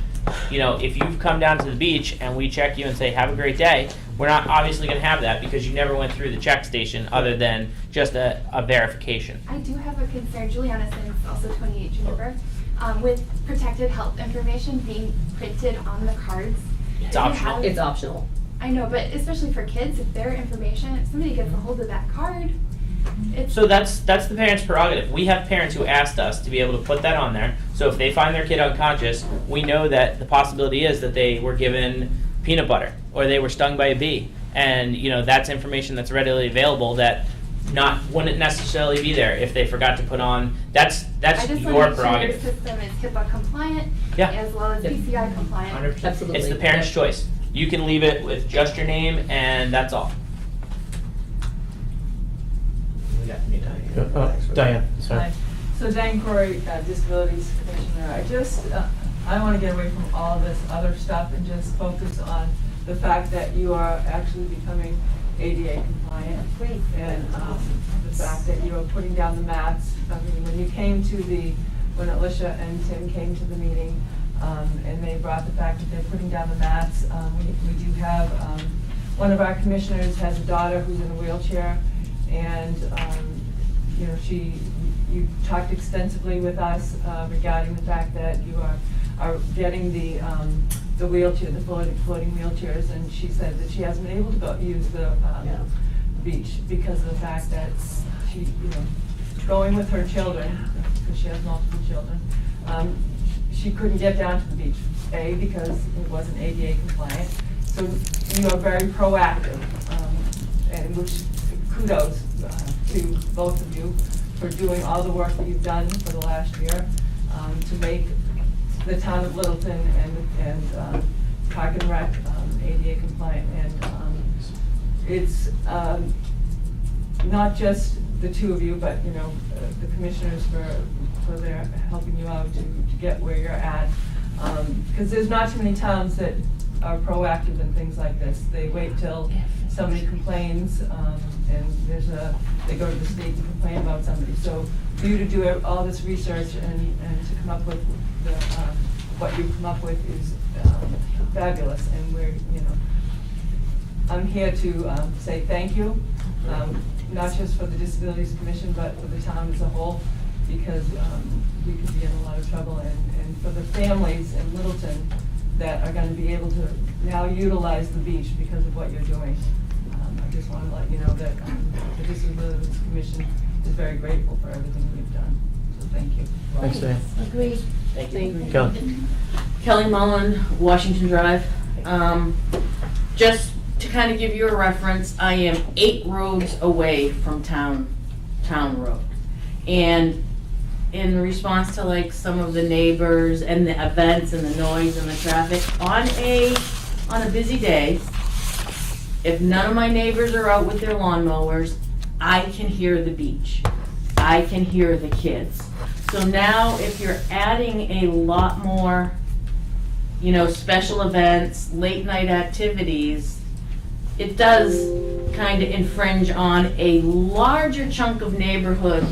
You know, if you've come down to the beach and we check you and say, have a great day, we're not obviously gonna have that because you never went through the check station other than just a verification. I do have a concern, Juliana Sims, also 28 Juniper, with protected health information being printed on the cards. It's If you optional. have- It's optional. I know, but especially for kids, if their information, if somebody gets a hold of that card, it's. So that's the parents' prerogative. We have parents who asked us to be able to put that on there. So if they find their kid unconscious, we know that the possibility is that they were given peanut butter or they were stung by a bee. And, you know, that's information that's readily available that wouldn't necessarily be there if they forgot to put on. That's I just your want to make sure your prerogative. system is HIPAA compliant Yeah. as well as Yep. PCI compliant. 100%. Absolutely. It's the parent's choice. You can leave it with just your name and that's all. Diane, sorry. Hi. So Diane Corey, Disabilities Commissioner, I want to get away from all this other stuff and just focus on the fact that you are actually becoming ADA compliant. Great. And the fact that you are putting down the mats. I mean, when Alicia and Tim came to the meeting, and they brought the fact that they're putting down the mats, we do have one of our commissioners has a daughter who's in a wheelchair, and, you know, you talked extensively with us regarding the fact that you are getting the wheelchair, the floating wheelchairs, and she said that she hasn't been able to go use the beach because of the fact that she, you know, going with her children, because she has multiple children, she couldn't get down to the beach, A, because it wasn't ADA compliant. So you are very proactive, and which kudos to both of you for doing all the work that you've done for the last year to make the town of Littleton and Park and Rec ADA compliant. And it's not just the two of you, but you know the commissioners for their helping you out to get where you're at. Because there's not too many towns that are proactive in things like this. They wait till somebody complains, and they go to the state to complain about somebody. So for you to do all this research and to come up with what you've come up with is fabulous. And I'm here to say thank you, not just for the Disabilities Commission, but for the town as a whole, because we could be in a lot of trouble, and for the families in Littleton that are going to be able to now utilize the beach because of what you're doing. I just want to let you know that the Disabilities Commission is very grateful for everything we've done. So thank you. Thanks, Dan. Agreed. Thank you. Kelly. Kelly Mullen, Washington Drive. Just to kind of give you a reference, I am 8 roads away from town road. And in response to like some of the neighbors and the events and the noise and the traffic, on a busy day, if none of my neighbors are out with their lawnmowers, I can hear the beach. I can hear the kids. So now if you're adding a lot more, you know, special events, late night activities, it does kind of infringe on a larger chunk of neighborhood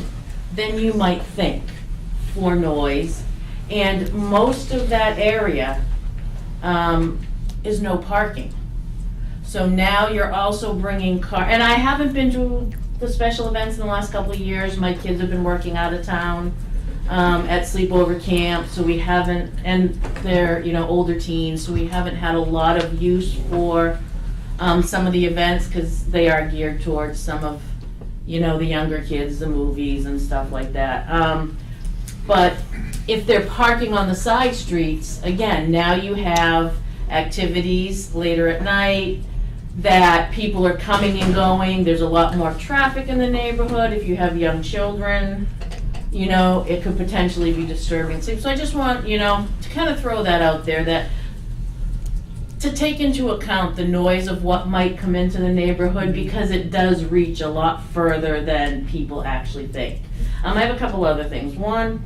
than you might think for noise. And most of that area is no parking. So now you're also bringing and I haven't been to the special events in the last couple of years. My kids have been working out of town at sleepover camp, so we haven't, and they're, you know, older teens, so we haven't had a lot of use for some of the events because they are geared towards some of, you know, the younger kids, the movies and stuff like that. But if they're parking on the side streets, again, now you have activities later at night that people are coming and going. There's a lot more traffic in the neighborhood. If you have young children, you know, it could potentially be disturbing. So I just want, you know, to kind of throw that out there, that to take into account the noise of what might come into the neighborhood, because it does reach a lot further than people actually think. I have a couple other things. One,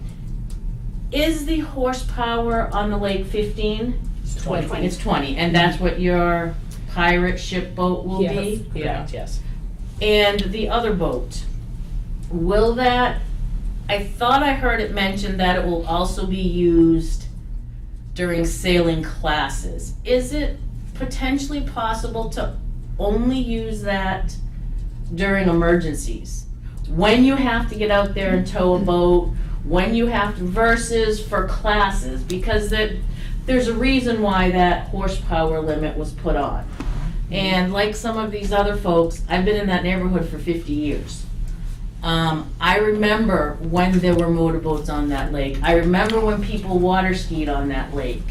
is the horsepower on the lake 15? It's 20. It's 20, and that's what your pirate ship boat will be? Correct, yes. And the other boat, will that, I thought I heard it mentioned that it will also be used during sailing classes. Is it potentially possible to only use that during emergencies? When you have to get out there and tow a boat, when you have to, versus for classes, because there's a reason why that horsepower limit was put on. And like some of these other folks, I've been in that neighborhood for 50 years. I remember when there were motorboats on that lake. I remember when people water skied on that lake.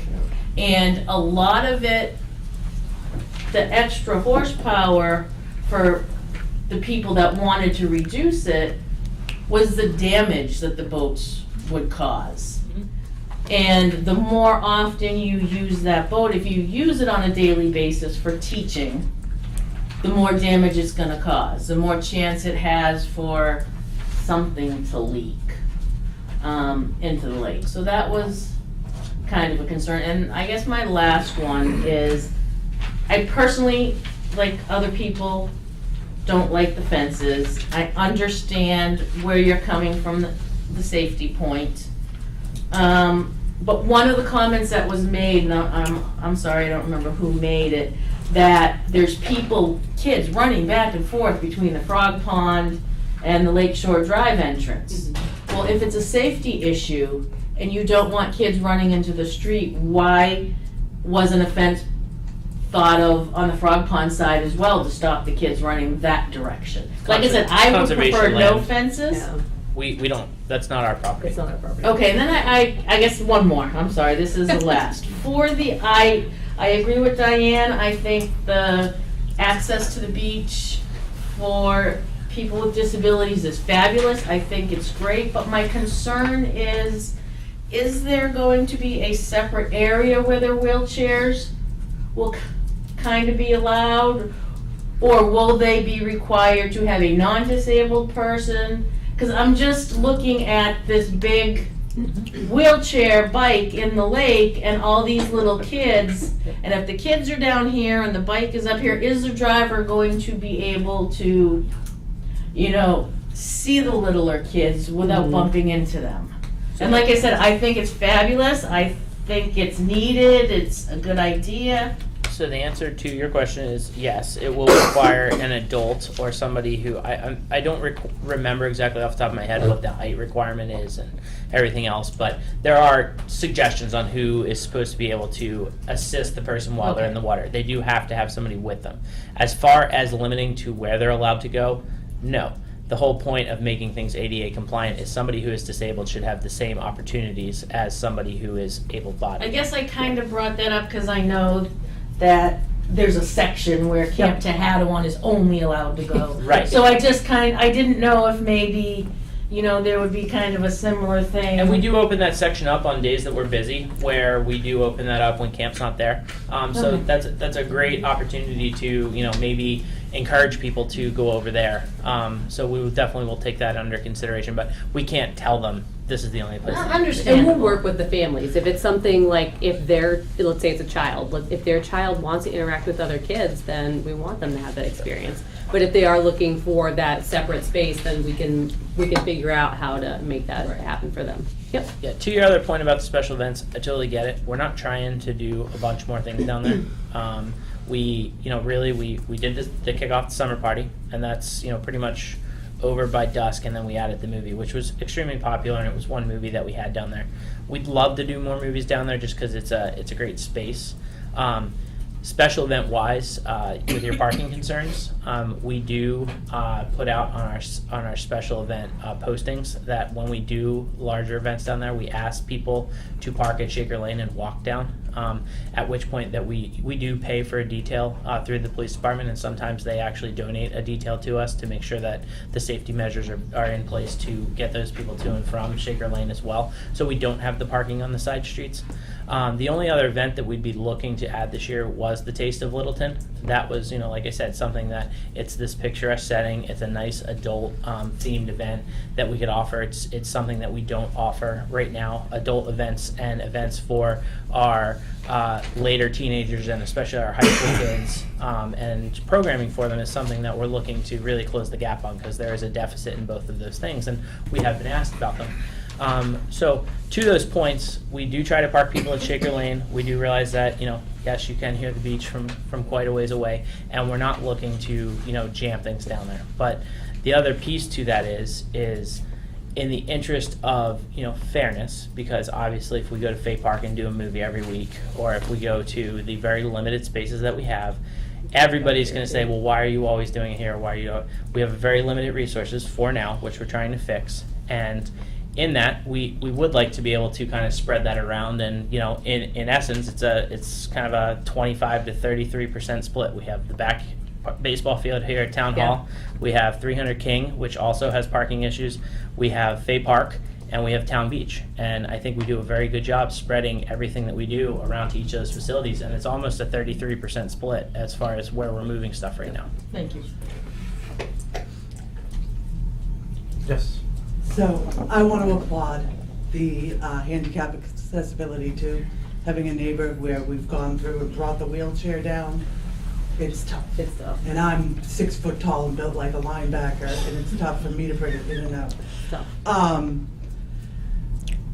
And a lot of it, the extra horsepower for the people that wanted to reduce it was the damage that the boats would cause. And the more often you use that boat, if you use it on a daily basis for teaching, the more damage it's gonna cause, the more chance it has for something to leak into the lake. So that was kind of a concern. And I guess my last one is, I personally, like other people, don't like the fences. I understand where you're coming from, the safety point. But one of the comments that was made, and I'm sorry, I don't remember who made it, that there's kids running back and forth between the Frog Pond and the Lakeshore Drive entrance. Well, if it's a safety issue and you don't want kids running into the street, why wasn't a fence thought of on the Frog Pond side as well to stop the kids running that direction? Like I said, I would Conservation prefer no land. fences. Yeah. We don't, that's not our property. It's not our property. Okay, and then I guess one more, I'm sorry, this is the last. I agree with Diane, I think the access to the beach for people with disabilities is fabulous, I think it's great, but my concern is there going to be a separate area where their wheelchairs will kind of be allowed? Or will they be required to have a non-disabled person? Because I'm just looking at this big wheelchair bike in the lake and all these little kids. And if the kids are down here and the bike is up here, is the driver going to be able to, see the littler kids without bumping into them? And like I said, I think it's fabulous. I think it's needed. It's a good idea. So the answer to your question is yes, it will require an adult or somebody who, I don't remember exactly off the top of my head what the height requirement is and everything else, but there are suggestions on who is supposed to be able to assist the person while they're in the water. They do have to have somebody with them. As far as limiting to where they're allowed to go, no. The whole point of making things ADA compliant is somebody who is disabled should have the same opportunities as somebody who is able-bodied. I guess I kind of brought that up because I know that there's a section where Camp Tehadawon is only allowed to go. Right. So I didn't know if maybe, there would be kind of a similar thing. And we do open that section up on days that we're busy, where we do open that up when camp's not there. So Okay. that's a great opportunity to, maybe encourage people to go over there. So we definitely will take that under consideration, but we can't tell them this is the only place. And we'll work with the families. If it's something like, let's say it's a child, if their child wants to interact with other kids, then we want them to have that experience. But if they are looking for that separate space, then we can figure out how to make that happen for them. Yep. Yeah, to your other point about the special events, I totally get it. We're not trying to do a bunch more things down there. We did the kick off the summer party, and that's, pretty much over by dusk, and then we added the movie, which was extremely popular, and it was one movie that we had down there. We'd love to do more movies down there just because it's a great space. Special event wise, with your parking concerns, we do put out on our special event postings that when we do larger events down there, we ask people to park at Shaker Lane and walk down. At which point that we do pay for a detail through the police department, and sometimes they actually donate a detail to us to make sure that the safety measures are in place to get those people to and from Shaker Lane as well. So we don't have the parking on the side streets. The only other event that we'd be looking to add this year was the Taste of Littleton. That was, like I said, something that it's this picturesque setting. It's a nice adult themed event that we could offer. It's something that we don't offer right now. Adult events and events for our later teenagers and especially our high school kids, and programming for them is something that we're looking to really close the gap on because there is a deficit in both of those things, and we have been asked about them. So to those points, we do try to park people at Shaker Lane. We do realize that, yes, you can hear the beach from quite a ways away, and we're not looking to, jam things down there. But the other piece to that is in the interest of, fairness, because obviously if we go to Fay Park and do a movie every week, or if we go to the very limited spaces that we have, everybody's going to say, well, why are you always doing it here? We have very limited resources for now, which we're trying to fix. And in that, we would like to be able to kind of spread that around, and in essence, it's kind of a 25 to 33% split. We have the back baseball field here at Town Hall. We have 300 King, which also has parking issues. We have Fay Park, and we have Town Beach. And I think we do a very good job spreading everything that we do around to each of those facilities, and it's almost a 33% split as far as where we're moving stuff right now. Thank you. Yes. So I want to applaud the handicap accessibility too. Having a neighbor where we've gone through and brought the wheelchair down, it's tough. It's tough. And I'm 6 foot tall and built like a linebacker, and it's tough for me to bring it in and out. Tough.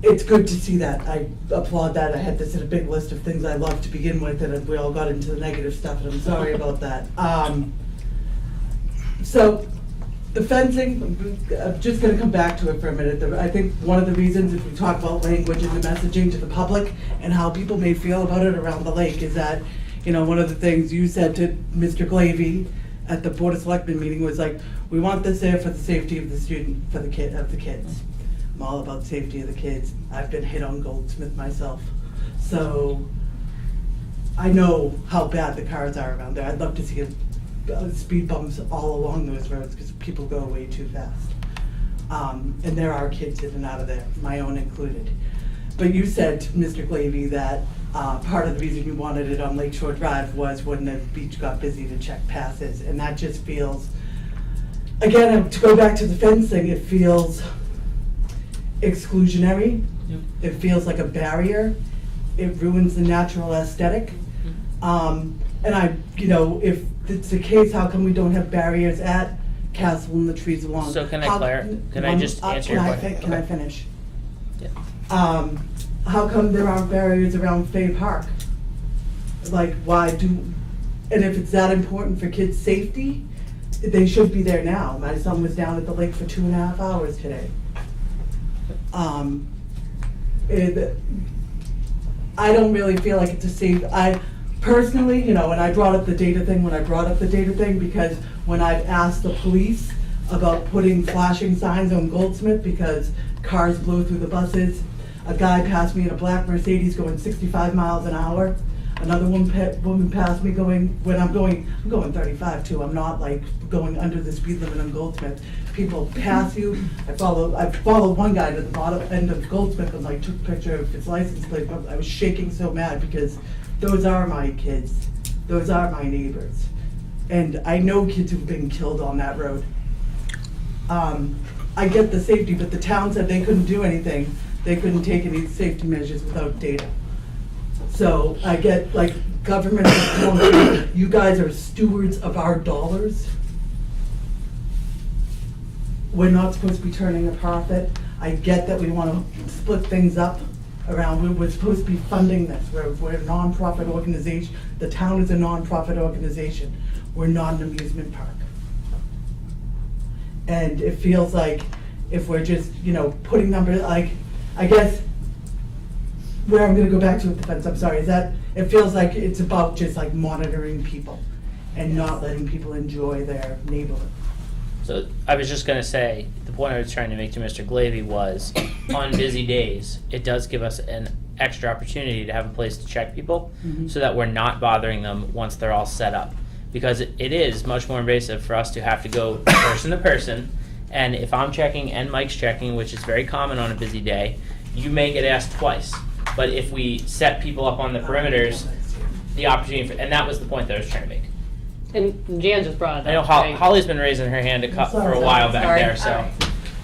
it's good to see that. I applaud that. I had this in a big list of things I love to begin with, and we all got into the negative stuff, and I'm sorry about that. So, the fencing, I'm just gonna come back to it for a minute. I think one of the reasons, if we talk about language and the messaging to the public and how people may feel about it around the lake, is that, you know, one of the things you said to Mr. Glavy at the Board of Selectmen meeting was like, we want this there for the safety of the student, for the kids. I'm all about safety of the kids. I've been hit on Goldsmith myself. So I know how bad the cars are around there. I'd love to see speed bumps all along those roads because people go way too fast. And there are kids in and out of there, my own included. But you said, Mr. Glavy, that part of the reason you wanted it on Lakeshore Drive was when the beach got busy to check passes. And that just feels, again, to go back to the fencing, it feels exclusionary. Yep. It feels like a barrier. It ruins the natural aesthetic. And if it's the case, how come we don't have barriers at Castle and the trees along? So can I just answer your question? Can I finish? Yeah. How come there aren't barriers around Fay Park? Like, and if it's that important for kids' safety, they should be there now. My son was down at the lake for 2.5 hours today. I don't really feel like it's a safe, personally, and I brought up the data thing because when I asked the police about putting flashing signs on Goldsmith because cars blow through the buses, a guy passed me in a black Mercedes going 65 miles an hour. Another woman passed me I'm going 35 too. I'm not like going under the speed limit on Goldsmith. People pass you. I followed one guy to the bottom end of Goldsmith and took a picture of his license plate. I was shaking so mad because those are my kids. Those are my neighbors. And I know kids who've been killed on that road. I get the safety, but the town said they couldn't do anything. They couldn't take any safety measures without data. So I get government is telling you guys are stewards of our dollars. We're not supposed to be turning a profit. I get that we want to split things up around, we're supposed to be funding this. We're a non-profit organization. The town is a non-profit organization. We're not an amusement park. And it feels like if we're just, putting numbers, I guess, where I'm gonna go back to with the fence, I'm sorry, is that it feels like it's about just monitoring people and not letting people enjoy their neighborhood. So I was just gonna say, the point I was trying to make to Mr. Glavy was, on busy days, it does give us an extra opportunity to have a place to check people, so that we're not bothering them once they're all set up. Because it is much more invasive for us to have to go person to person, and if I'm checking and Mike's checking, which is very common on a busy day, you may get asked twice. But if we set people up on the perimeters, the opportunity and that was the point that I was trying to make. And Jan just brought it up. I know Holly's been raising her hand for a while back there, so. All right.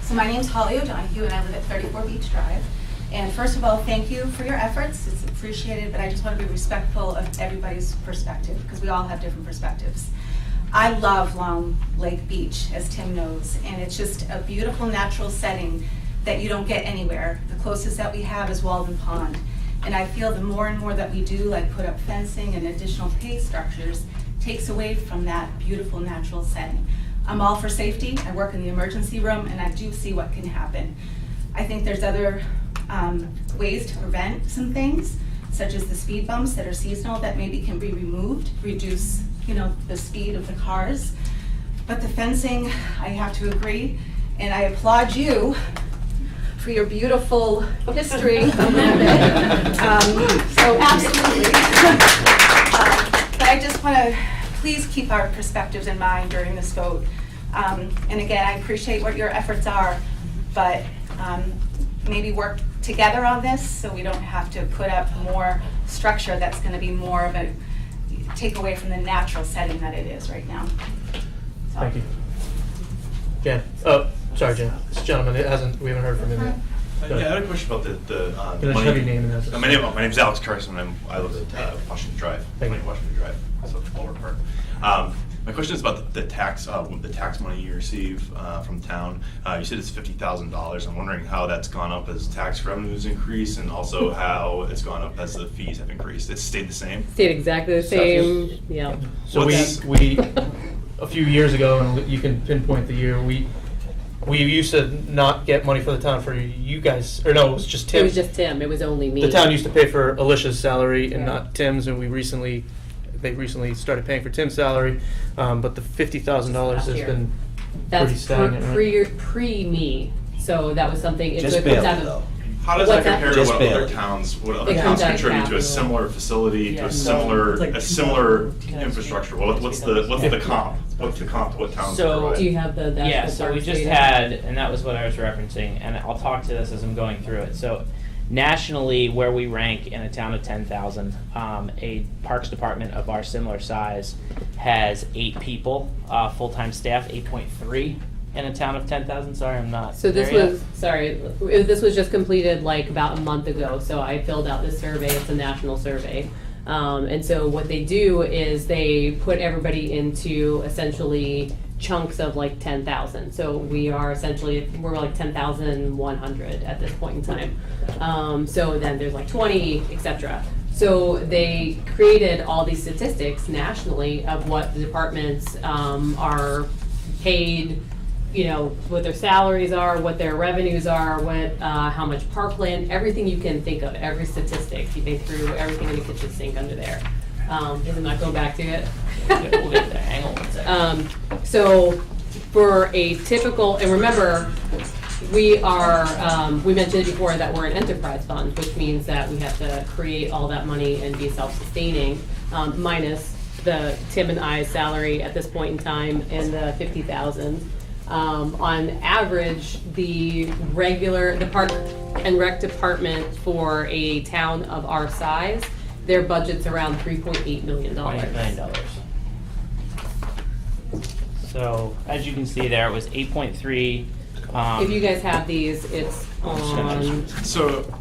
So my name's Holly O'Donoghue and I live at 34 Beach Drive. And first of all, thank you for your efforts. It's appreciated, but I just want to be respectful of everybody's perspective because we all have different perspectives. I love Long Lake Beach, as Tim knows, and it's just a beautiful natural setting that you don't get anywhere. The closest that we have is Walden Pond. And I feel the more and more that we do, like put up fencing and additional pay structures, takes away from that beautiful natural setting. I'm all for safety. I work in the emergency room and I do see what can happen. I think there's other ways to prevent some things, such as the speed bumps that are seasonal that maybe can be removed, reduce the speed of the cars. But the fencing, I have to agree, and I applaud you for your beautiful history a little bit. So absolutely. But I just want to please keep our perspectives in mind during this vote. And again, I appreciate what your efforts are, but maybe work together on this so we don't have to put up more structure that's going to be more of a take away from the natural setting that it is right now. So. Thank you. Jan. Oh, sorry, Jan. This gentleman, we haven't heard from him yet. Yeah, I had a question about the Can I just have your name and address? my name's Alex Carson. I live at Washington Drive. Washington Drive. So Lower Park. My question is about the tax money you receive from town. You said it's $50,000. I'm wondering how that's gone up as tax revenues increase, and also how it's gone up as the fees have increased. It's stayed the same? Stayed exactly the same, yeah. So we a few years ago, and you can pinpoint the year, we used to not get money for the town for you guys, or no, it was just Tim. It was just Tim, it was only me. The town used to pay for Alicia's salary and Yeah. not Tim's, and they recently started paying for Tim's salary, but the $50,000 has year. been That's pretty stagnant, right? pre-me, so that was something. Just so it comes barely, out of- though. How does What's that compare to Just what other barely. towns, It comes out of contribute to capital. a similar facility, to Yeah, a no, similar, it's like a similar infrastructure? What's the comp? What's the comp to what towns So- provide? Do you have the actual Yeah, so we parks just data? had, and that was what I was referencing, and I'll talk to this as I'm going through it. So nationally, where we rank in a town of 10,000, a parks department of our similar size has 8 people, full-time staff, 8.3 in a town of 10,000. Sorry, I'm not So this there yet. was, this was just completed like about a month ago, so I filled out this survey, it's a national survey. And so what they do is they put everybody into essentially chunks of like 10,000. So we're like 10,100 at this point in time. So then there's like 20, etc. So they created all these statistics nationally of what the departments are paid, you know, what their salaries are, what their revenues are, what, how much parkland, everything you can think of, every statistic. They threw everything in the kitchen sink under there. Is it not going back to it? Yeah, we'll get there. Hang on one second. So for a typical, and remember, we are, we mentioned before that we're an enterprise fund, which means that we have to create all that money and be self-sustaining, minus the Tim and I's salary at this point in time and the 50,000. On average, the Park and Rec department for a town of our size, their budget's around $3.8 million. $20 million. So as you can see there, it was 8.3. If you guys have these, it's on, So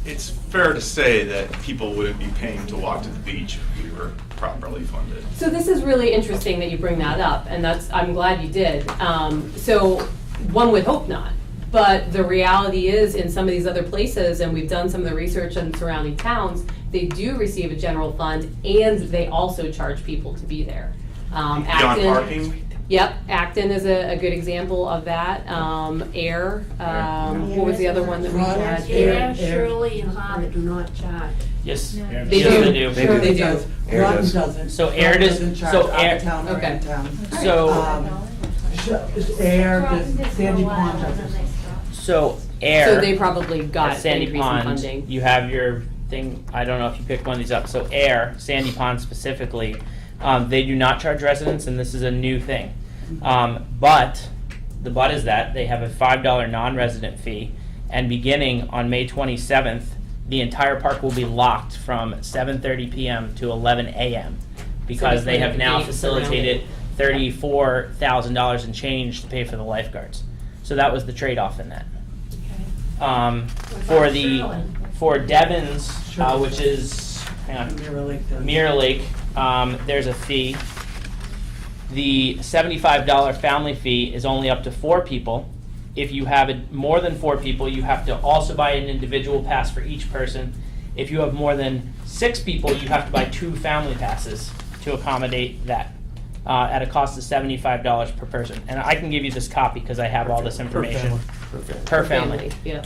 it's fair to say that people wouldn't be paying to walk to the beach if we were properly funded. so this is really interesting that you bring that up, and I'm glad you did. So one would hope not, but the reality is in some of these other places, and we've done some of the research in surrounding towns, they do receive a general fund and they also charge people to be there. Beyond Acton- parking? Yep, Acton is a good example of that. Air, what was the other one that we had? Air, Shirley, and Harvard do not charge. Yes, They yes, do. they do. Sure, they do. Does. Air Groton does. doesn't. So Air does- Groton doesn't so charge Air- out of town or Okay. in town. So, Air, Sandy Pond doesn't. so Air. So they probably got at Sandy increase in Pond, funding. you have your thing, I don't know if you picked one of these up. So Air, Sandy Pond specifically, they do not charge residents, and this is a new thing. But the but is that they have a $5 non-resident fee, and beginning on May 27th, the entire park will be locked from 7:30 p.m. to 11 a.m. because So they have it's now like gates around facilitated $34,000 and change to pay for the lifeguards. So that was the trade-off in that. For Devon's, which is, hang on, Mirror Lake does. Mirror Lake, there's a fee. The $75 family fee is only up to 4 people. If you have more than 4 people, you have to also buy an individual pass for each person. If you have more than 6 people, you have to buy 2 family passes to accommodate that, at a cost of $75 per person. And I can give you this copy because I have all this information. Per family. Yeah.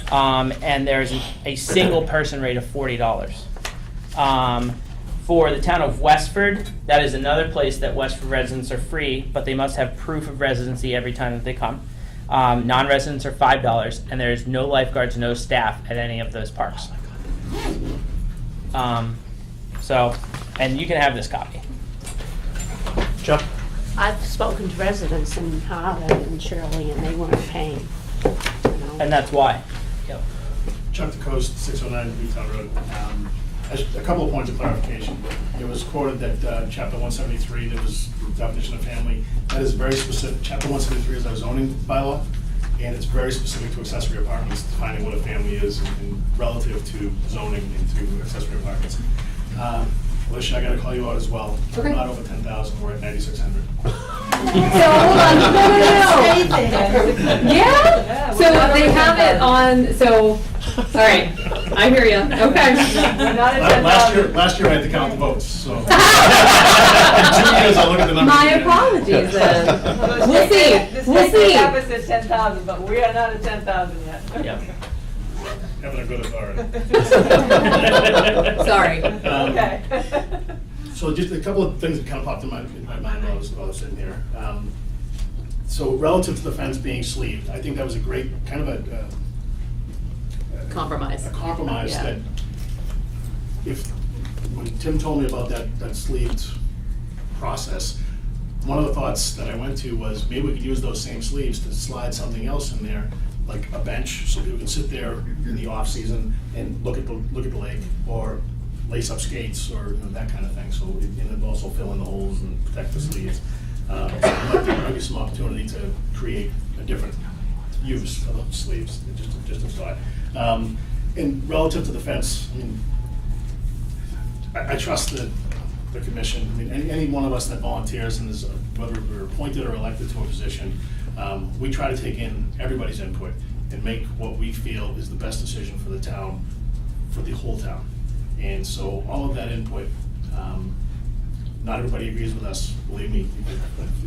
And there's a single person rate of $40. For the town of Westford, that is another place that Westford residents are free, but they must have proof of residency every time that they come. Non-residents are $5, and there's no lifeguards, no staff at any of those parks. And you can have this copy. Chuck? I've spoken to residents in Harvard and Shirley, and they weren't paying. And that's why. Chuck the Coast, 609 Newtown Road. A couple of points of clarification. It was quoted that Chapter 173, there was definition of family. That is very specific. Chapter 173 is our zoning bylaw, and it's very specific to accessory apartments, defining what a family is and relative to zoning and to accessory apartments. Alicia, I gotta call you out as well. Okay. We're not over 10,000, we're at 9,600. So hold on, no. Yeah? So they have it on, so, all right, I hear you, okay. We're not at Last year I had to count the votes, so. In 2 years, I'll look at the numbers. My again. apologies then. The We'll state- see, the we'll state see. cap is at 10,000, but we are not at 10,000 yet. Yep. Having a good authority. Sorry. Okay. So just a couple of things that kind of popped in my mind while I was sitting here. So relative to the fence being sleeved, I think that was a great, kind of a Compromise. a compromise Yeah. that if, when Tim told me about that sleeved process, one of the thoughts that I went to was maybe we could use those same sleeves to slide something else in there, like a bench, so people can sit there in the off-season and look at the lake, or lace up skates, or that kind of thing, so, and it also fill in the holes and protect the sleeves. There might be some opportunity to create a different use for those sleeves, just a thought. And relative to the fence, I mean, I trust the commission. I mean, any one of us that volunteers, and whether we're appointed or elected to a position, we try to take in everybody's input and make what we feel is the best decision for the town, for the whole town. And so all of that input, not everybody agrees with us, believe me.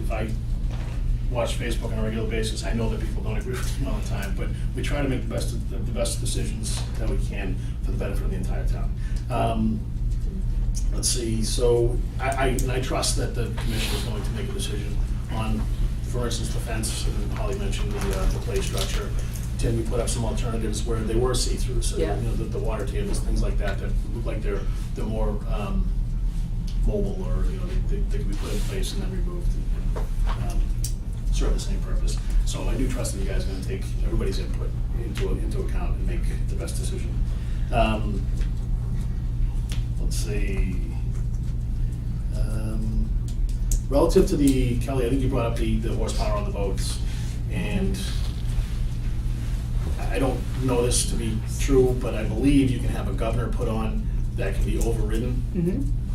If I watch Facebook on a regular basis, I know that people don't agree with me all the time, but we try to make the best decisions that we can for the benefit of the entire town. Let's see, so I trust that the commission is going to make a decision on, for instance, the fence, and Holly mentioned the play structure. Tim, we put up some alternatives where they were see-through, so, Yeah. the water tables, things like that look like they're more mobile, or, they can be put in place and then removed and serve the same purpose. So I do trust that you guys are gonna take everybody's input into account and make the best decision. Let's see. Relative to the, Kelly, I think you brought up the horsepower on the boats, and I don't know this to be true, but I believe you can have a governor put on that can be overridden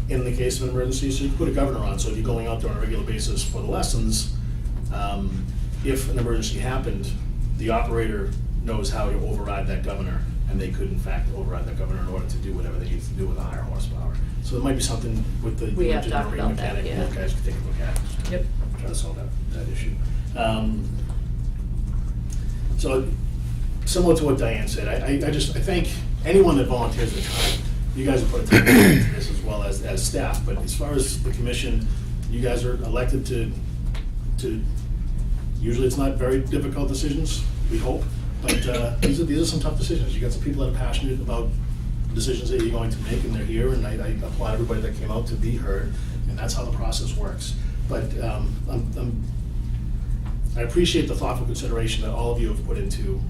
in the case of an emergency. So you can put a governor on, so if you're going out there on a regular basis for the lessons, if an emergency happened, the operator knows how to override that governor, and they could in fact override that governor in order to do whatever they need to do with a higher horsepower. So there might be something with the We have engine talked marine about that, mechanic yeah. that guys could take a look at. Yep. Try to solve that issue. So similar to what Diane said, I thank anyone that volunteers their time. You guys have put a ton of time into this as well as staff, but as far as the commission, you guys are elected to usually it's not very difficult decisions, we hope, but these are some tough decisions. You got some people that are passionate about decisions that you're going to make, and they're here, and I applaud everybody that came out to be heard, and that's how the process works. But I appreciate the thoughtful consideration that all of you have put into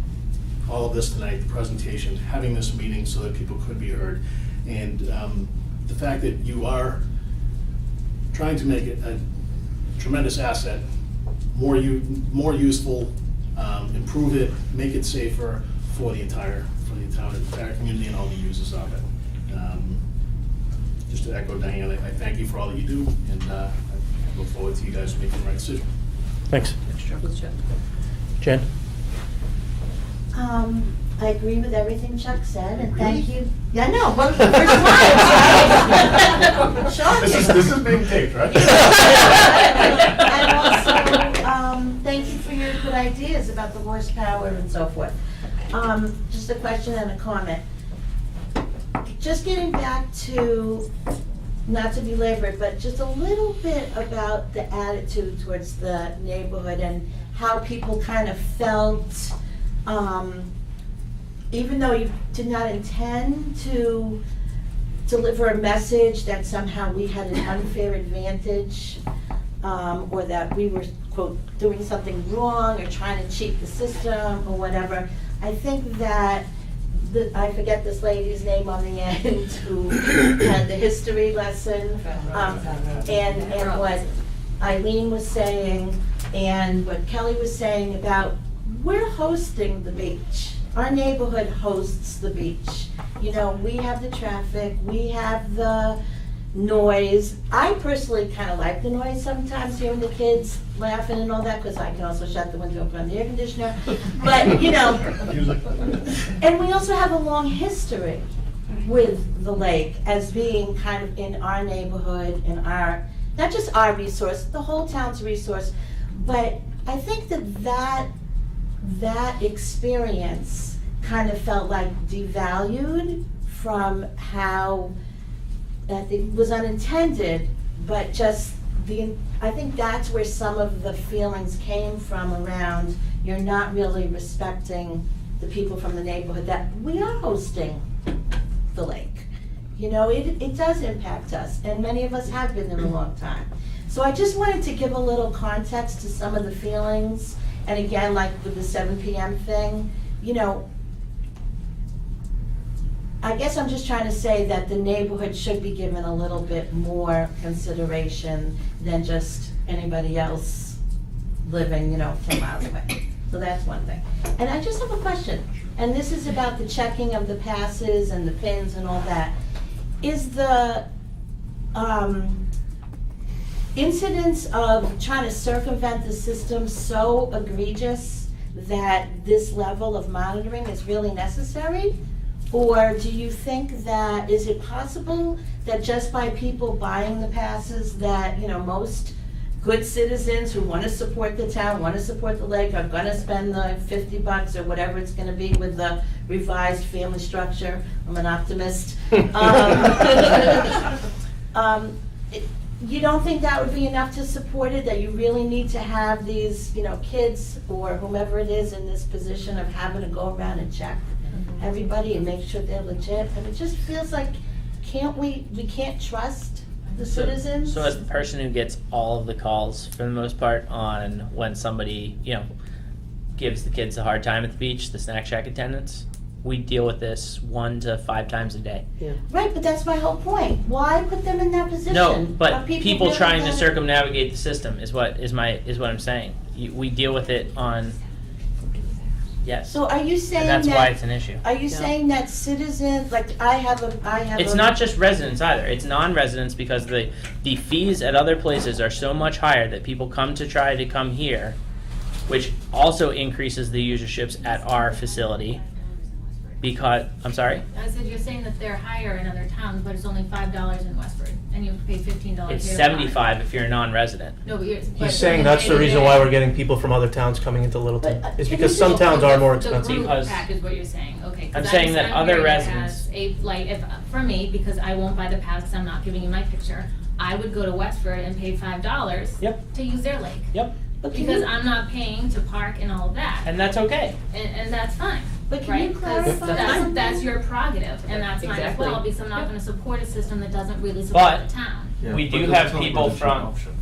all of this tonight, the presentation, having this meeting so that people could be heard, and the fact that you are trying to make it a tremendous asset, more useful, improve it, make it safer for the entire community and all the users of it. Just to echo Diane, I thank you for all that you do, and I look forward to you guys making the right decision. Thanks. Jen? I agree with everything Chuck said, and thank Really? you. Yeah, no, well, for slides, right? This is being taped, right? And also, thank you for your good ideas about the horsepower and so forth. Just a question and a comment. Just getting back to, not to belabor it, but just a little bit about the attitude towards the neighborhood and how people kind of felt, even though you did not intend to deliver a message that somehow we had an unfair advantage, or that we were, quote, doing something wrong or trying to cheat the system or whatever. I think that, I forget this lady's name on the end who had the history lesson, and what Eileen was saying, and what Kelly was saying about, we're hosting the beach. Our neighborhood hosts the beach. You know, we have the traffic, we have the noise. I personally kind of like the noise sometimes, hearing the kids laughing and all that, because I can also shut the window and run the air conditioner. But, you know, and we also have a long history with the lake as being kind of in our neighborhood, in our, not just our resource, the whole town's resource. But I think that experience kind of felt like devalued from how, I think was unintended, but just I think that's where some of the feelings came from around, you're not really respecting the people from the neighborhood that we are hosting the lake. You know, it does impact us, and many of us have been there a long time. So I just wanted to give a little context to some of the feelings, and again, like with the 7 p.m. thing, you know, I guess I'm just trying to say that the neighborhood should be given a little bit more consideration than just anybody else living, you know, 10 miles away. So that's one thing. And I just have a question, and this is about the checking of the passes and the pins and all that. Is the incidence of trying to circumvent the system so egregious that this level of monitoring is really necessary? Or do you think that, is it possible that just by people buying the passes that, you know, most good citizens who want to support the town, want to support the lake, are going to spend the $50 or whatever it's going to be with the revised family structure? I'm an optimist. You don't think that would be enough to support it, that you really need to have these, you know, kids or whomever it is in this position of having to go around and check everybody and make sure they're legit? And it just feels like, we can't trust the citizens? So as the person who gets all of the calls, for the most part, on when somebody, you know, gives the kids a hard time at the beach, the snack shack attendants, we deal with this 1 to 5 times a day. Right, but that's my whole point. Why put them in that position? No, Are but people really trying to gonna- circumnavigate the system is what I'm saying. We deal with it on, yes. So are you saying And that's that? why it's an issue. Are you saying that citizens, like I have a. It's not just residents either. It's non-residents, because the fees at other places are so much higher that people come here, which also increases the userships at our facility. Because, I'm sorry? I said, you're saying that they're higher in other towns, but it's only $5 in Westford, and you have to pay $15 It's here. $75 if you're a non-resident. No, but He's saying that's the reason why we're getting people from other towns coming into Littleton, is because some towns are more expensive. The group pack is what you're saying, okay. 'cause I'm saying that I'm other hearing it residents- as like, if, for me, because I won't buy the pass, 'cause I'm not giving you my picture, I would go to Westford and pay $5 to use their lake. Yep. Because I'm not paying to park and all of that. And that's okay. And that's fine. But can right? you 'Cause clarify? that's your prerogative, and that's fine as Exactly. well, because I'm not gonna support a system that doesn't really support But the town. we but do let's have talk people about the cheap from. option.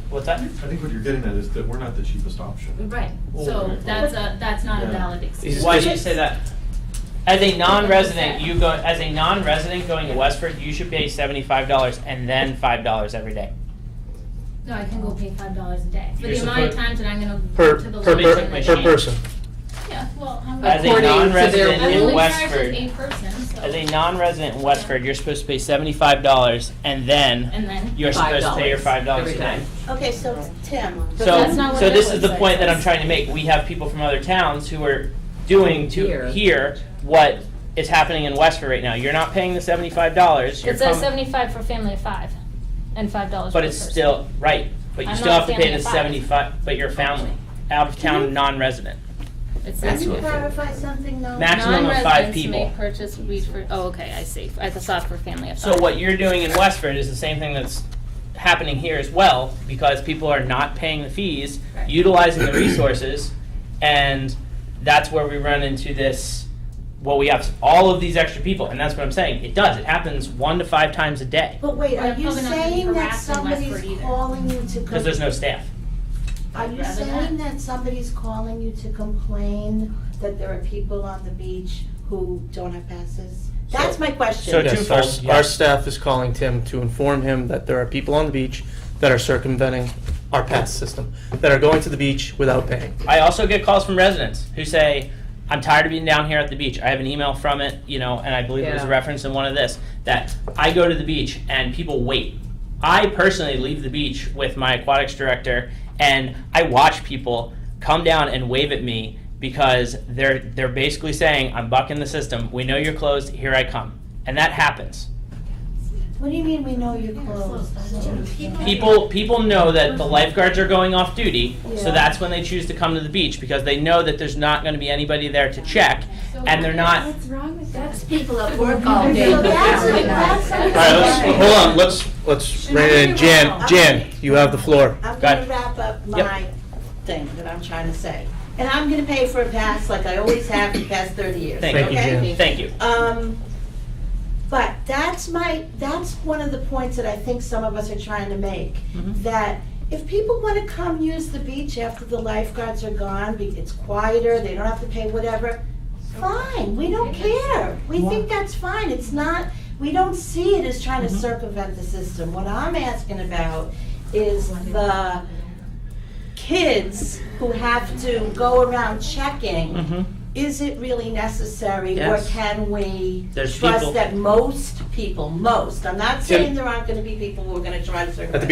What's that? I think what you're getting at is that we're not the cheapest option. Right, so that's not a valid excuse. Why do you say that? As a non-resident, going to Westford, you should pay $75 and then $5 every day. No, I can go pay $5 a day, for You're the amount of supposed- times that I'm gonna Per go to the per lake. person. Yeah, well, I'm. As a According to their non-resident rules. in I'm only charged Westford, with 8 person, so. as a non-resident in Westford, you're supposed to pay $75 and then you're supposed to pay your $5 a day. Okay, so Tim. So, that's not what so their this is the website point that I'm says. trying to make. We have people from other towns who are doing here what is happening in Westford right now. You're not paying the $75. You're It says com- 75 for family of 5, and $5 per But it's person. still, right, but you I'm still not have to a pay family the of 5. 75, but you're a family, out-of-town, non-resident. It Can says you clarify something though? Maximum of 5 non-residents people. may purchase weed for, oh, okay, I see, I thought for family of 5. So what you're doing in Westford is the same thing that's happening here as well, because people are not paying the fees, Right. utilizing the resources, and that's where we run into this, well, we have all of these extra people, and that's what I'm saying. It does, it happens 1 to 5 times a day, But wait, are We're you probably not gonna be saying that harassed in somebody's Westford either. calling you to? because there's no staff. Are you rather saying that somebody's calling you to complain that there are people on the beach who don't have passes? That's my question. So Yes, twofold, our yes. staff is calling Tim to inform him that there are people on the beach that are circumventing our pass system, that are going to the beach without paying. I also get calls from residents who say, I'm tired of being down here at the beach. I have an email from it, you know, and I believe it was Yeah. referenced in one of this, that I go to the beach and people wait. I personally leave the beach with my aquatics director, and I watch people come down and wave at me because they're basically saying, I'm bucking the system. We know you're closed. Here I come. And that happens. What do you mean we know you're closed? People know that the lifeguards are going off duty, so Yeah. that's when they choose to come to the beach, because they know that there's not going to be anybody there to check, and they're not. What's wrong with that? That's people at work all day. So that's All right, hold on, let's rein it in. Jan, you have the floor. I'm Go ahead. gonna wrap up my thing that I'm trying to say. And I'm gonna pay for a pass like I always have for the past 30 years, Thank you, okay? Jan. Thank you. But that's one of the points that I think some of us are trying to make. That if people wanna come use the beach after the lifeguards are gone, it's quieter, they don't have to pay whatever, fine, we don't care. We think that's fine. It's not, we don't see it as trying to circumvent the system. What I'm asking about is the kids who have to go around checking. Is it really necessary, Yes. or can we There's trust people- that most, I'm not saying there aren't gonna be people who are gonna try to circumvent. At the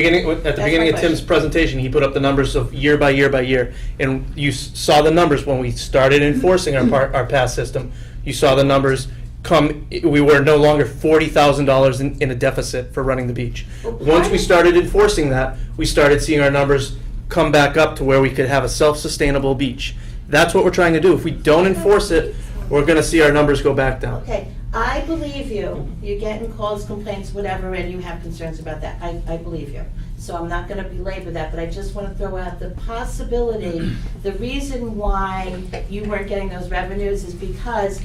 beginning of Tim's presentation, he put up the numbers of year by year by year, and you saw the numbers when we started enforcing our pass system. You saw the numbers come. We were no longer $40,000 in a deficit for running the beach. Once we started enforcing that, we started seeing our numbers come back up to where we could have a self-sustainable beach. That's what we're trying to do. If we don't enforce it, we're going to see our numbers go back down. Okay, I believe you. You're getting calls, complaints, whatever, and you have concerns about that. I believe you. So I'm not gonna belabor that, but I just wanna throw out the possibility, the reason why you weren't getting those revenues is because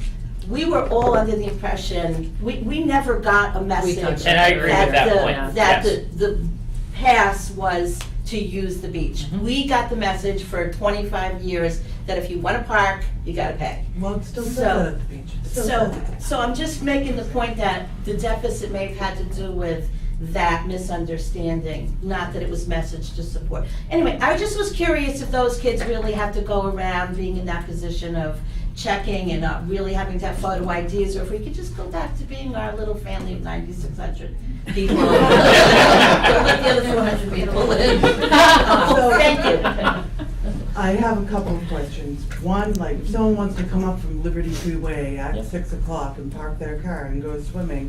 we were all under the impression, we never got a message. And I agree with that point, That yes. the pass was to use the beach. We got the message for 25 years that if you wanna park, you gotta pay. Well, it still says So- that at the beach. It still says that. So I'm just making the point that the deficit may have had to do with that misunderstanding, not that it was messaged to support. Anyway, I just was curious if those kids really have to go around being in that position of checking and not really having to have photo IDs, or if we could just go back to being our little family of 9,600 people. Don't let the other 400 people in. So, thank you. I have a couple of questions. One, like, if someone wants to come up from Liberty Freeway at 6 o'clock and park their car and go swimming,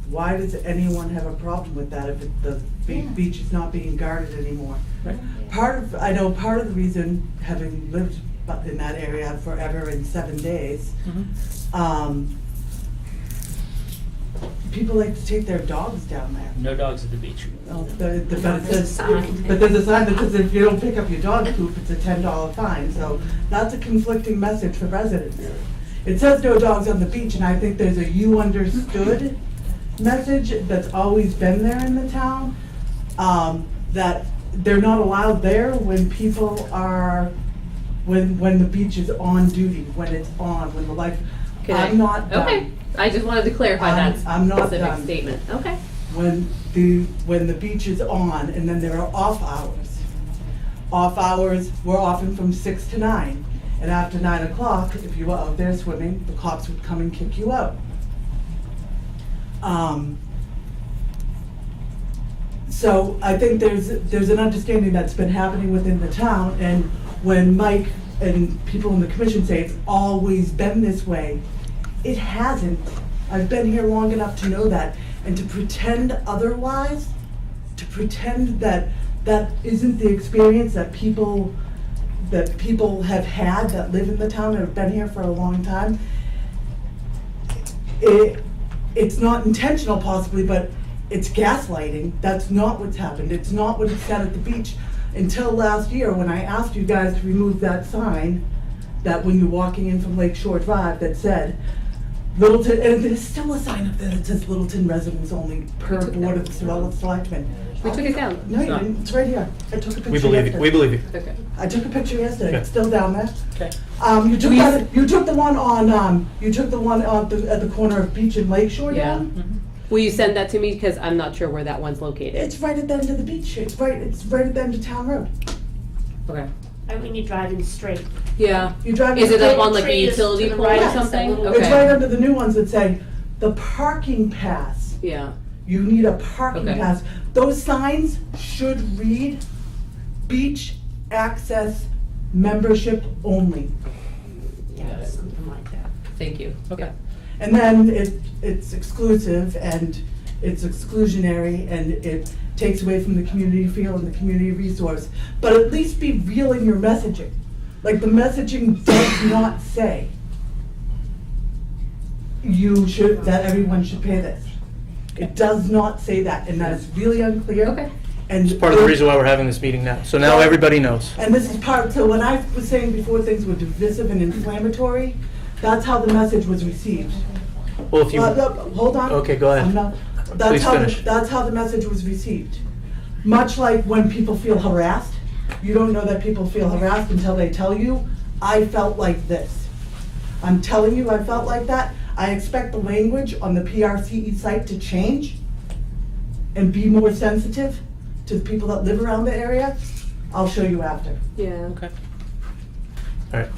why does anyone have a problem with that if the beach is not being guarded anymore? I know part of the reason, having lived in that area forever in 7 days, people like to take their dogs down there. No dogs at the beach. Oh, but there's a sign that says if you don't pick up your dog poop, it's a $10 fine, so that's a conflicting message for residents. It says no dogs on the beach, and I think there's a you understood message that's always been there in the town, that they're not allowed there when people are, when the beach is on duty, when it's on, when the life, I'm not done. Okay, I just wanted to clarify that I'm not specific done. statement. Okay. When the beach is on, and then there are off hours. Off hours were often from 6 to 9, and after 9 o'clock, if you were out there swimming, the cops would come and kick you out. So I think there's an understanding that's been happening within the town, and when Mike and people in the commission say it's always been this way, it hasn't. I've been here long enough to know that. And to pretend otherwise, to pretend that that isn't the experience that people have had that live in the town and have been here for a long time, it's not intentional possibly, but it's gaslighting. That's not what's happened. It's not what it said at the beach until last year when I asked you guys to remove that sign that when you're walking in from Lake Shore Drive that said Littleton, and there's still a sign up there that says Littleton residents only per board of the selectmen. We took it down. No, you didn't. It's right here. I took a picture We believe yesterday. you, we believe you. Okay. I took a picture yesterday. It's still down there. Okay. You took the one on, at the corner of Beach and Lake Shore Yeah. down? Will you send that to me, because I'm not sure where that one's located? It's right at the end of the beach. It's right at the end of Town Road. Okay. I mean, you're driving straight. Yeah. You drive. Is it straight- up on like a Tree is utility to the pole right, or it's that something? little- It's right Okay. under the new ones that say, the parking pass. Yeah. You need a parking Okay. pass. Those signs should read beach access membership only. Yeah, something like that. Thank you. Okay. And then it's exclusive and it's exclusionary and it takes away from the community feel and the community resource. But at least be real in your messaging. Like the messaging does not say that everyone should pay this. It does not say that, and that is really unclear. Okay. And It's part of the reason why we're having this meeting now. So now everybody knows. And this is part, so when I was saying before things were divisive and inflammatory, that's how the message was received. Well, if you, Hold on. okay, go ahead. I'm not- That's Please how, finish. that's how the message was received. Much like when people feel harassed, you don't know that people feel harassed until they tell you, I felt like this. I'm telling you, I felt like that. I expect the language on the PRCE site to change and be more sensitive to the people that live around the area. I'll show you after. Yeah. Okay. All right.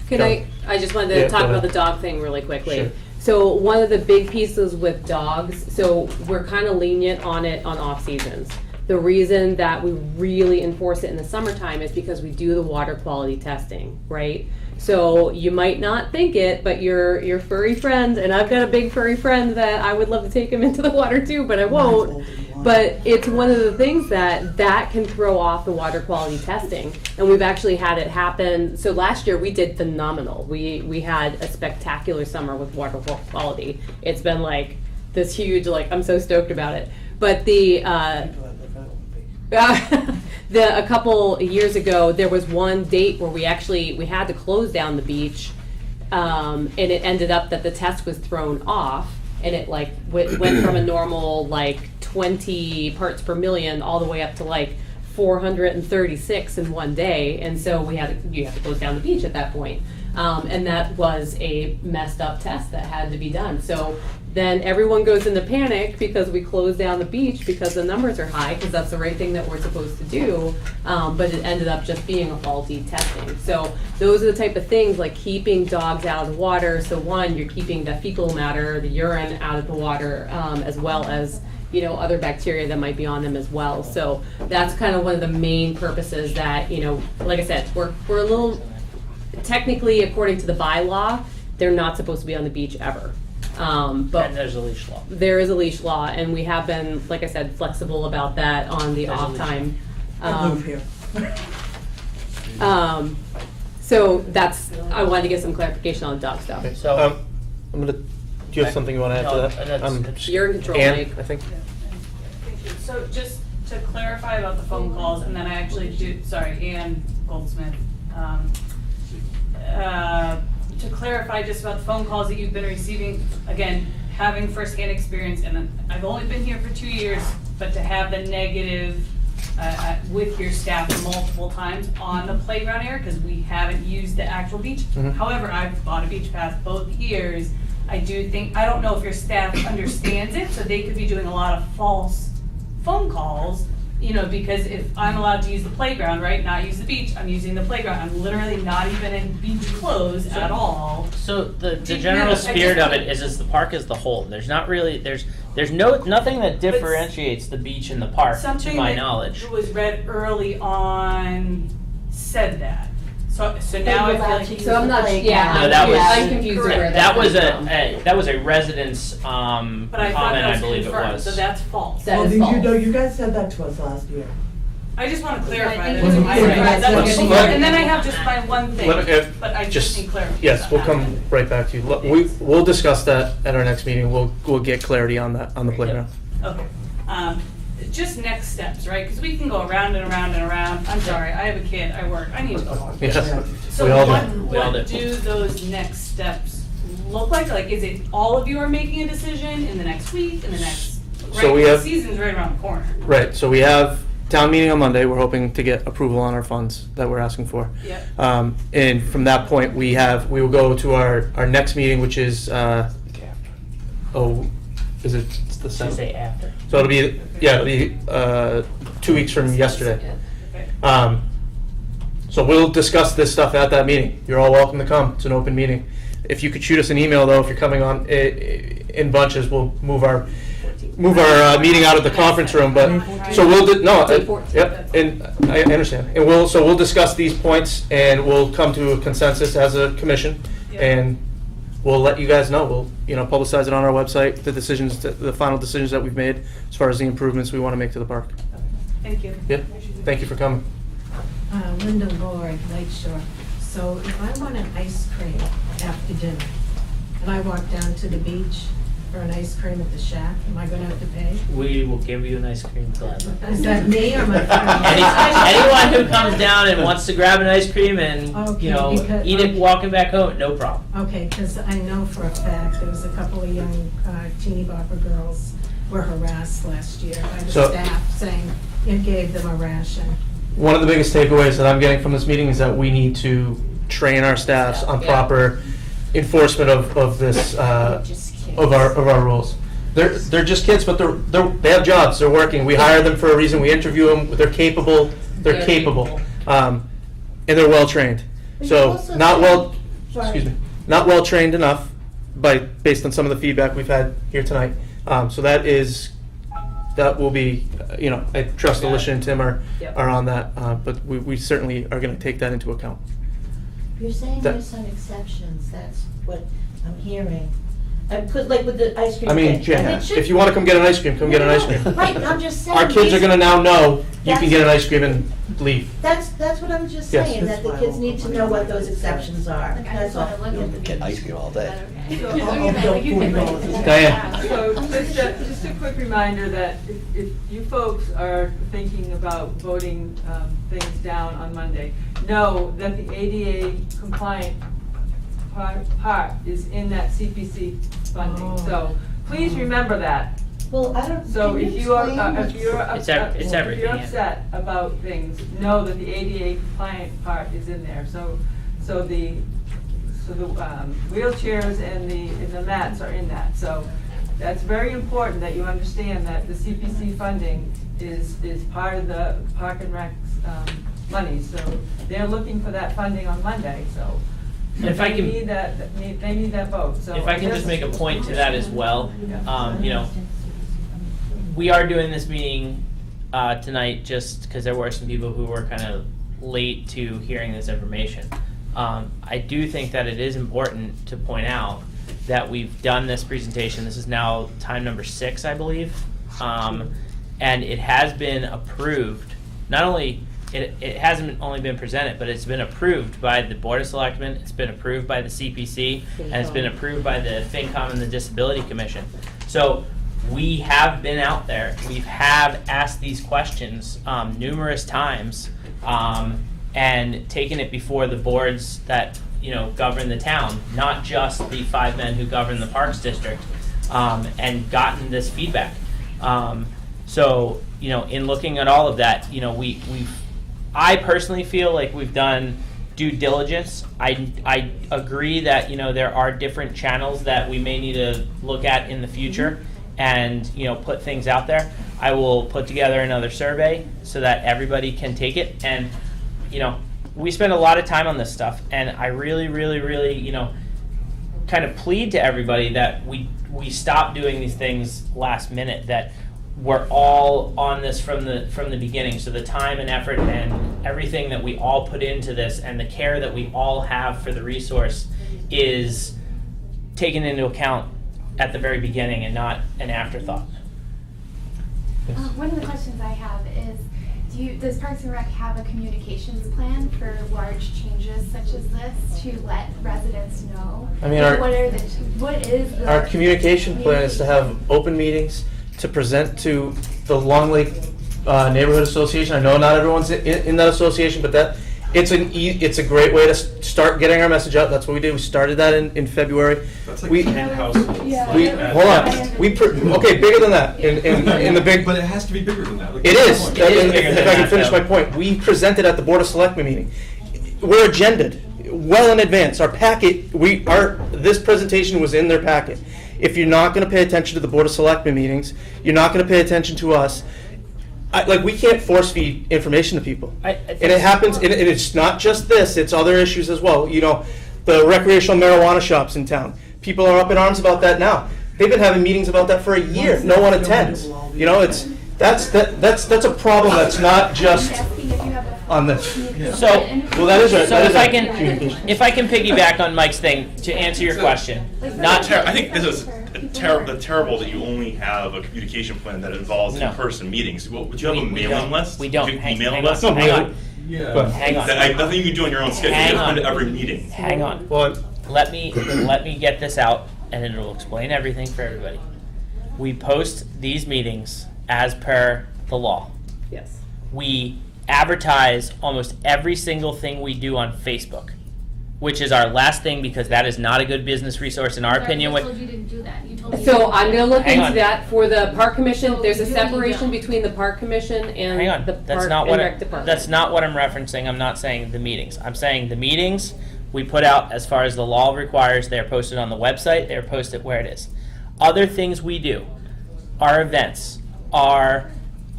Can I just wanted to Yeah, talk go about ahead. the dog thing really quickly. Sure. So one of the big pieces with dogs, so we're kind of lenient on it on off seasons. The reason that we really enforce it in the summertime is because we do the water quality testing, right? So you might not think it, but your furry friend, and I've got a big furry friend that I would love to take him into the water too, but I won't. But it's one of the things that can throw off the water quality testing. And we've actually had it happen. So last year we did phenomenal. We had a spectacular summer with water quality. It's been like this huge, like, I'm so stoked about it. But a couple years ago, there was one date where we had to close down the beach, and it ended up that the test was thrown off, and it like went from a normal like 20 parts per million all the way up to like 436 in one day, and so you have to close down the beach at that point. And that was a messed up test that had to be done. So then everyone goes into panic because we closed down the beach because the numbers are high, because that's the right thing that we're supposed to do. But it ended up just being a faulty testing. So those are the type of things, like keeping dogs out of the water. So one, you're keeping the fecal matter, the urine out of the water, as well as other bacteria that might be on them as well. So that's kind of one of the main purposes that, like I said, we're a little, technically, according to the bylaw, they're not supposed to be on the beach ever. But And there's a leash law. there is a leash law, and we have been, like I said, flexible about that on the There's a off leash time. I live here. So I wanted to get some clarification on dog stuff. Okay, So- I'm gonna, do you have something you want to add No, to that? that's- You're in control, Ann, Mike. I think. So just to clarify about the phone calls, and then I actually Ann Goldsmith. To clarify just about the phone calls that you've been receiving, again, having firsthand experience, and I've only been here for 2 years, but to have the negative with your staff multiple times on the playground area, because we haven't used the actual beach. Mhm. However, I've bought a beach pass both years. I don't know if your staff understands it, so they could be doing a lot of false phone calls, because if I'm allowed to use the playground, right, not use the beach, I'm using the playground. I'm literally not even in beach clothes at all. So the Do you general know, I spirit just- of it is the park is the whole. There's not really nothing that differentiates the beach and the park, to Something my that knowledge. was read early on said that. So now I feel like. So I'm not, yeah, No, that was- I'm confused Correct. where That was from. that was a resident's But I thought comment, that I was believe it confirmed, was. so that's false. That Well, is did false. you know, you guys said that to us last year. I just want to clarify I that. think it's my it's- side. let's- And then I have just my one thing, but I just need clarification. Yes, we'll on come right back to you. We'll discuss that at our next meeting. We'll get clarity on that, on the playground. that. Okay. Just next steps, right? Because we can go around and around and around. I'm sorry, I have a kid, I work, I need to go home. Yes, So we all do. what do those next steps look like? Like, is it all of you are making a decision in the next week, in the next, right? So we The have- season's right around the corner. Right, so we have town meeting on Monday. We're hoping to get approval on our funds that we're asking for. Yep. And from that point, we will go to our next meeting, which is, is it it's the 7th? Tuesday after. So it'll be 2 weeks from yesterday. Okay. So we'll discuss this stuff at that meeting. You're all welcome to come. It's an open meeting. If you could shoot us an email, though, if you're coming on in bunches, we'll move our meeting out of the conference room. But so yep, and I understand. And we'll discuss these points, and we'll come to a consensus as a commission, and we'll let you guys know. We'll publicize it on our website, the final decisions that we've made as far as the improvements we want to make to the park. Thank you. Yeah, thank you for coming. Linda Lord, Lake Shore. So if I want an ice cream after dinner, and I walk down to the beach for an ice cream at the Shack, am I gonna have to pay? We will give you an ice cream gladly. Is that me or my Anyone who comes down and wants to grab an ice cream and, Okay, eat it walking back home, no problem. Okay, because I know for a fact there was a couple of young teeny bopper girls were harassed last year by the So- staff saying it gave them a ration. One of the biggest takeaways that I'm getting from this meeting is that we need to train our staffs on proper enforcement of this of our rules. They're just kids, but they have jobs. They're working. We hire them for a reason. We interview them. They're capable. They're capable, and they're well trained. So not well trained enough based on some of the feedback we've had here tonight. So that will be, I trust Alicia and Tim are on that, but we certainly are going to take that into account. You're saying there's some exceptions, that's what I'm hearing. Because like with the ice cream. I mean, thing, yeah, it should- if you want to come get an ice cream, come get an ice cream. Right, I'm just saying. Our kids are going to now know you can That's- get an ice cream and leave. That's what I'm just Yes. saying, that the kids need to know what those exceptions are, that's all. Get ice cream all day. Diane. So just a quick reminder that if you folks are thinking about voting things down on Monday, know that the ADA compliant part is in that CPC funding. So please remember that. Well, I don't. So can if you are, explain if you're what's- upset, It's if everything, you're yeah. upset about things, know that the ADA compliant part is in there. So the wheelchairs and the mats are in that. So that's very important that you understand that the CPC funding is part of the Park and Rec's money. So they're looking for that funding on Monday, so. If I can- They need that vote, so. If I can just make a point to that as well, we are doing this meeting tonight just because there were some people who were kind of late to hearing this information. I do think that it is important to point out that we've done this presentation. This is now time number 6, I believe. And it has been approved. Not only, it hasn't only been presented, but it's been approved by the Board of Selectmen, it's been approved by the CPC, and it's been approved by the FinCom and the Disability Commission. So we have been out there, we have asked these questions numerous times, and taken it before the boards that govern the town, not just the 5 men who govern the Parks District, and gotten this feedback. So in looking at all of that, I personally feel like we've done due diligence. I agree that there are different channels that we may need to look at in the future, and put things out there. I will put together another survey so that everybody can take it, and we spend a lot of time on this stuff, and I really kind of plead to everybody that we stop doing these things last minute, that we're all on this from the beginning. So the time and effort and everything that we all put into this, and the care that we all have for the resource, is taken into account at the very beginning and not an afterthought. One of the questions I have is, does Parks and Rec have a communications plan for large changes such as this to let residents know? I mean, our communication plan is to have open meetings, to present to the Long Lake Neighborhood Association. I know not everyone's in that association, but it's a great way to start getting our message out. That's what we did. We started that in February. That's like 10 households. Hold on. Okay, bigger than that. In the big. But it has to be bigger than that. Like, It is. come on. If I can finish my point, we presented at the Board of Selectmen meeting. We're agended well in advance. Our packet, this presentation was in their packet. If you're not going to pay attention to the Board of Selectmen meetings, you're not going to pay attention to us. like, we can't force feed information to people. I think And it happens, and it's not just this, it's other issues as well. You know, the recreational marijuana shops in town, people are up in arms about that now. They've been having meetings about that for a year, no one attends. You know, that's a problem that's not just on this. So, Well, that is so if I can, communication. if I can piggyback on Mike's thing to answer your question, not I think this is terrible that you only have a communication plan that involves No. in-person meetings. Well, would you have a We mailing don't. list? We don't. Would you Hang email on. list? Hang on. Yeah. Hang on. Nothing you can do on your own schedule. Hang You have to come on. to every meeting. Hang on. Well, Let me get this out, and it'll explain everything for everybody. We post these meetings as per the law. Yes. We advertise almost every single thing we do on Facebook, which is our last thing because that is not a good business resource in our opinion. I told you didn't do that. You told me. So I'm gonna look Hang into on. that for the park commission. So There's a you separation don't. between the park commission and Hang on, the that's park not and what rec department. that's not what I'm referencing. I'm not saying the meetings. I'm saying the meetings we put out as far as the law requires. They're posted on the website. They're posted where it is. Other things we do, our events, our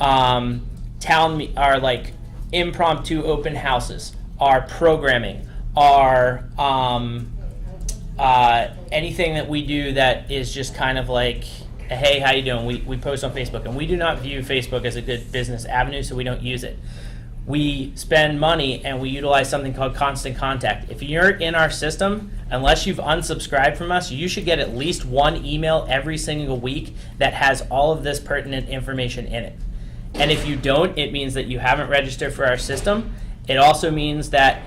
our like impromptu open houses, our programming, our anything that we do that is just kind of like, hey, how you doing? We post on Facebook, and we do not view Facebook as a good business avenue, so we don't use it. We spend money and we utilize something called Constant Contact. If you're in our system, unless you've unsubscribed from us, you should get at least one email every single week that has all of this pertinent information in it. And if you don't, it means that you haven't registered for our system. It also means that,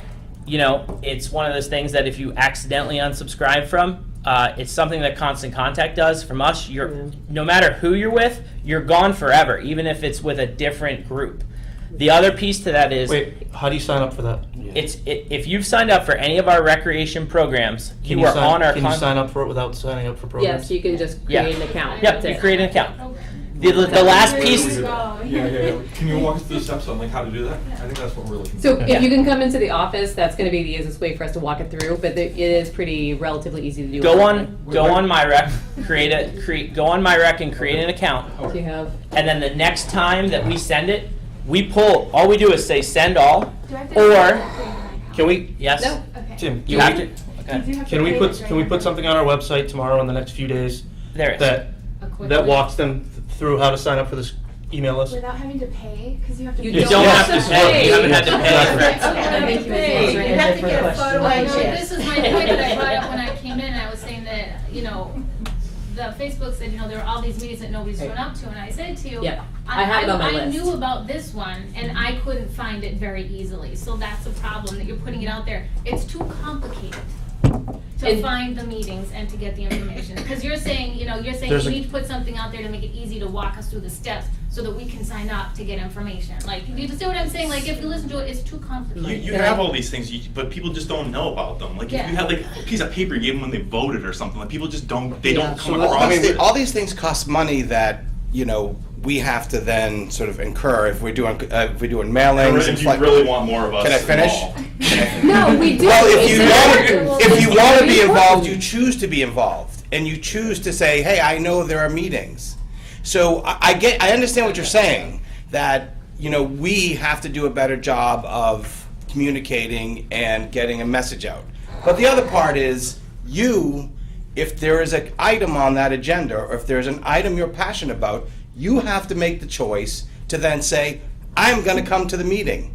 you know, it's one of those things that if you accidentally unsubscribe from, it's something that Constant Contact does from us. No matter who you're with, you're gone forever, even if it's with a different group. The other piece to that is, wait, how do you sign up for that? if you've signed up for any of our recreation programs, Can you are on our Can you sign up for it without signing up for programs? Yes, you can just Yeah. create an account. Yep, That's you it. create an account. The last piece. Yeah. Can you walk us through the steps on like how to do that? I think that's what we're looking So for. if you can come into the office, that's going to be the easiest way for us to walk it through. But it is pretty relatively easy to do. Go on MyRec, go on MyRec and create an account. Do you have? And then the next time that we send it, we pull. All we do is say send all, Do I have to or Can we, yes. No. Okay. Tim, You have to. Okay. can we put something on our website tomorrow in the next few days There is. that walks them through how to sign up for this email list? Without having to pay, because you have to. You You don't have to pay. You haven't had to I think pay. he was answering You a have to different get a question. photo I know, ID. this is my point that I brought up when I came in. I was saying that, you know, the Facebook said, you know, there are all these meetings that nobody's shown up to, and I said to you, Yep. I have it on my I list. knew about this one, and I couldn't find it very easily. So that's a problem, that you're putting it out there. It's too complicated to And- find the meetings and to get the information. Because you're saying, you know, There's you a- need to put something out there to make it easy to walk us through the steps so that we can sign up to get information. Like, you see what I'm saying? Like, if you listen to it, it's too complicated. You have all these things, but people just don't know about them. Like, if Yeah. you had like a piece of paper you gave them when they voted or something, like people just don't, they Yeah. don't come Well, across it. all these things cost money that, you know, we have to then sort of incur if we're doing mailings. If you really want more of us Can I finish? involved. No, we do. Well, if you want to be Very involved, important. you choose to be involved, and you choose to say, "Hey, I know there are meetings." So I understand what you're saying, that you know we have to do a better job of communicating and getting a message out. But the other part is if there is an item on that agenda, or if there's an item you're passionate about, you have to make the choice to then say, "I'm going to come to the meeting.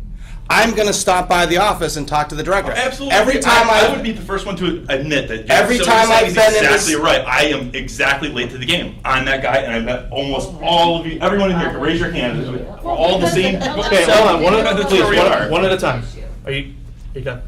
I'm going to stop by the office and talk to the director." Absolutely. Every time I would be the first one to admit that. Every time I've been in exactly this- right. I am exactly late to the game. I'm that guy, and I met almost all of you. Everyone in here can raise your hand. We're all the same. Okay, hold on, That's where we are. one at a time. Are you done?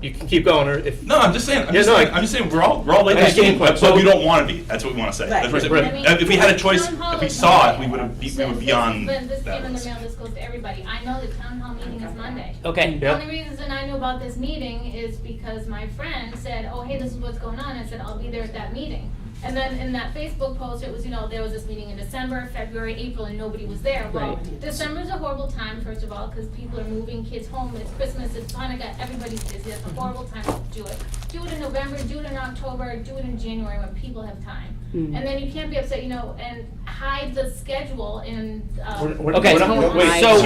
You can keep going, or if. No, I'm just saying. I'm Yeah, just no, saying. I'm just saying. We're all late I to the game, understand, but so- we don't want to be. That's what we want to say. Right. That's what Right. we're saying. If we had a choice, if we saw it, we would be on But this that came in the list. mail, this goes to everybody. I know the town hall meeting is Monday. Okay. The Yeah. only reason I knew about this meeting is because my friend said, oh, hey, this is what's going on. I said, I'll be there at that meeting. And then in that Facebook post, it was, you know, there was this meeting in December, February, April, and nobody was there. Well, December's a horrible time, first of all, because people are moving kids home. It's Christmas, it's Hanukkah, everybody's busy. It's a horrible time to do it. Do it in November, do it in October, do it in January when people have time. And then you can't be upset, you know, and hide the schedule and, Okay, and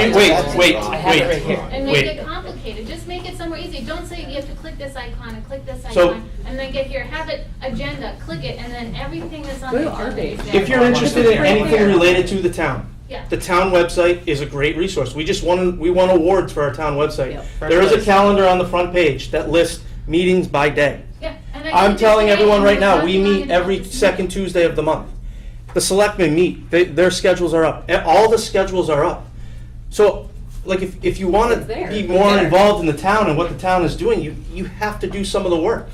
make wait. it complicated. Just make it somewhere easy. Don't say you have to click this icon and click this So- icon, and then get here. Have it agenda, click it, and then everything that's on Go the to our agenda is page. there. If you're interested in anything related to the town, Yeah. the town website is a great resource. We won awards for our town website. Yep. There is a calendar on the front page that lists meetings by day. Yeah, and I I'm did telling today, everyone and right we're now, we working on meet it every this second Tuesday of the month. The selectmen meet, their schedules are up. All the schedules are up. So, like, if you want It's to there. be It's more there. involved in the town and what the town is doing, you have to do some of the work.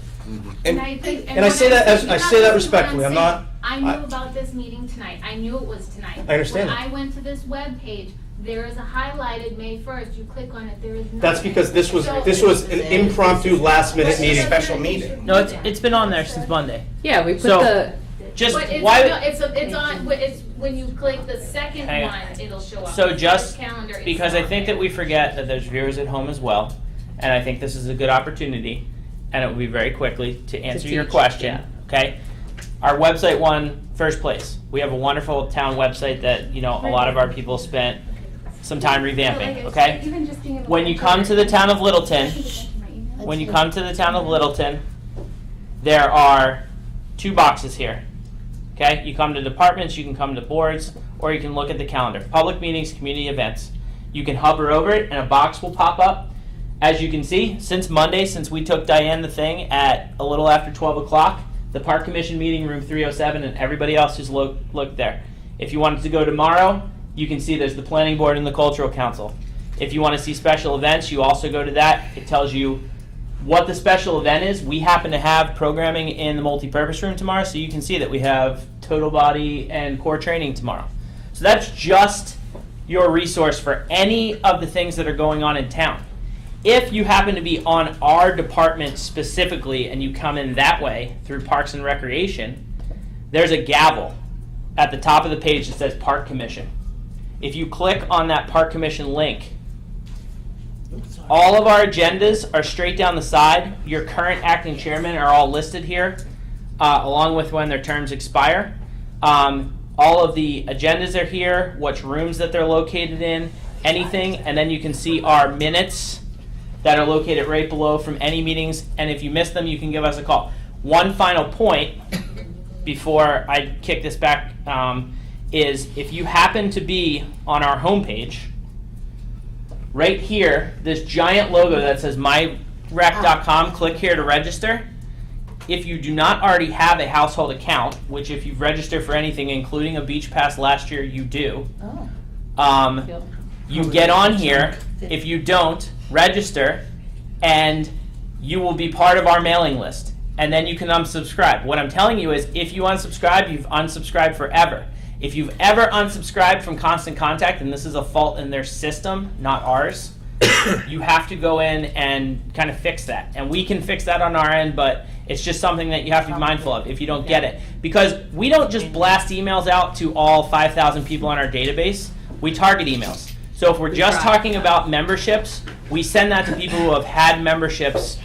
And I think, and I say that as- I say that respectfully. I'm not- I knew about this meeting tonight. I knew it was tonight. I understand When that. I went to this webpage, there is a highlighted May 1st. You click on it, there is nothing. That's because this was So- an impromptu last-minute meeting. Special meeting. No, it's been on there since Monday. Yeah, we put So- the, Just But it's, why? no, it's on, it's, when you click the second Hang on. one, it'll show up. So This just calendar is because I not think there. that we forget that there's viewers at home as well, and I think this is a good opportunity, and it will be very quickly to answer your teach, question. Okay, our website won first place. We have a wonderful town website that a lot of our people spent some time revamping. Okay, Even just being able when you come to the town of Littleton, there are 2 boxes here. Okay, you come to departments, you can come to boards, or you can look at the calendar. Public meetings, community events. You can hover over it and a box will pop up. As you can see, since Monday, since we took Diane the thing at a little after 12 o'clock, the Park Commission meeting room 307 and everybody else who's looked there. If you wanted to go tomorrow, you can see there's the planning board and the cultural council. If you want to see special events, you also go to that. It tells you what the special event is. We happen to have programming in the multi-purpose room tomorrow, so you can see that we have total body and core training tomorrow. So that's just your resource for any of the things that are going on in town. If you happen to be on our department specifically and you come in that way through Parks and Recreation, there's a gavel at the top of the page that says Park Commission. If you click on that Park Commission link, all of our agendas are straight down the side. Your current acting chairmen are all listed here, along with when their terms expire. All of the agendas are here, which rooms that they're located in, anything, and then you can see our minutes that are located right below from any meetings, and if you miss them, you can give us a call. One final point before I kick this back is if you happen to be on our homepage, right here, this giant logo that says myrec.com, click here to register. If you do not already have a household account, which if you've registered for anything, including a beach pass last year, you do, you get on here. If you don't, register, and you will be part of our mailing list. And then you can unsubscribe. What I'm telling you is if you unsubscribe, you've unsubscribed forever. If you've ever unsubscribed from Constant Contact, and this is a fault in their system, not ours, you have to go in and kind of fix that. And we can fix that on our end, but it's just something that you have to be mindful of if you don't get it. Because we don't just blast emails out to all 5,000 people on our database. We target emails. So if we're just talking about memberships, we send that to people who have had memberships,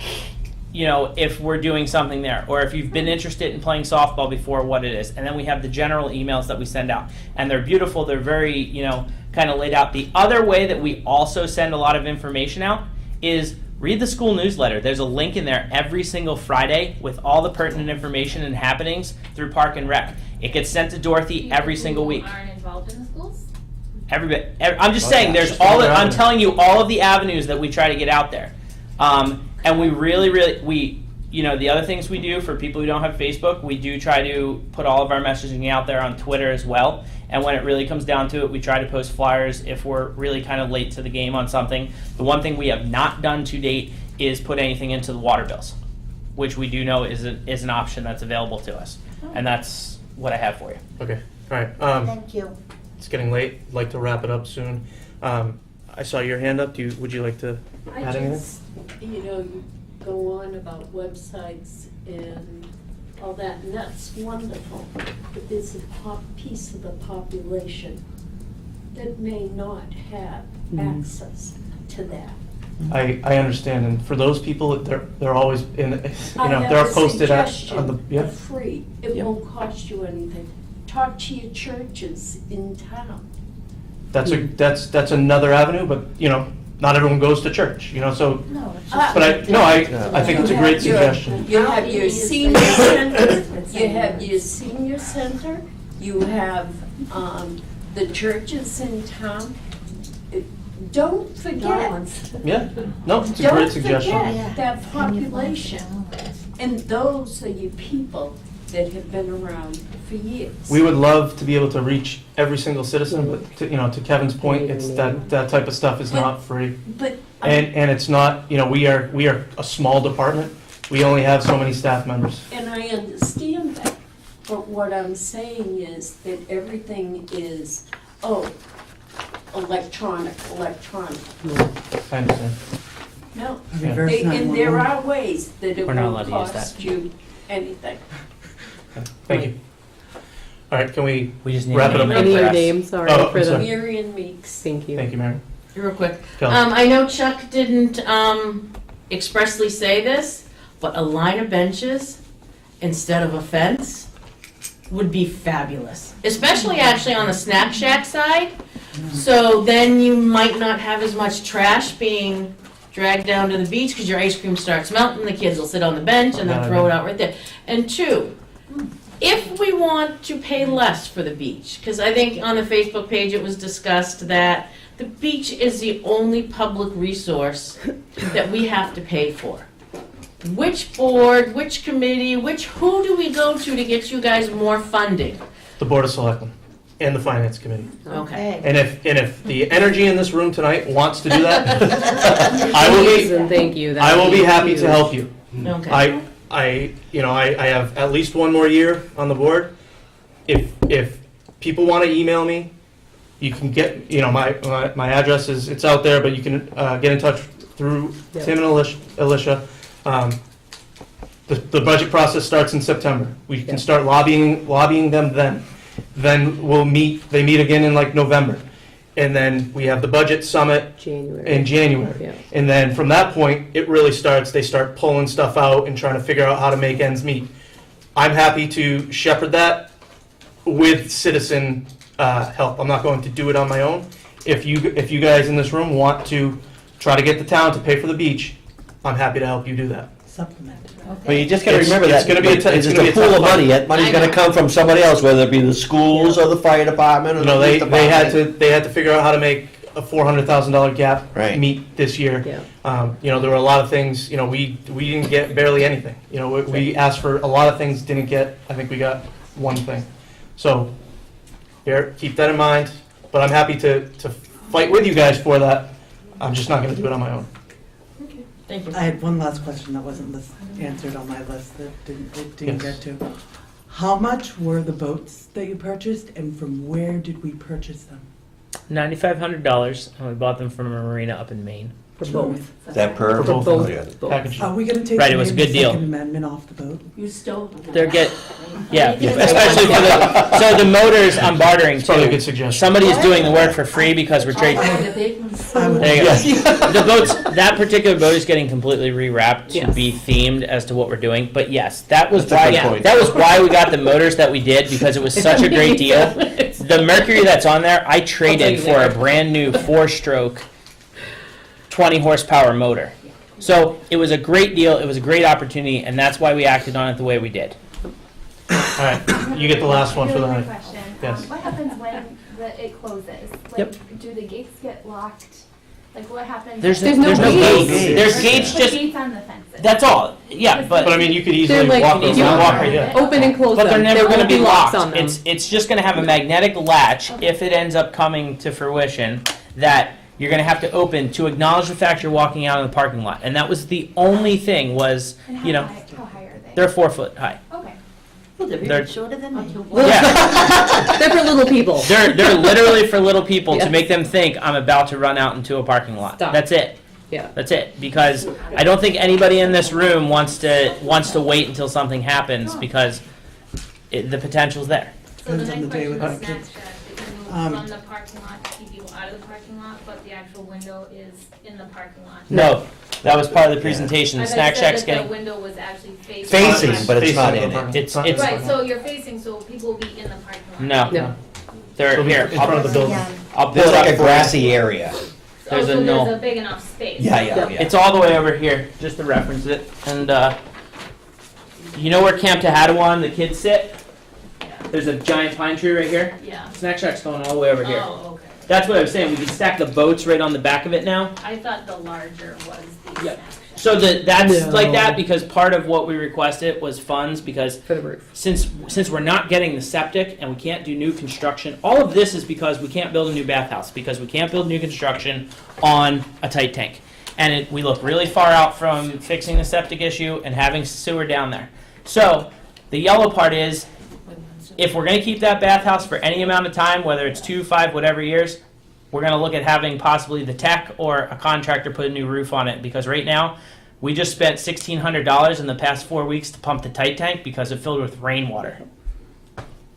if we're doing something there, or if you've been interested in playing softball before, what it is. And then we have the general emails that we send out. And they're beautiful, they're very, kind of laid out. The other way that we also send a lot of information out is read the school newsletter. There's a link in there every single Friday with all the pertinent information and happenings through Park and Rec. It gets sent to Dorothy every single week. Aren't involved in the schools? I'm just saying, there's I'm telling you all of the avenues that we try to get out there. And we really, the other things we do for people who don't have Facebook, we do try to put all of our messaging out there on Twitter as well. And when it really comes down to it, we try to post flyers if we're really kind of late to the game on something. The one thing we have not done to date is put anything into the water bills, which we do know is an option that's available to us. And that's what I have for you. Okay, all right. Thank you. It's getting late. I'd like to wrap it up soon. I saw your hand up. Would you like to add anything? You go on about websites and all that, and that's wonderful. But there's a piece of the population that may not have access to that. I understand, and for those people, they're always in. I have they're a posted on the. suggestion, free. It won't cost you anything. talk to your churches in town. That's another avenue, but, you know, not everyone goes to church, you know, so. No, it's But I think it's a great suggestion. You have your senior center, you have your senior center, you have, the churches in town. Don't forget. Yeah, no, it's a great suggestion. Don't forget that population. And those are your people that have been around for years. We would love to be able to reach every single citizen, but to, you know, to Kevin's point, it's that type of stuff is not free. But And it's not, you know, we are a small department. We only have so many staff members. And I understand that, but what I'm saying is that everything is, electronic. I understand. No, Yeah. and there are ways that it We're not won't allowed to use cost that. you anything. Thank you. All right, can we just need wrap it up? I need your name, sorry, Oh, for I'm the. sorry. Marion Meeks. Thank you. Thank you, Mary. Real quick. Kelly. I know Chuck didn't expressly say this, but a line of benches instead of a fence would be fabulous. Especially actually on the Snack Shack side. So then you might not have as much trash being dragged down to the beach because your ice cream starts melting. The kids will sit on the bench and then throw it out right there. And two, if we want to pay less for the beach, because I think on the Facebook page it was discussed that the beach is the only public resource that we have to pay for. Which board, which committee, who do we go to get you guys more funding? The Board of Selectmen and the Finance Committee. Okay. And if the energy in this room tonight wants to do that, I will Please be. and thank you. I will be happy huge. to help you. Okay. I have at least one more year on the board. If people want to email me, you can get, you know, my address it's out there, but you can get in touch through Tim and Alicia. The budget process starts in September. We can start lobbying them then. Then they meet again in like November. And then we have the budget summit in January. Yeah. And then from that point, it really starts, they start pulling stuff out and trying to figure out how to make ends meet. I'm happy to shepherd that with citizen help. I'm not going to do it on my own. If you guys in this room want to try to get the town to pay for the beach, I'm happy to help you do that. Supplement. But you just gotta It's- remember it's that, gonna be a t- it's it's gonna a be a pool tough of money, fight. that money's gonna come from somebody else, whether it be the schools or the fire department or You the know, police department. they had to figure out how to make a $400,000 gap Right. meet this year. Yeah. You know, there were a lot of things, you know, we didn't get barely anything. You know, we asked for a lot of things, didn't get, I think we got one thing. So, here, keep that in mind, but I'm happy to fight with you guys for that. I'm just not gonna do it on my own. Thank you. I had one last question that wasn't answered on my list that didn't Yes. get to. How much were the boats that you purchased, and from where did we purchase them? $9,500, and we bought them from a marina up in Maine. For both. Is that per? For both. Okay. Package. Are we gonna take Right, the it was a maybe good deal. Second Amendment off the boat? You stole. They're especially for so the motors I'm bartering It's probably a too. good suggestion. Somebody is doing the work for free because we're trading. I would- There you go. The boats, that particular boat is getting completely rewrapped to Yes. be themed as to what we're doing. But yes, that was That's a why good point. that was why we got the motors that we did, because it was such a great deal. The Mercury that's on there, I traded for a brand new 4-stroke 20 horsepower motor. So it was a great deal, it was a great opportunity, and that's why we acted on it the way we did. All right, you get the last one for the Really night. quick question. Yes. What happens when it closes? Like, Yep. do the gates get locked? Like, what happens? There's no no gates. gates. There's Or gates put just, gates on the fences. that's all. Yeah, But I mean, you could easily They're like- walk you over. can walk right, yeah. Open and close but them. they're never There going to won't be locks locked. on them. It's just going to have a magnetic latch if it ends up coming to fruition that you're going to have to open to acknowledge the fact you're walking out in the parking lot. And that was the only thing was, And how you know, high are they? they're 4 foot high. Okay. Well, they're They're- even shorter than me. Yeah. They're for little people. They're literally for little people to Yes. make them think I'm about to run out into a parking lot. Stop. That's it. Yeah. That's it. Because I don't think anybody in this room wants to wait until something happens because the potential's there. So the Depends on next the day question with was the snack kids. shack, is moved Um, from the parking lot to keep people out of the parking lot, but the actual window is in the parking lot. No, that was part of the presentation. I The thought snack you said shack's that getting the window was actually facing. Facing, but it's not in it. It's Right, so you're facing, so people will be in the parking No. No. They're It'll be here. in front of the building. I'll pull There's it like up a for you. grassy area. There's a There's knoll. a big enough space. Yeah. It's all the way over here, just to reference it. And you know where Camp Tehadawon, the kids sit? There's a giant pine tree right here. Yeah. Snack Shack's going all the way over here. Oh, okay. That's what I was saying. We can stack the boats right on the back of it now. I thought the larger was the Yep. snack shack. So that's No. like that because part of what we requested was funds because For the roof. since we're not getting the septic and we can't do new construction, all of this is because we can't build a new bathhouse because we can't build new construction on a tight tank. And we look really far out from fixing the septic issue and having sewer down there. So the yellow part is if we're going to keep that bathhouse for any amount of time, whether it's 2, 5, whatever years, we're going to look at having possibly the tech or a contractor put a new roof on it because right now we just spent $1,600 in the past 4 weeks to pump the tight tank because it filled with rainwater.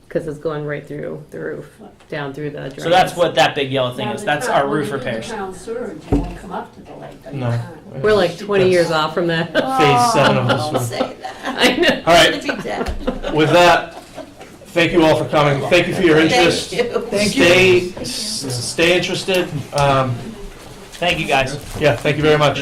Because it's going right through the roof, down through the drains. So that's what that big yellow thing Now, is. the That's town- our when roof they do the repairs. town sewer, it won't come up to the lake. doesn't No. it? We're like 20 years off from that. Phase 7 of Don't this say that. I know. All right. It's gonna be dead. With that, thank you all for coming. Thank you for your interest. Thank you. Stay interested. Thank you, guys. Yeah, thank you very much.